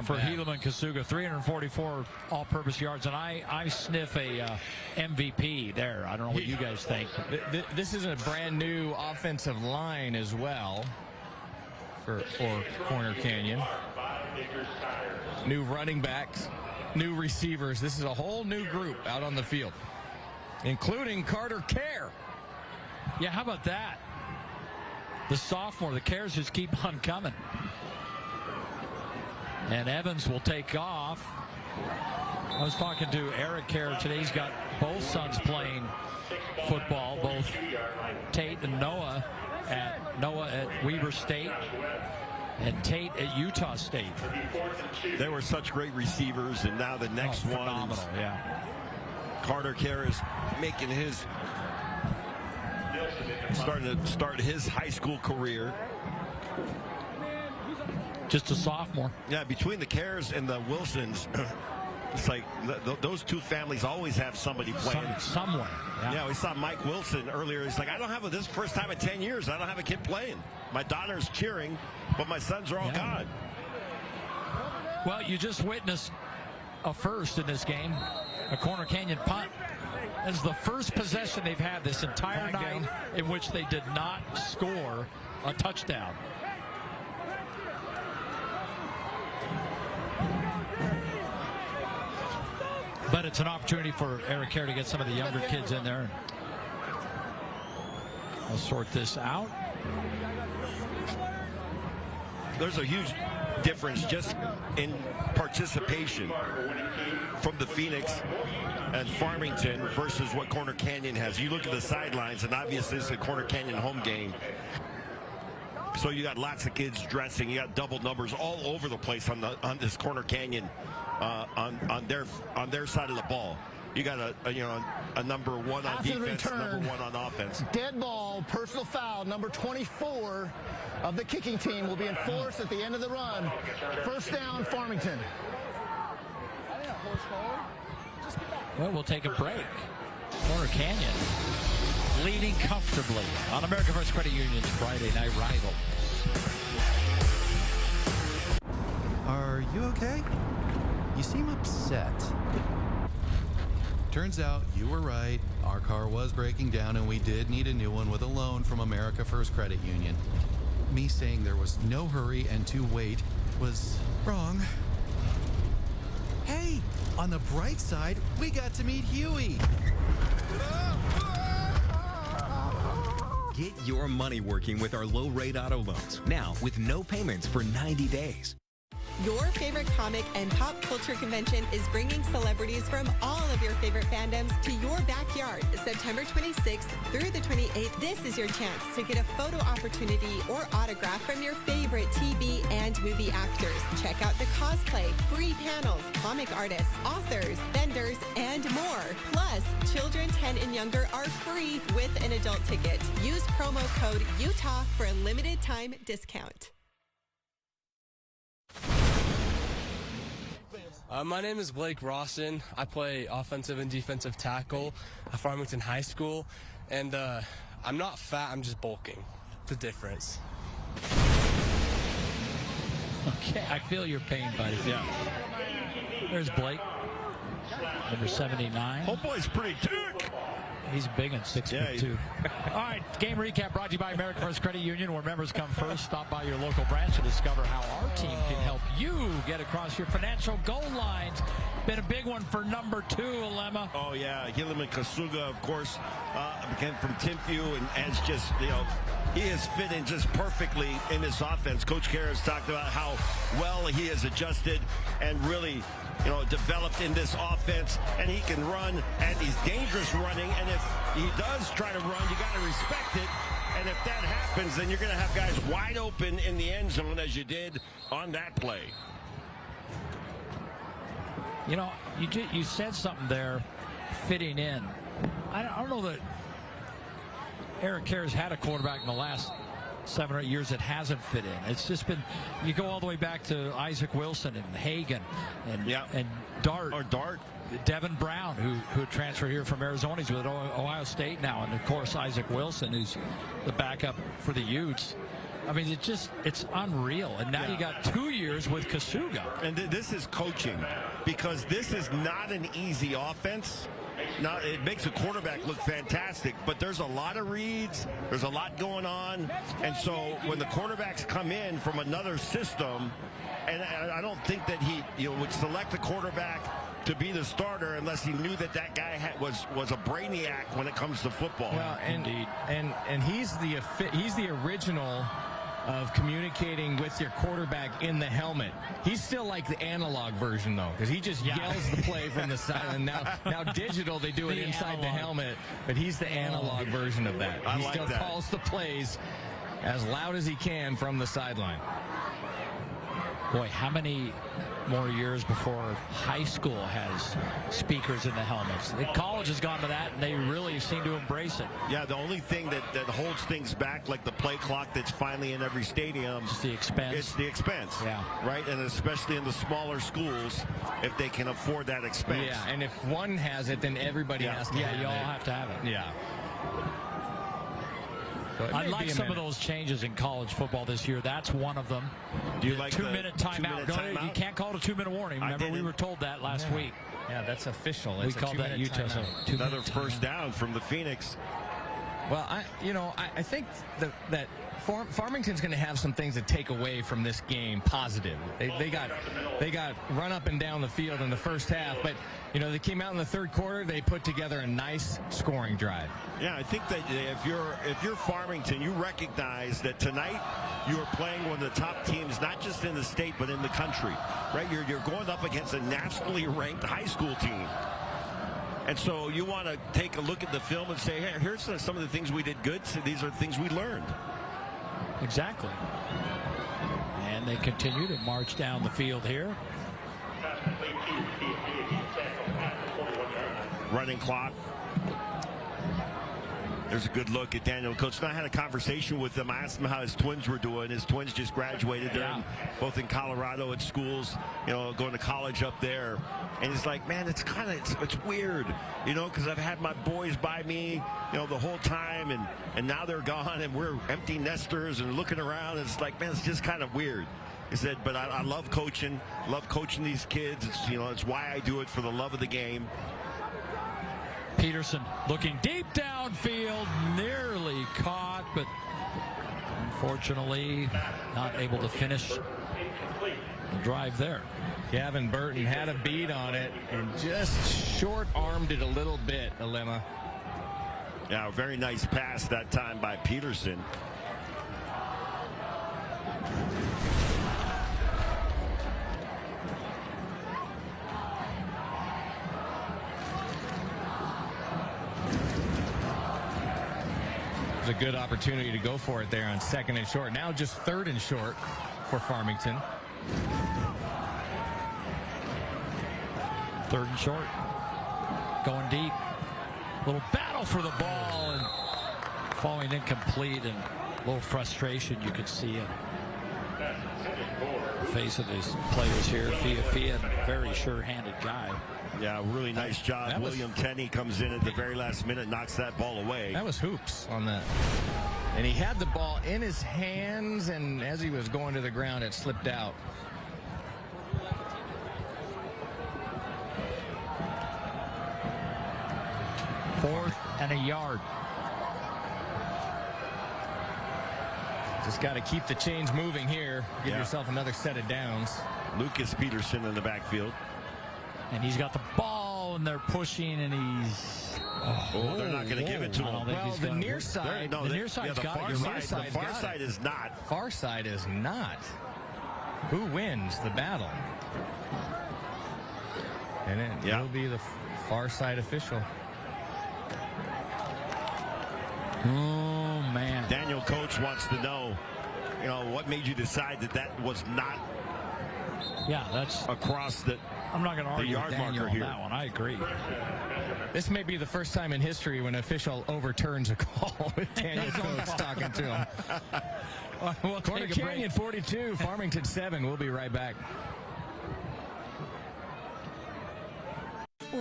For Helaman Kasuga, 344 all-purpose yards, and I sniff a MVP there. I don't know what you guys think. This is a brand new offensive line as well for Corner Canyon. New running backs, new receivers. This is a whole new group out on the field, including Carter Kerr. Yeah, how about that? The sophomore, the Kerrs just keep on coming. And Evans will take off. I was talking to Eric Kerr today. He's got both sons playing football, both Tate and Noah at Weber State and Tate at Utah State. They were such great receivers, and now the next one, phenomenal, yeah. Carter Kerr is making starting to start his high school career. Just a sophomore. Yeah, between the Kerrs and the Wilsons, it's like those two families always have somebody playing. Somewhere. Yeah, we saw Mike Wilson earlier. He's like, I don't have this first time in 10 years. I don't have a kid playing. My daughter's cheering, but my sons are all gone. Well, you just witnessed a first in this game, a Corner Canyon punt. This is the first possession they've had this entire night in which they did not score a touchdown. But it's an opportunity for Eric Kerr to get some of the younger kids in there. I'll sort this out. There's a huge difference just in participation from the Phoenix and Farmington versus what Corner Canyon has. You look at the sidelines, and obviously it's a Corner Canyon home game. So you got lots of kids dressing. You got double numbers all over the place on this Corner Canyon. On their side of the ball, you got a number 1 on defense, number 1 on offense. Dead ball, personal foul, number 24 of the kicking team will be enforced at the end of the run. First down, Farmington. Well, we'll take a break. Corner Canyon leading comfortably on American First Credit Union's Friday night rival. Are you okay? You seem upset. Turns out you were right. Our car was breaking down and we did need a new one with a loan from America First Credit Union. Me saying there was no hurry and to wait was wrong. Hey, on the bright side, we got to meet Huey. Get your money working with our low-rate auto loans. Now with no payments for 90 days. Your favorite comic and pop culture convention is bringing celebrities from all of your favorite fandoms to your backyard. September 26th through the 28th, this is your chance to get a photo opportunity or autograph from your favorite TV and movie actors. Check out the cosplay, free panels, comic artists, authors, vendors, and more. Plus, children 10 and younger are free with an adult ticket. Use promo code UTAH for a limited time discount. My name is Blake Rawson. I play offensive and defensive tackle at Farmington High School. And I'm not fat, I'm just bulking. The difference. Okay, I feel your pain, buddy. Yeah. There's Blake, number 79. Oh, boy's pretty thick. He's big and 6'2". All right, game recap brought to you by American First Credit Union, where members come first. Stop by your local branch to discover how our team can help you get across your financial goal lines. Been a big one for number 2, Alema. Oh, yeah. Helaman Kasuga, of course, again from Timpview, and as just, he has fit in just perfectly in this offense. Coach Kara's talked about how well he has adjusted and really, developed in this offense, and he can run, and he's dangerous running, and if he does try to run, you got to respect it, and if that happens, then you're going to have guys wide open in the end zone as you did on that play. You said something there, fitting in. I don't know that Eric Carr's had a quarterback in the last 7 or 8 years that hasn't fit in. It's just been, you go all the way back to Isaac Wilson and Hagan and Dart. Or Dart. Devin Brown, who transferred here from Arizona. He's with Ohio State now. And, of course, Isaac Wilson, who's the backup for the Utes. I mean, it's unreal. And now you got 2 years with Kasuga. And this is coaching, because this is not an easy offense. Now, it makes a quarterback look fantastic, but there's a lot of reads. There's a lot going on. And so when the quarterbacks come in from another system, and I don't think that he would select a quarterback to be the starter unless he knew that guy was a brainiac when it comes to football. Well, and he's the original of communicating with your quarterback in the helmet. He's still like the analog version, though, because he just yells the play from the side. And now digital, they do it inside the helmet, but he's the analog version of that. He still calls the plays as loud as he can from the sideline. Boy, how many more years before high school has speakers in the helmets? The college has gone to that, and they really seem to embrace it. Yeah, the only thing that holds things back, like the play clock that's finally in every stadium, it's the expense. It's the expense. Yeah. Right? And especially in the smaller schools, if they can afford that expense. Yeah, and if one has it, then everybody has to have it. Yeah, you all have to have it. Yeah. I like some of those changes in college football this year. That's one of them. Do you like 2-minute timeout? You can't call it a 2-minute warning. Remember, we were told that last week. Yeah, that's official. We called that Utah. Another first down from the Phoenix. Well, I think that Farmington's going to have some things to take away from this game positive. They got run up and down the field in the first half, but they came out in the third quarter. They put together a nice scoring drive. Yeah, I think that if you're Farmington, you recognize that tonight you are playing one of the top teams, not just in the state but in the country. Right? You're going up against a nationally ranked high school team. And so you want to take a look at the film and say, hey, here's some of the things we did good. So these are things we learned. Exactly. And they continue to march down the field here. Running clock. There's a good look at Daniel. Coach, I had a conversation with him. I asked him how his twins were doing. His twins just graduated. They're both in Colorado at schools, going to college up there. And he's like, man, it's weird, because I've had my boys by me, the whole time, and now they're gone, and we're empty nesters and looking around. And it's like, man, it's just kind of weird. He said, but I love coaching these kids. It's, it's why I do it, for the love of the game. Peterson looking deep downfield, nearly caught, but unfortunately not able to finish the drive there. Gavin Burton had a beat on it and just short-armed it a little bit, Alema. Yeah, a very nice pass that time by Peterson. A good opportunity to go for it there on 2nd and short. Now just 3rd and short for Farmington. 3rd and short. Going deep. Little battle for the ball and falling incomplete, and a little frustration you could see in the face of these players here. Fia, very sure-handed guy. Yeah, really nice job. William Tenney comes in at the very last minute, knocks that ball away. That was hoops on that. And he had the ball in his hands, and as he was going to the ground, it slipped out. and a yard. Just got to keep the chains moving here. Give yourself another set of downs. Lucas Peterson in the backfield. And he's got the ball, and they're pushing, and he's... Oh, they're not going to give it to him. Well, the near side, the near side's got it. The far side is not. Far side is not. Who wins the battle? And it will be the far side official. Oh, man. Daniel Coates wants to know, what made you decide that was not that's across the I'm not going to argue yard with Daniel marker on here. that one. I agree. This may be the first time in history when an official overturns a call with Daniel Coates talking to him. We'll Corner Canyon 42, Farmington 7. We'll be right back.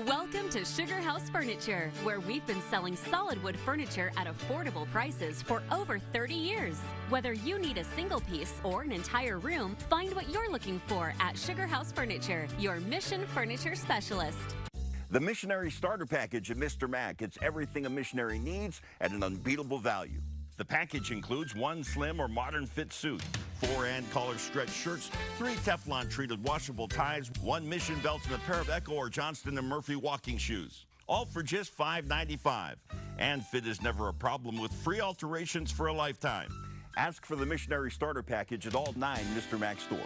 Welcome to Sugar House Furniture, where we've been selling solid wood furniture at affordable prices for over 30 years. Whether you need a single piece or an entire room, find what you're looking for at Sugar House Furniture, your Mission Furniture specialist. The Missionary Starter Package at Mr. Mac. It's everything a missionary needs at an unbeatable value. The package includes 1 slim or modern fit suit, 4 and collar stretch shirts, 3 Teflon treated washable ties, 1 mission belt, and a pair of Echo or Johnston & Murphy walking shoes. All for just $5.95. And fit is never a problem with free alterations for a lifetime. Ask for the Missionary Starter Package at all 9 Mr. Mac stores.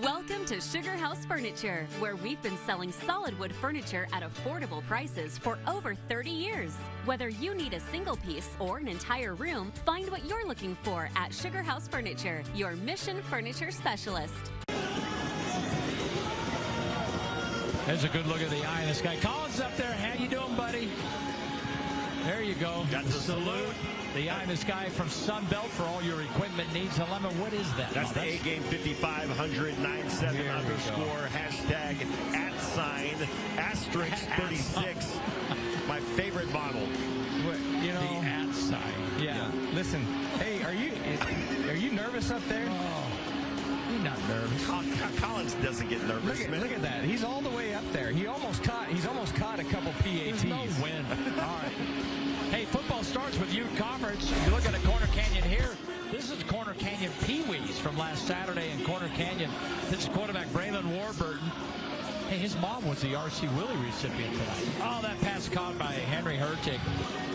Welcome to Sugar House Furniture, where we've been selling solid wood furniture at affordable prices for over 30 years. Whether you need a single piece or an entire room, find what you're looking for at Sugar House Furniture, your Mission Furniture specialist. There's a good look at the eye of this guy. Collins up there. How you doing, buddy? There you go. Got the salute. The eye in the sky from Sunbelt for all your equipment needs. Lemon, what is that? That's the A-Game 5500 97 underscore hashtag @ 36. My favorite model. The @ sign. Yeah. Listen, hey, are you nervous up there? You're not nervous. Collins doesn't get nervous. Look at that. He's all the way up there. He's almost caught a couple PATs. There's no win. All right. Hey, football starts with Ute Conference. You look at a Corner Canyon here. This is Corner Canyon Pee-wees from last Saturday in Corner Canyon. This is quarterback Braylon Warburton. Hey, his mom was the R.C. Willie recipient tonight. Oh, that pass caught by Henry Hurtig.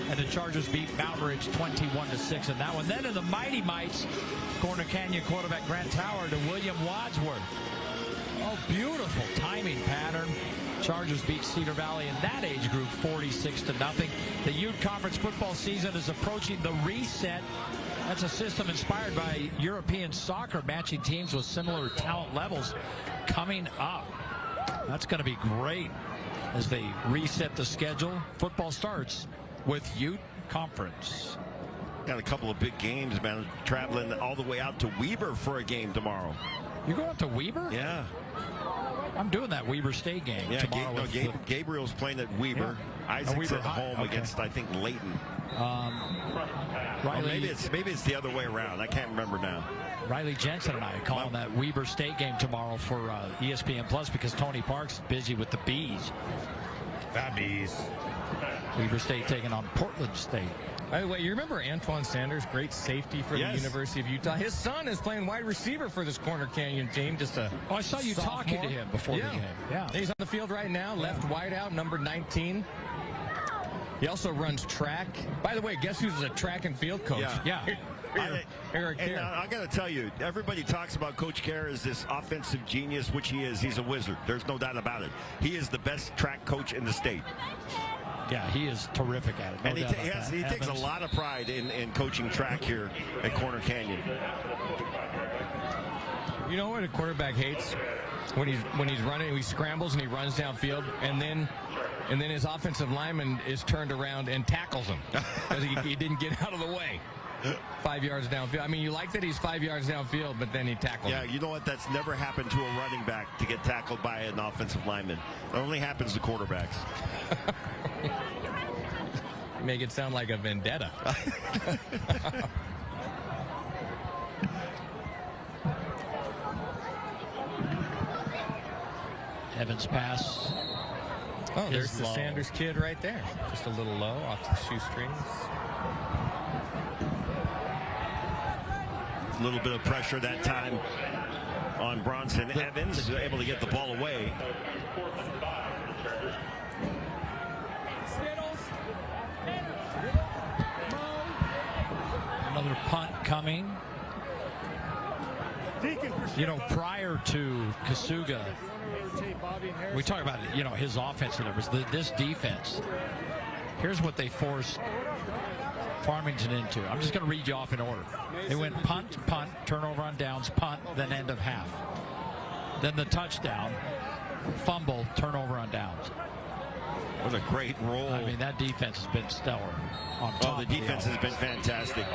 And the Chargers beat Mountain Ridge 21-6 in that one. Then in the Mighty Mites, Corner Canyon quarterback Grant Tower to William Wadsworth. Oh, beautiful timing pattern. Chargers beat Cedar Valley in that age group 46-0. The Ute Conference football season is approaching the reset. That's a system inspired by European soccer, matching teams with similar talent levels coming up. That's going to be great as they reset the schedule. Football starts with Ute Conference. Got a couple of big games, man. Traveling all the way out to Weber for a game tomorrow. You're going up to Weber? Yeah. I'm doing that Weber State game tomorrow. Gabriel's playing at Weber. Yeah. Isaac's at home against, I think, Layton. Riley, maybe it's the other way around. I can't remember now. Riley Jensen and I are calling that Weber State game tomorrow for ESPN Plus because Tony Park's is busy with the Bees. Bees. Weber State taking on Portland State. By the way, you remember Antoine Sanders, great safety for the University of Utah? His son is playing wide receiver for this Corner Canyon team. I saw you talking to him before the game. Yeah. He's on the field right now, left wide out, number 19. He also runs track. By the way, guess who's a track and field coach? Yeah. Eric Kerr. I got to tell you, everybody talks about Coach Kerr as this offensive genius, which he is. He's a wizard. There's no doubt about it. He is the best track coach in the state. Yeah, he is terrific at it. And he takes a lot of pride in coaching track here at Corner Canyon. You know what a quarterback hates? When he's running, he scrambles and he runs downfield, and then his offensive lineman is turned around and tackles him because he didn't get out of the way. 5 yards downfield. I mean, you like that he's 5 yards downfield, but then he tackled him. Yeah, you know what? That's never happened to a running back to get tackled by an offensive lineman. It only happens to quarterbacks. You make it sound like a vendetta. Evans' pass. Oh, there's the low. Sanders kid right there. Just a little low off the shoestrings. A little bit of pressure that time on Bronson Evans, able to get the ball away. Another punt coming. You know, prior to Kasuga, we talk about, you know, his offensive numbers, this defense. Here's what they forced Farmington into. I'm just going to read you off in order. They went punt, turnover on downs, punt, then end of half. Then the touchdown, fumble, turnover on downs. What a great roll. I mean, that defense has been stellar. The defense has been fantastic.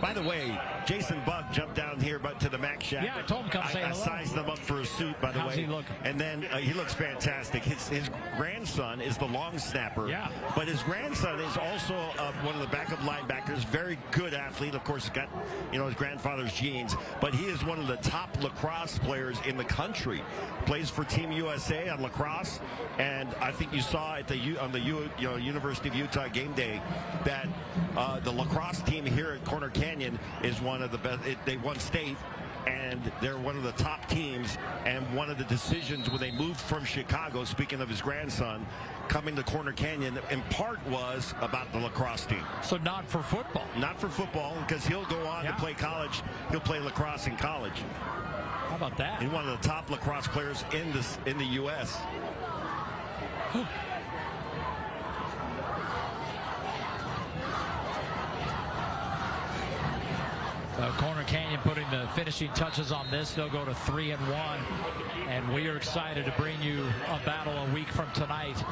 By the way, Jason Buck jumped down here to the Mac Shack. Yeah, I told him come say hello. I sized him up for a suit, by the way. How's he looking? And then he looks fantastic. His grandson is the long snapper. Yeah. But his grandson is also one of the backup linebackers. Very good athlete. Of course, he's got, you know, his grandfather's genes. But he is one of the top lacrosse players in the country. Plays for Team USA on lacrosse. And I think you saw at the University of Utah game day that the lacrosse team here at Corner Canyon is one of the best. They won state, and they're one of the top teams. And one of the decisions when they moved from Chicago, speaking of his grandson, coming to Corner Canyon, in part was about the lacrosse team. So not for football? Not for football, because he'll go on to play college. He'll play lacrosse in college. How about that? He's one of the top lacrosse players in the U.S. Corner Canyon putting the finishing touches on this. They'll go to 3-1, and we are excited to bring you a battle a week from tonight,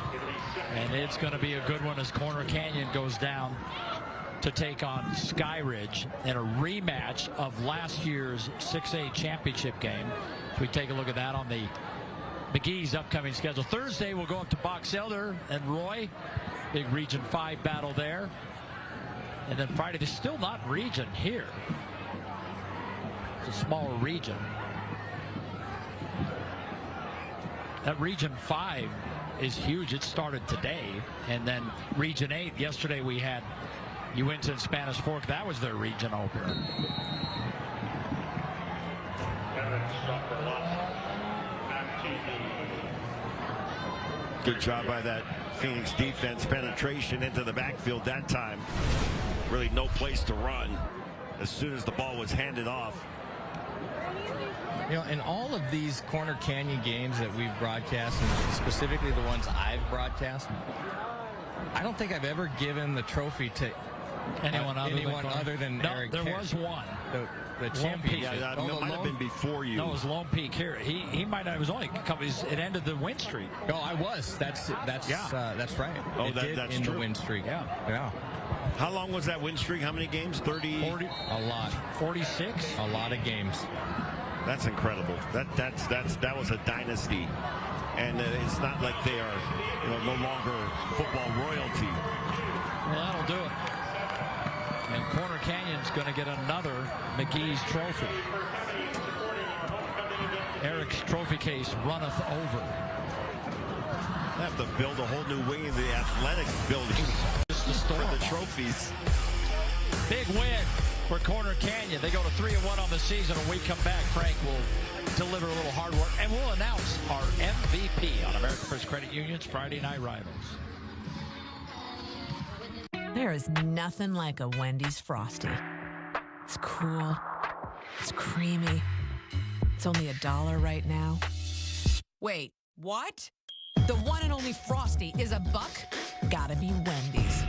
and it's going to be a good one as Corner Canyon goes down to take on Sky Ridge in a rematch of last year's 6A championship game. So we take a look at that on the McGee's upcoming schedule. Thursday we'll go up to Box Elder and Roy, big Region 5 battle there. And then Friday, there's still not region here. It's a smaller region. That Region 5 is huge. It started today. And then Region 8, yesterday we had Uinta and Spanish Fork. That was their region opener. Good job by that Phoenix defense. Penetration into the backfield that time. Really no place to run as soon as the ball was handed off. You know, in all of these Corner Canyon games that we've broadcast, and specifically the ones I've broadcast, I don't think I've ever given the trophy to anyone other than Eric. There was one. The champion. Yeah, that might have been before you. No, it was Lone Peak here. He might have. It was only a couple. It ended the win streak. Oh, I was. That's right. Oh, that's true. The win streak. Yeah. How long was that win streak? How many games? 40. A lot. 46. A lot of games. That's incredible. That was a dynasty, and it's not like they are, no longer football royalty. Well, that'll do it. And Corner Canyon's going to get another McGee's trophy. Eric's trophy case runneth over. They have to build a whole new wing in the athletics building for the trophies. Big win for Corner Canyon. They go to 3-1 on the season. When we come back, Frank will deliver a little hard work, and we'll announce our MVP on American First Credit Union's Friday Night Rivals. There is nothing like a Wendy's Frosty. It's cool. It's creamy. It's only $1 right now. Wait, what? The one and only Frosty is $1? Gotta be Wendy's.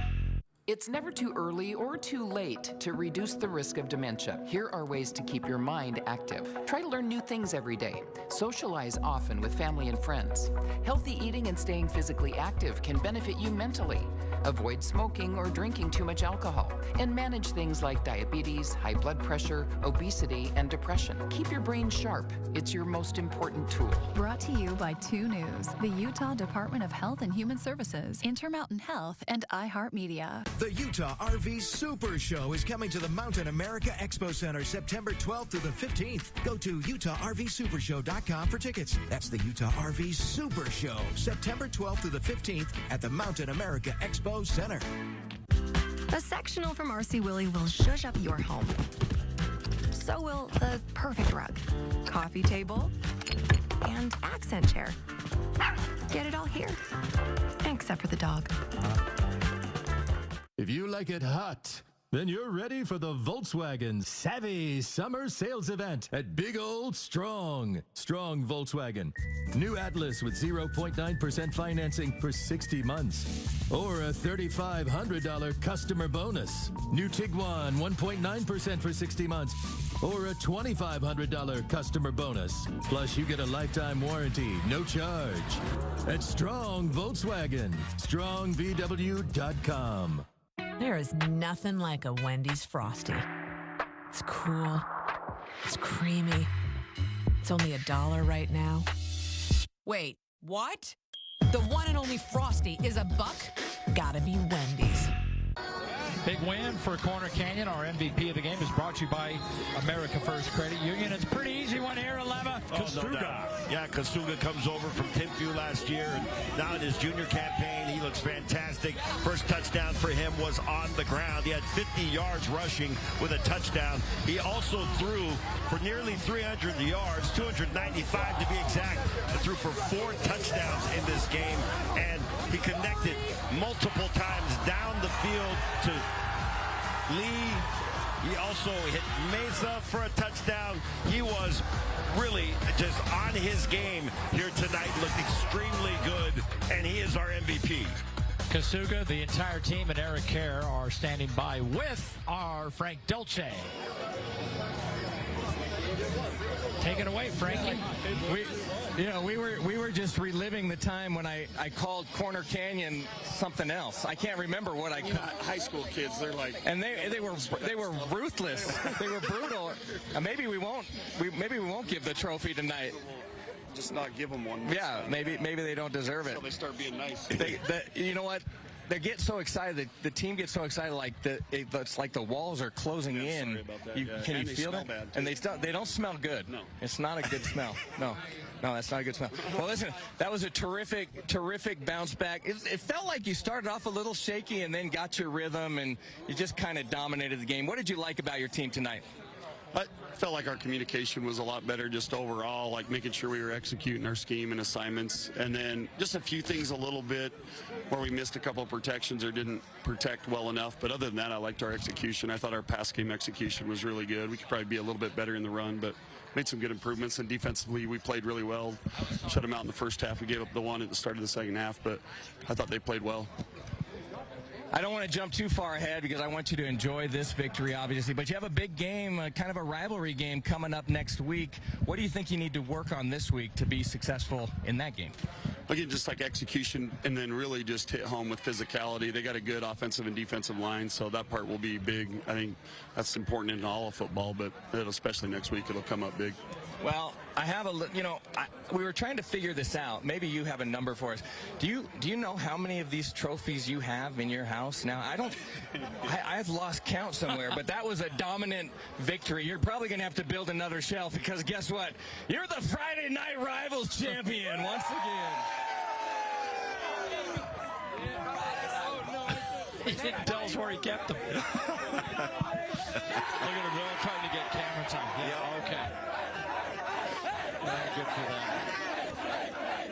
It's never too early or too late to reduce the risk of dementia. Here are ways to keep your mind active. Try to learn new things every day. Socialize often with family and friends. Healthy eating and staying physically active can benefit you mentally. Avoid smoking or drinking too much alcohol. And manage things like diabetes, high blood pressure, obesity, and depression. Keep your brain sharp. It's your most important tool. Brought to you by 2 News, the Utah Department of Health and Human Services, Intermountain Health, and iHeartMedia. The Utah RV Super Show is coming to the Mountain America Expo Center September 12th through the 15th. Go to UtahRVSupershow.com for tickets. That's the Utah RV Super Show, September 12th through the 15th at the Mountain America Expo Center. A sectional from RC Willey will zhuzh up your home. So will the perfect rug, coffee table, and accent chair. Get it all here, except for the dog. If you like it hot, then you're ready for the Volkswagen Savvy Summer Sales Event at Big Old Strong Volkswagen. New Atlas with 0.9% financing for 60 months. Or a $3,500 customer bonus. New Tiguan 1.9% for 60 months. Or a $2,500 customer bonus. Plus you get a lifetime warranty, no charge. At Strong Volkswagen. StrongVW.com. There is nothing like a Wendy's Frosty. It's cool. It's creamy. It's only $1 right now. Wait, what? The one and only Frosty is $1? Gotta be Wendy's. Big win for Corner Canyon. Our MVP of the game is brought to you by America First Credit Union. It's a pretty easy one here, Alema. No doubt. Yeah, Kasuga comes over from Timpview last year, and now in his junior campaign, he looks fantastic. First touchdown for him was on the ground. He had 50 yards rushing with a touchdown. He also threw for nearly 300 yards, 295 to be exact, and threw for 4 touchdowns in this game, and he connected multiple times down the field to Lee. He also hit Mesa for a touchdown. He was really just on his game here tonight, looked extremely good, and he is our MVP. Kasuga, the entire team, and Eric Kerr are standing by with our Frank Dolce. Take it away, Frankie. We were just reliving the time when I called Corner Canyon something else. I can't remember what I called. High school kids, they're like, and they were ruthless. They were brutal. Maybe we won't give the trophy tonight. Just not give them one. Yeah, maybe they don't deserve it. So they start being nice. You know what? They get so excited. The team gets so excited, like it's like the walls are closing in. Sorry about that. Can you feel it? Bad, and they don't smell good. No, it's not a good smell. No, that's not a good smell. Well, listen, that was a terrific bounce back. It felt like you started off a little shaky and then got your rhythm, and you just kind of dominated the game. What did you like about your team tonight? I felt like our communication was a lot better just overall, like making sure we were executing our scheme and assignments. And then just a few things a little bit where we missed a couple of protections or didn't protect well enough. But other than that, I liked our execution. I thought our pass game execution was really good. We could probably be a little bit better in the run, but made some good improvements. And defensively, we played really well. Shut them out in the first half. We gave up the one at the start of the second half, but I thought they played well. I don't want to jump too far ahead because I want you to enjoy this victory, obviously. But you have a big game, kind of a rivalry game coming up next week. What do you think you need to work on this week to be successful in that game? Again, just like execution, and then really just hit home with physicality. They got a good offensive and defensive line, so that part will be big. I think that's important in all of football, but especially next week, it'll come up big. Well, I have we were trying to figure this out. Maybe you have a number for us. Do you know how many of these trophies you have in your house? Now, I've lost count somewhere, but that was a dominant victory. You're probably going to have to build another shelf because guess what? You're the Friday Night Rivals champion once again. He didn't tell us where he kept them. Look at him, Will, trying to get camera time. Yeah, okay. Good for them.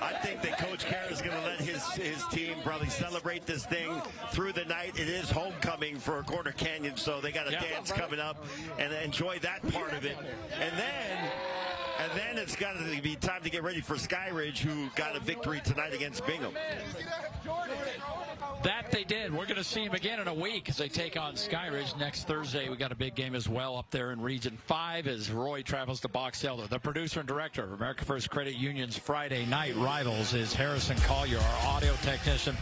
I think that Coach Kerr is going to let his team probably celebrate this thing through the night. It is homecoming for Corner Canyon, so they got a dance coming up and enjoy that part of it. And then it's got to be time to get ready for Skyridge, who got a victory tonight against Bingham. That they did. We're going to see him again in a week as they take on Skyridge next Thursday. We got a big game as well up there in Region 5 as Roy travels to Box Elder. The producer and director of America First Credit Union's Friday Night Rivals is Harrison Collier, our audio technician.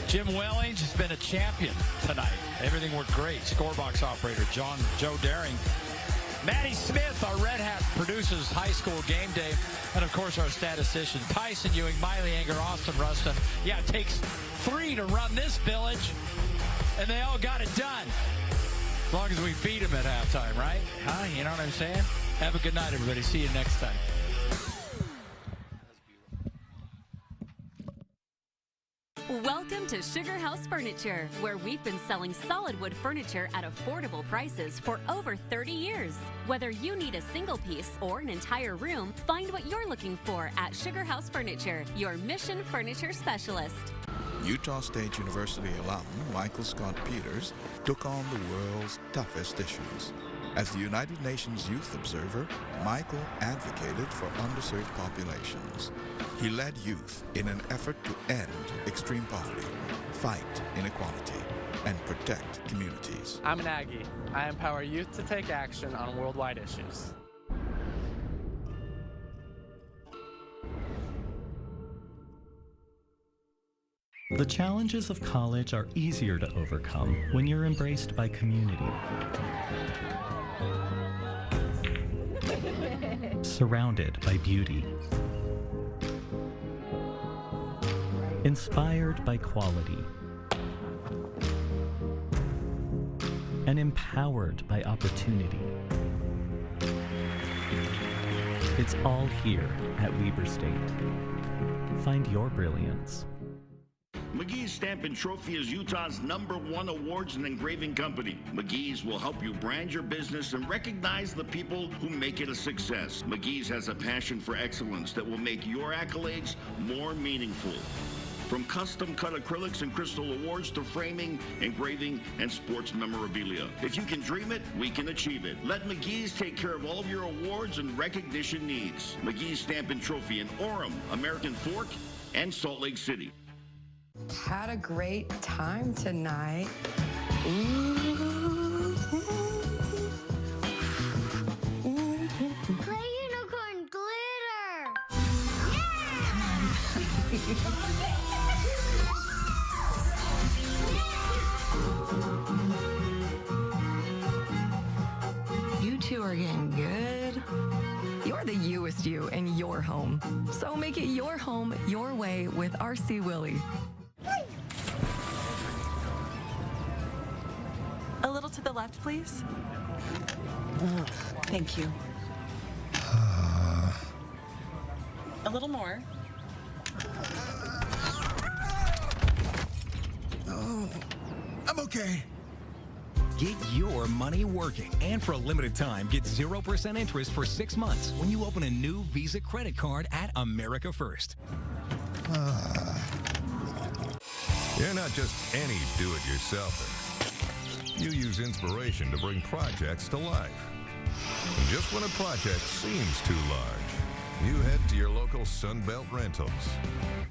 Jim Wellings has been a champion tonight. Everything worked great. Scorebox operator Joe Daring. Maddie Smith, our Red Hat, produces High School Game Day. And, of course, our statistician, Tyson Ewing, Miley Anger, Austin Rustin. Yeah, it takes 3 to run this village, and they all got it done. As long as we beat them at halftime, right? Huh? You know what I'm saying? Have a good night, everybody. See you next time. Welcome to Sugar House Furniture, where we've been selling solid wood furniture at affordable prices for over 30 years. Whether you need a single piece or an entire room, find what you're looking for at Sugar House Furniture, your Mission Furniture specialist. Utah State University alum Michael Scott Peters took on the world's toughest issues. As the United Nations Youth Observer, Michael advocated for underserved populations. He led youth in an effort to end extreme poverty, fight inequality, and protect communities. I'm an Aggie. I empower youth to take action on worldwide issues. The challenges of college are easier to overcome when you're embraced by community. Surrounded by beauty. Inspired by quality. And empowered by opportunity. It's all here at Weber State. Find your brilliance. McGee's Stamp and Trophy is Utah's #1 awards and engraving company. McGee's will help you brand your business and recognize the people who make it a success. McGee's has a passion for excellence that will make your accolades more meaningful. From custom-cut acrylics and crystal awards to framing, engraving, and sports memorabilia. If you can dream it, we can achieve it. Let McGee's take care of all of your awards and recognition needs. McGee's Stamp and Trophy in Orem, American Fork, and Salt Lake City. Had a great time tonight. Play unicorn glitter! You two are getting good. You're the youest you in your home. So make it your home your way with RC Willie. A little to the left, please. Thank you. A little more. Oh, I'm okay. Get your money working. And for a limited time, get 0% interest for 6 months when you open a new Visa credit card at America First. You're not just any do-it-yourselfer. You use inspiration to bring projects to life. And just when a project seems too large, you head to your local Sunbelt Rentals.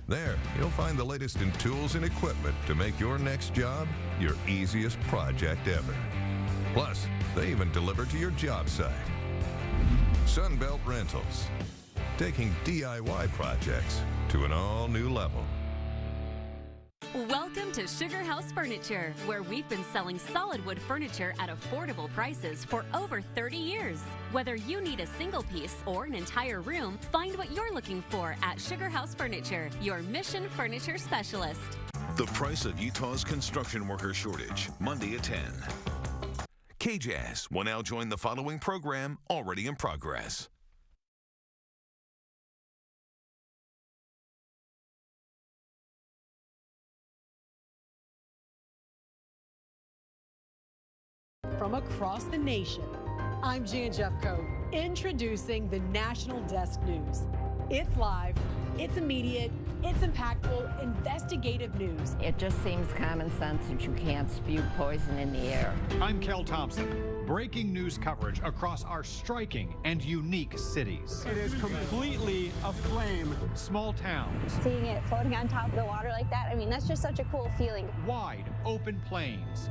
There, you'll find the latest in tools and equipment to make your next job your easiest project ever. Plus, they even deliver to your job site. Sunbelt Rentals, taking DIY projects to an all-new level. Welcome to Sugar House Furniture, where we've been selling solid wood furniture at affordable prices for over 30 years. Whether you need a single piece or an entire room, find what you're looking for at Sugar House Furniture, your Mission Furniture specialist. The price of Utah's construction worker shortage, Monday at 10. KJAS will now join the following program already in progress. From across the nation, I'm Jan Jeffcoat, introducing the National Desk News. It's live, it's immediate, it's impactful, investigative news. It just seems common sense that you can't spew poison in the air. I'm Kel Thompson. Breaking news coverage across our striking and unique cities. It is completely aflame, small towns. Seeing it floating on top of the water like that, I mean, that's just such a cool feeling. Wide open plains,